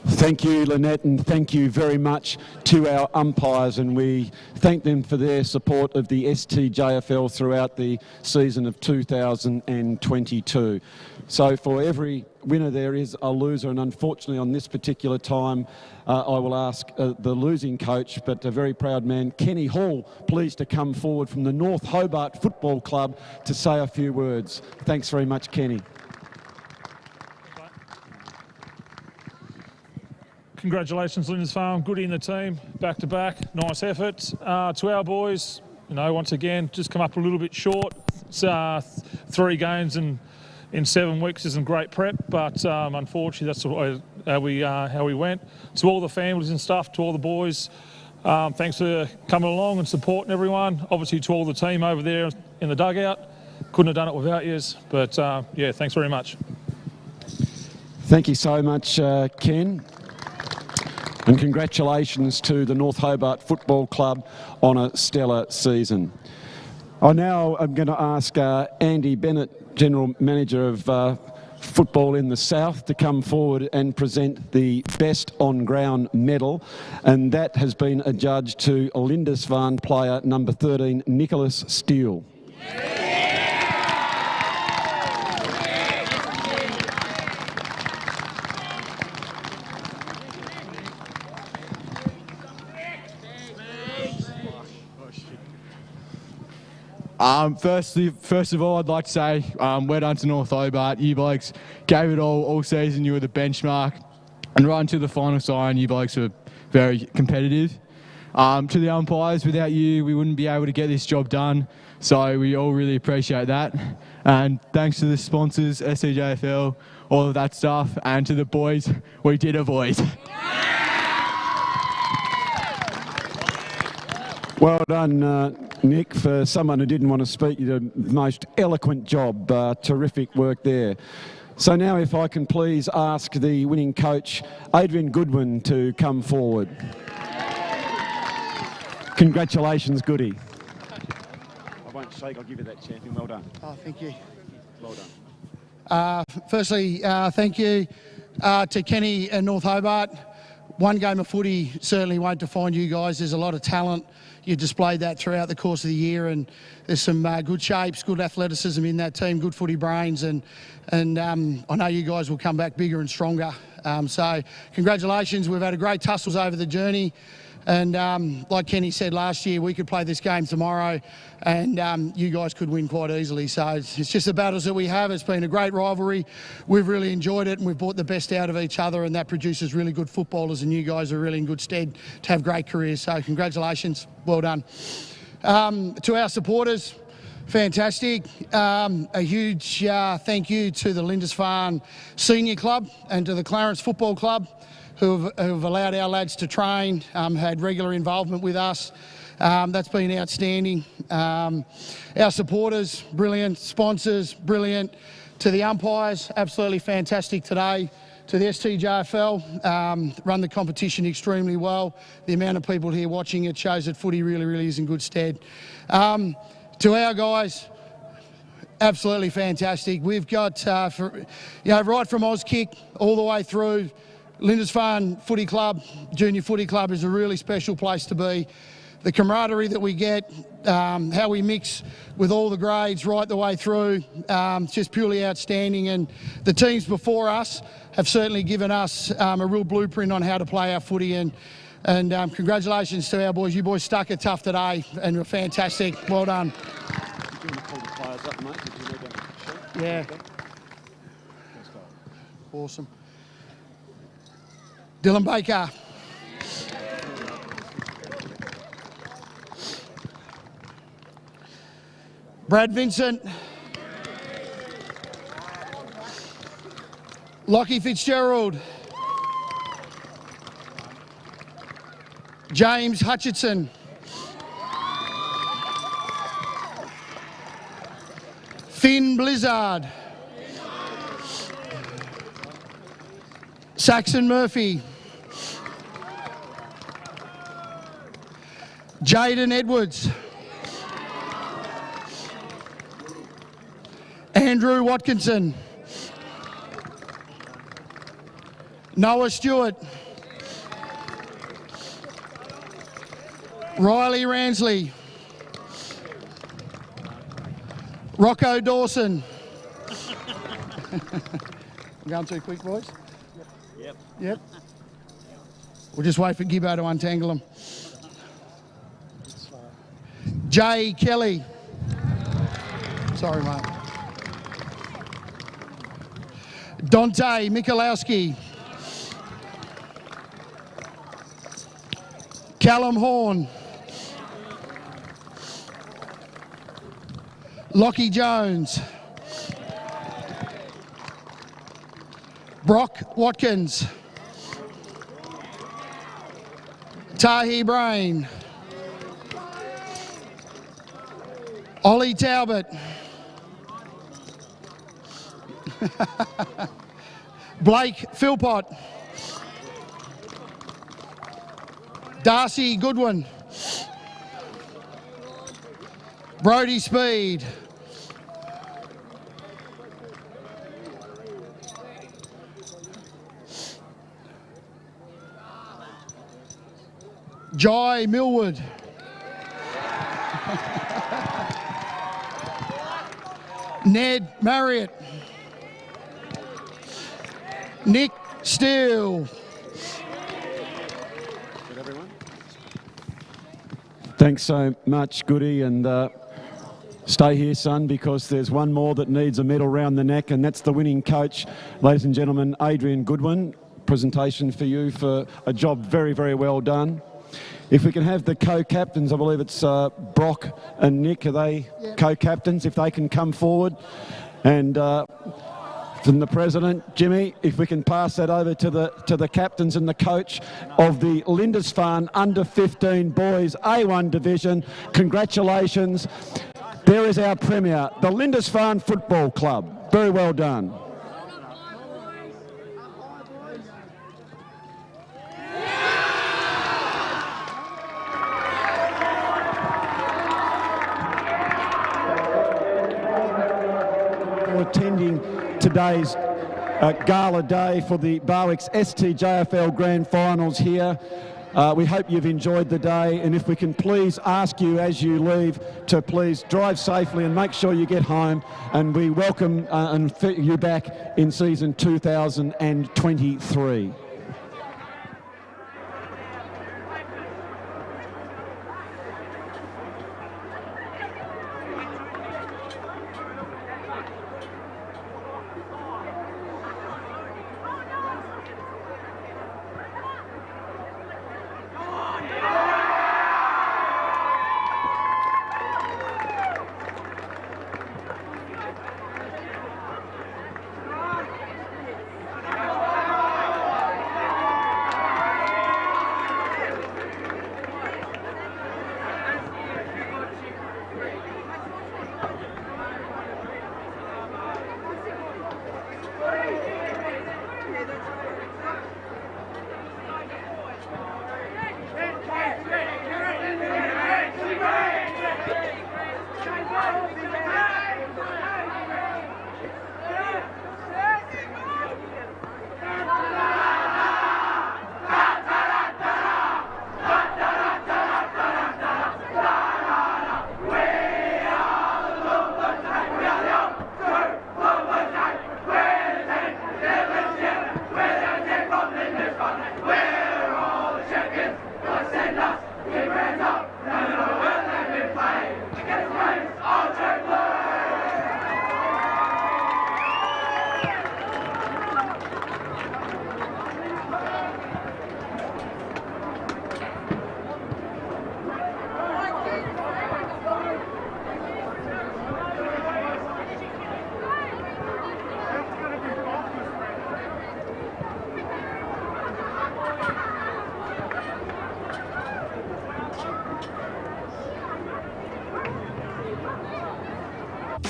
Thank you, Lynette, and thank you very much to our umpires, and we thank them for their support of the STJFL throughout the season of 2022. So for every winner there is a loser, and unfortunately on this particular time I will ask the losing coach, but a very proud man, Kenny Hall, please to come forward from the North Hobart Football Club to say a few words. Thanks very much, Kenny. Congratulations, Lindisfarne. Good in the team, back to back. Nice effort. To our boys, once again, just come up a little bit short. It's 3 games in 7 weeks isn't great prep, but unfortunately that's how we went. To all the families and stuff, to all the boys, thanks for coming along and supporting everyone. Obviously to all the team over there in the dugout. Couldn't have done it without yous, but yeah, thanks very much. Thank you so much, Ken. And congratulations to the North Hobart Football Club on a stellar season. I'm going to ask Andy Bennett, General Manager of Football in the South, to come forward and present the Best On Ground medal, and that has been adjudged to Lindisfarne player number 13, Nicholas Steele. First of all, I'd like to say well done to North Hobart. You blokes gave it all season. You were the benchmark, and right into the final sign, you blokes were very competitive. To the umpires, without you, we wouldn't be able to get this job done. So we all really appreciate that. And thanks to the sponsors, STJFL, all of that stuff, and to the boys, we did it, boys. Well done, Nick. For someone who didn't want to speak, you did the most eloquent job. Terrific work there. So now if I can please ask the winning coach, Adrian Goodwin, to come forward. Congratulations, Goody. I won't shake, I'll give you that, champion. Well done. Oh, thank you. Well done. Firstly, thank you to Kenny and North Hobart. One game of footy certainly won't define you guys. There's a lot of talent. You displayed that throughout the course of the year, and there's some good shapes, good athleticism in that team, good footy brains, and I know you guys will come back bigger and stronger. So congratulations. We've had a great tussles over the journey, and like Kenny said last year, we could play this game tomorrow and you guys could win quite easily. So it's just the battles that we have. It's been a great rivalry. We've really enjoyed it, and we've brought the best out of each other, and that produces really good footballers, and you guys are really in good stead to have great careers. So congratulations. Well done. To our supporters, fantastic. A huge thank you to the Lindisfarne Senior Club and to the Clarence Football Club, who have allowed our lads to train, had regular involvement with us. That's been outstanding. Our supporters, brilliant. Sponsors, brilliant. To the umpires, absolutely fantastic today. To the STJFL, run the competition extremely well. The amount of people here watching it shows that footy really, really is in good stead. To our guys, absolutely fantastic. We've got, right from Auskick all the way through, Lindisfarne Footy Club, Junior Footy Club is a really special place to be. The camaraderie that we get, how we mix with all the grades right the way through, it's just purely outstanding. And the teams before us have certainly given us a real blueprint on how to play our footy. And congratulations to our boys. You boys stuck it tough today and were fantastic. Well done. Yeah. Awesome. Dylan Baker. Brad Vincent. Lockie Fitzgerald. James Hutchinson. Finn Blizzard. Saxon Murphy. Jaden Edwards. Andrew Watkinson. Noah Stewart. Riley Ransley. Rocco Dawson. I'm going too quick, boys? Yep. We'll just wait for Gibbo to untangle them. Jay Kelly. Sorry, mate. Dante Michalowski. Callum Horn. Lockie Jones. Brock Watkins. Tahi Brain. Ollie Talbot. Blake Philpott. Darcy Goodwin. Brody Speed. Jai Millwood. Ned Marriott. Nick Steele. Thanks so much, Goody, and stay here, son, because there's one more that needs a medal round the neck, and that's the winning coach, ladies and gentlemen, Adrian Goodwin. Presentation for you for a job very, very well done. If we can have the co-captains, I believe it's Brock and Nick, are they co-captains? If they can come forward. And from the president, Jimmy, if we can pass that over to the captains and the coach of the Lindisfarne under-15 boys A1 division. Congratulations. There is our premier, the Lindisfarne Football Club. Very well done. Attending today's gala day for the Barwick's STJFL Grand Finals here. We hope you've enjoyed the day, and if we can please ask you as you leave to please drive safely and make sure you get home, and we welcome you back in season 2023.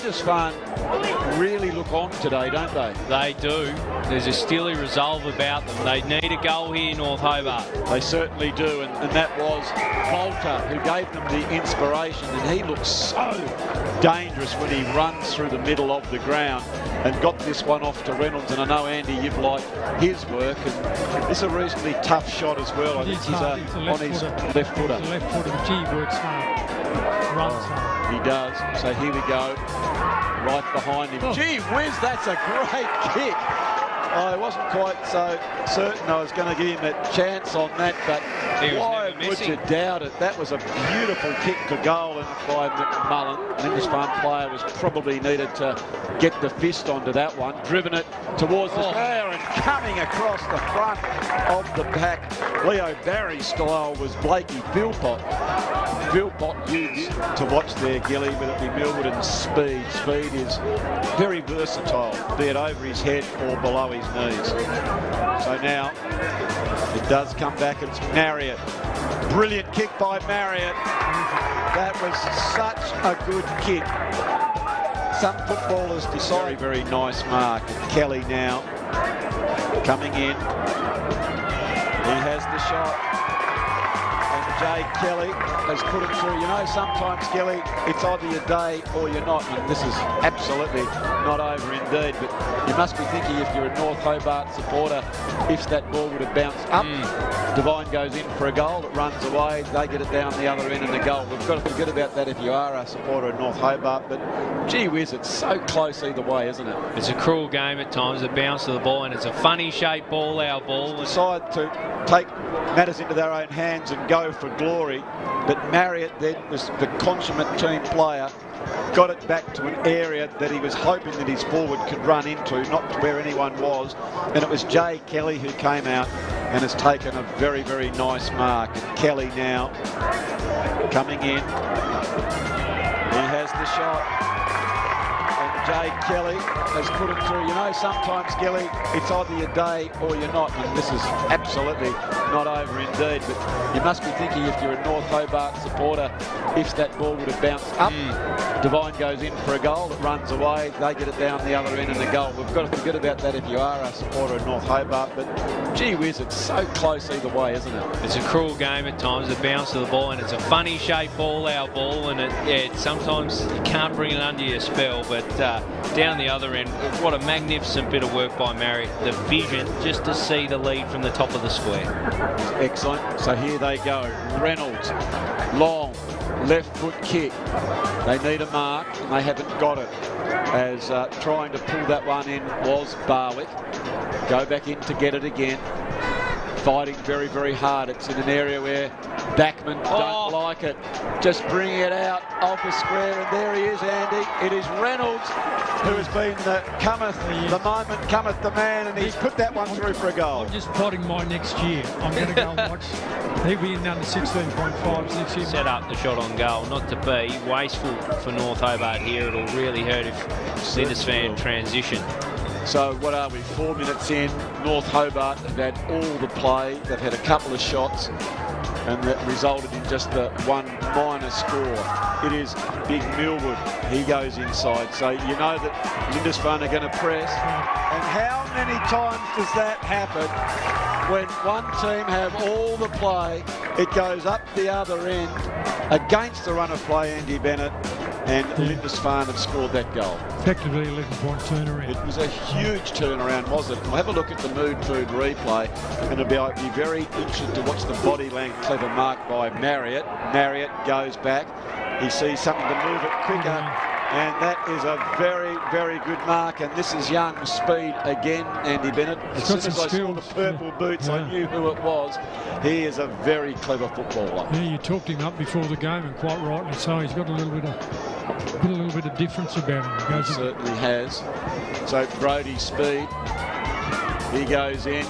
Lindisfarne really look on today, don't they? They do. There's a steely resolve about them. They need a goal here, North Hobart. They certainly do, and that was Volta who gave them the inspiration, and he looks so dangerous when he runs through the middle of the ground and got this one off to Reynolds. And I know, Andy, you've liked his work, and it's a reasonably tough shot as well. I think he's on his left footer. He's a left footer, but gee, works hard. Runs hard. He does. So here we go. Right behind him. Gee whiz, that's a great kick. I wasn't quite so certain I was going to give him a chance on that, but why would you doubt it? That was a beautiful kick for goal, and by McMullen. Lindisfarne player was probably needed to get the fist onto that one. Driven it towards the square and coming across the front of the back. Leo Barry's style was Blakey Philpott. Philpott used to watch there, Gilly, whether it be Millwood and Speed. Speed is very versatile, be it over his head or below his knees. So now it does come back. It's Marriott. Brilliant kick by Marriott. That was such a good kick. Some footballers decide. Very, very nice mark. And Kelly now coming in. He has the shot. And Jay Kelly has put it through. You know, sometimes, Kelly, it's either your day or you're not. And this is absolutely not over indeed. But you must be thinking, if you're a North Hobart supporter, if that ball would have bounced up, Devine goes in for a goal, it runs away, they get it down the other end and the goal. We've got to forget about that if you are a supporter of North Hobart. But gee whiz, it's so close either way, isn't it? It's a cruel game at times, the bounce of the ball, and it's a funny shaped ball, our ball. Decide to take matters into their own hands and go for glory, but Marriott then was the consummate team player, got it back to an area that he was hoping that his forward could run into, not to where anyone was, and it was Jay Kelly who came out and has taken a very, very nice mark. And Kelly now coming in, he has the shot. Jay Kelly has put it through. You know, sometimes, Kelly, it's either your day or you're not, and this is absolutely not over indeed. But you must be thinking, if you're a North Hobart supporter, if that ball would have bounced up, Devine goes in for a goal, it runs away, they get it down the other end and the goal. We've got to forget about that if you are a supporter of North Hobart, but gee whiz, it's so close either way, isn't it? It's a cruel game at times, the bounce of the ball, and it's a funny shaped ball, our ball, and sometimes you can't bring it under your spell, but down the other end, what a magnificent bit of work by Marriott. The vision just to see the lead from the top of the square. Excellent. So here they go. Reynolds, long, left foot kick. They need a mark and they haven't got it, as trying to pull that one in was Barwick. Go back in to get it again. Fighting very, very hard. It's in an area where Backman don't like it. Just bringing it out of the square, and there he is, Andy. It is Reynolds who has been the moment cometh the man, and he's put that one through for a goal. I'm just plotting my next year. I'm going to go and watch. He'll be in under 16.5s next year. Set up the shot on goal, not to be wasteful for North Hobart here. It'll really hurt if Lindisfarne transition. So what are we, 4 minutes in? North Hobart have had all the play. They've had a couple of shots, and that resulted in just the one minor score. It is Big Millwood. He goes inside. So you know that Lindisfarne are going to press. And how many times does that happen? When one team have all the play, it goes up the other end against the run of play, Andy Bennett, and Lindisfarne have scored that goal. Effectively 11-point turnaround. It was a huge turnaround, wasn't it? We'll have a look at the Mood Food replay, and I'll be very interested to watch the body length clever mark by Marriott. Marriott goes back. He sees something to move it quicker, and that is a very, very good mark. And this is young Speed again, Andy Bennett. As soon as I saw the purple boots, I knew who it was. He is a very clever footballer. Yeah, you talked him up before the game, and quite rightly so. He's got a little bit of difference about him. He certainly has. So Brody Speed, he goes in,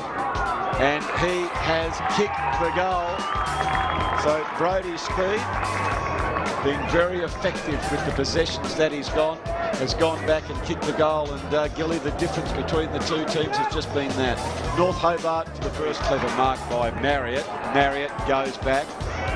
and he has kicked the goal. So Brody Speed, being very effective with the possessions that he's got, has gone back and kicked the goal. And Gilly, the difference between the two teams has just been that. North Hobart for the first clever mark by Marriott. Marriott goes back.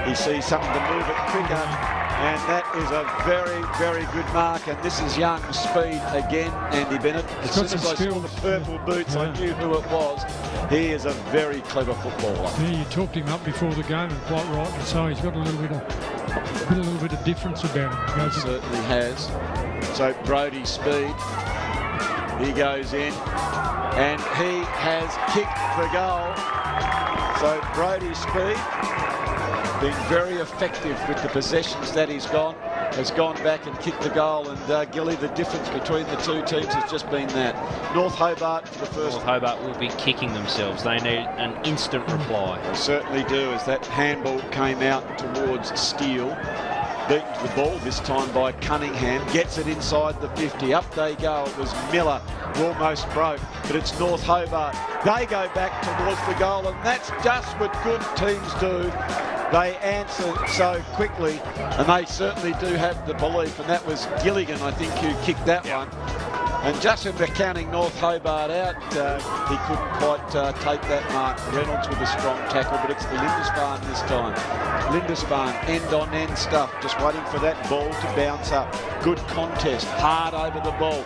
He sees something to move it quicker, and that is a very, very good mark. And this is young speed again, Andy Bennett. As soon as I saw the purple boots, I knew who it was. He is a very clever footballer. Yeah, you talked him up before the game, and quite right. And so he's got a little bit of difference about him. He certainly has. So Brody Speed, he goes in, and he has kicked the goal. So Brody Speed, being very effective with the possessions that he's got, has gone back and kicked the goal. And Gilly, the difference between the two teams has just been that. North Hobart for the first. North Hobart will be kicking themselves. They need an instant reply. They certainly do, as that handball came out towards Steele. Beaten to the ball, this time by Cunningham. Gets it inside the 50. Up they go. It was Miller who almost broke, but it's North Hobart. They go back towards the goal, and that's just what good teams do. They answer so quickly, and they certainly do have the belief, and that was Gilligan, I think, who kicked that one. And just in counting North Hobart out, he couldn't quite take that mark. Reynolds with a strong tackle, but it's the Lindisfarne this time. Lindisfarne, end-on-end stuff, just waiting for that ball to bounce up. Good contest, hard over the ball.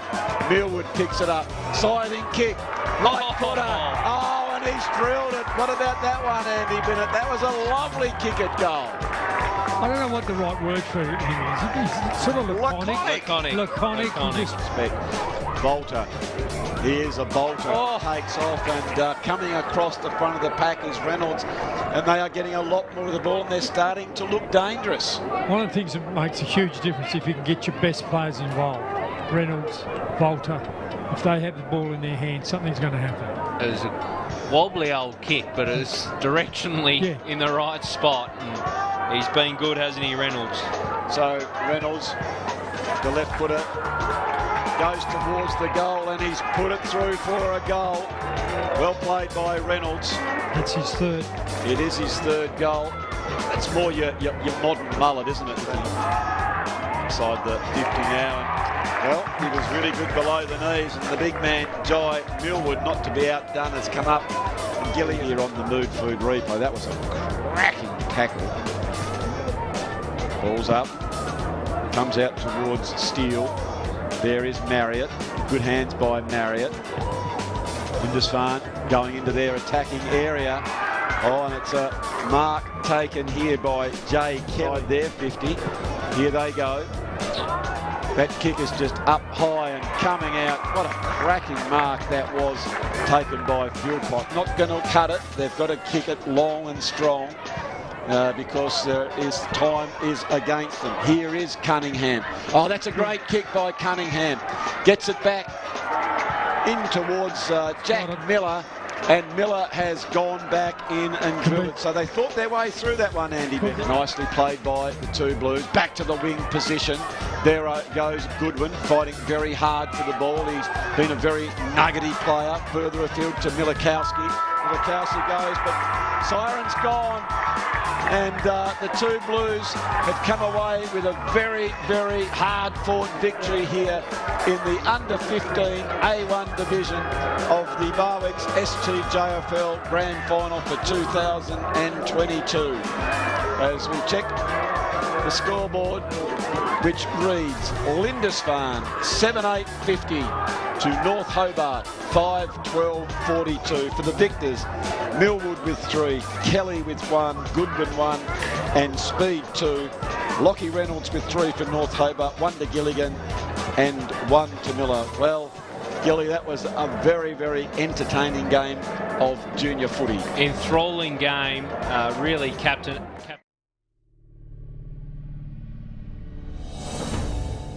Millwood picks it up, sliding kick, right footer. Oh, and he's drilled it. What about that one, Andy Bennett? That was a lovely kick at goal. I don't know what the right word for him is. He's sort of laconic. Bolter. He is a bolter. Takes off, and coming across the front of the pack is Reynolds, and they are getting a lot more of the ball, and they're starting to look dangerous. One of the things that makes a huge difference if you can get your best players involved, Reynolds, Bolter, if they have the ball in their hands, something's going to happen. It was a wobbly old kick, but it's directionally in the right spot. And he's been good, hasn't he, Reynolds? So Reynolds, the left footer, goes towards the goal, and he's put it through for a goal. Well played by Reynolds. That's his third. It is his third goal. That's more your modern mullet, isn't it? Inside the 50 now. Well, he was really good below the knees, and the big man, Jai Millwood, not to be outdone, has come up. And Gilly here on the Mood Food replay. That was a cracking tackle. Ball's up. Comes out towards Steele. There is Marriott. Good hands by Marriott. Lindisfarne going into their attacking area. Oh, and it's a mark taken here by Jay Kelly. Their 50. Here they go. That kick is just up high and coming out. What a cracking mark that was, taken by Philpott. Not going to cut it. They've got to kick it long and strong. Because time is against them. Here is Cunningham. Oh, that's a great kick by Cunningham. Gets it back in towards Jack Miller, and Miller has gone back in and drilled it. So they thought their way through that one, Andy Bennett. Nicely played by the two Blues. Back to the wing position. There goes Goodwin, fighting very hard for the ball. He's been a very nuggety player. Further afield to Milikowski. Milikowski goes, but siren's gone. And the two Blues have come away with a very, very hard-fought victory here in the under-15 A1 division of the Barwick's STJFL Grand Final for 2022. As we check the scoreboard, which reads Lindisfarne 7-8-50 to North Hobart 5-12-42 for the victors. Millwood with 3, Kelly with 1, Goodwin 1, and Speed 2. Lockie Reynolds with 3 for North Hobart, 1 to Gilligan and 1 to Miller. Well, Gilly, that was a very, very entertaining game of junior footy. Enthralling game, really captain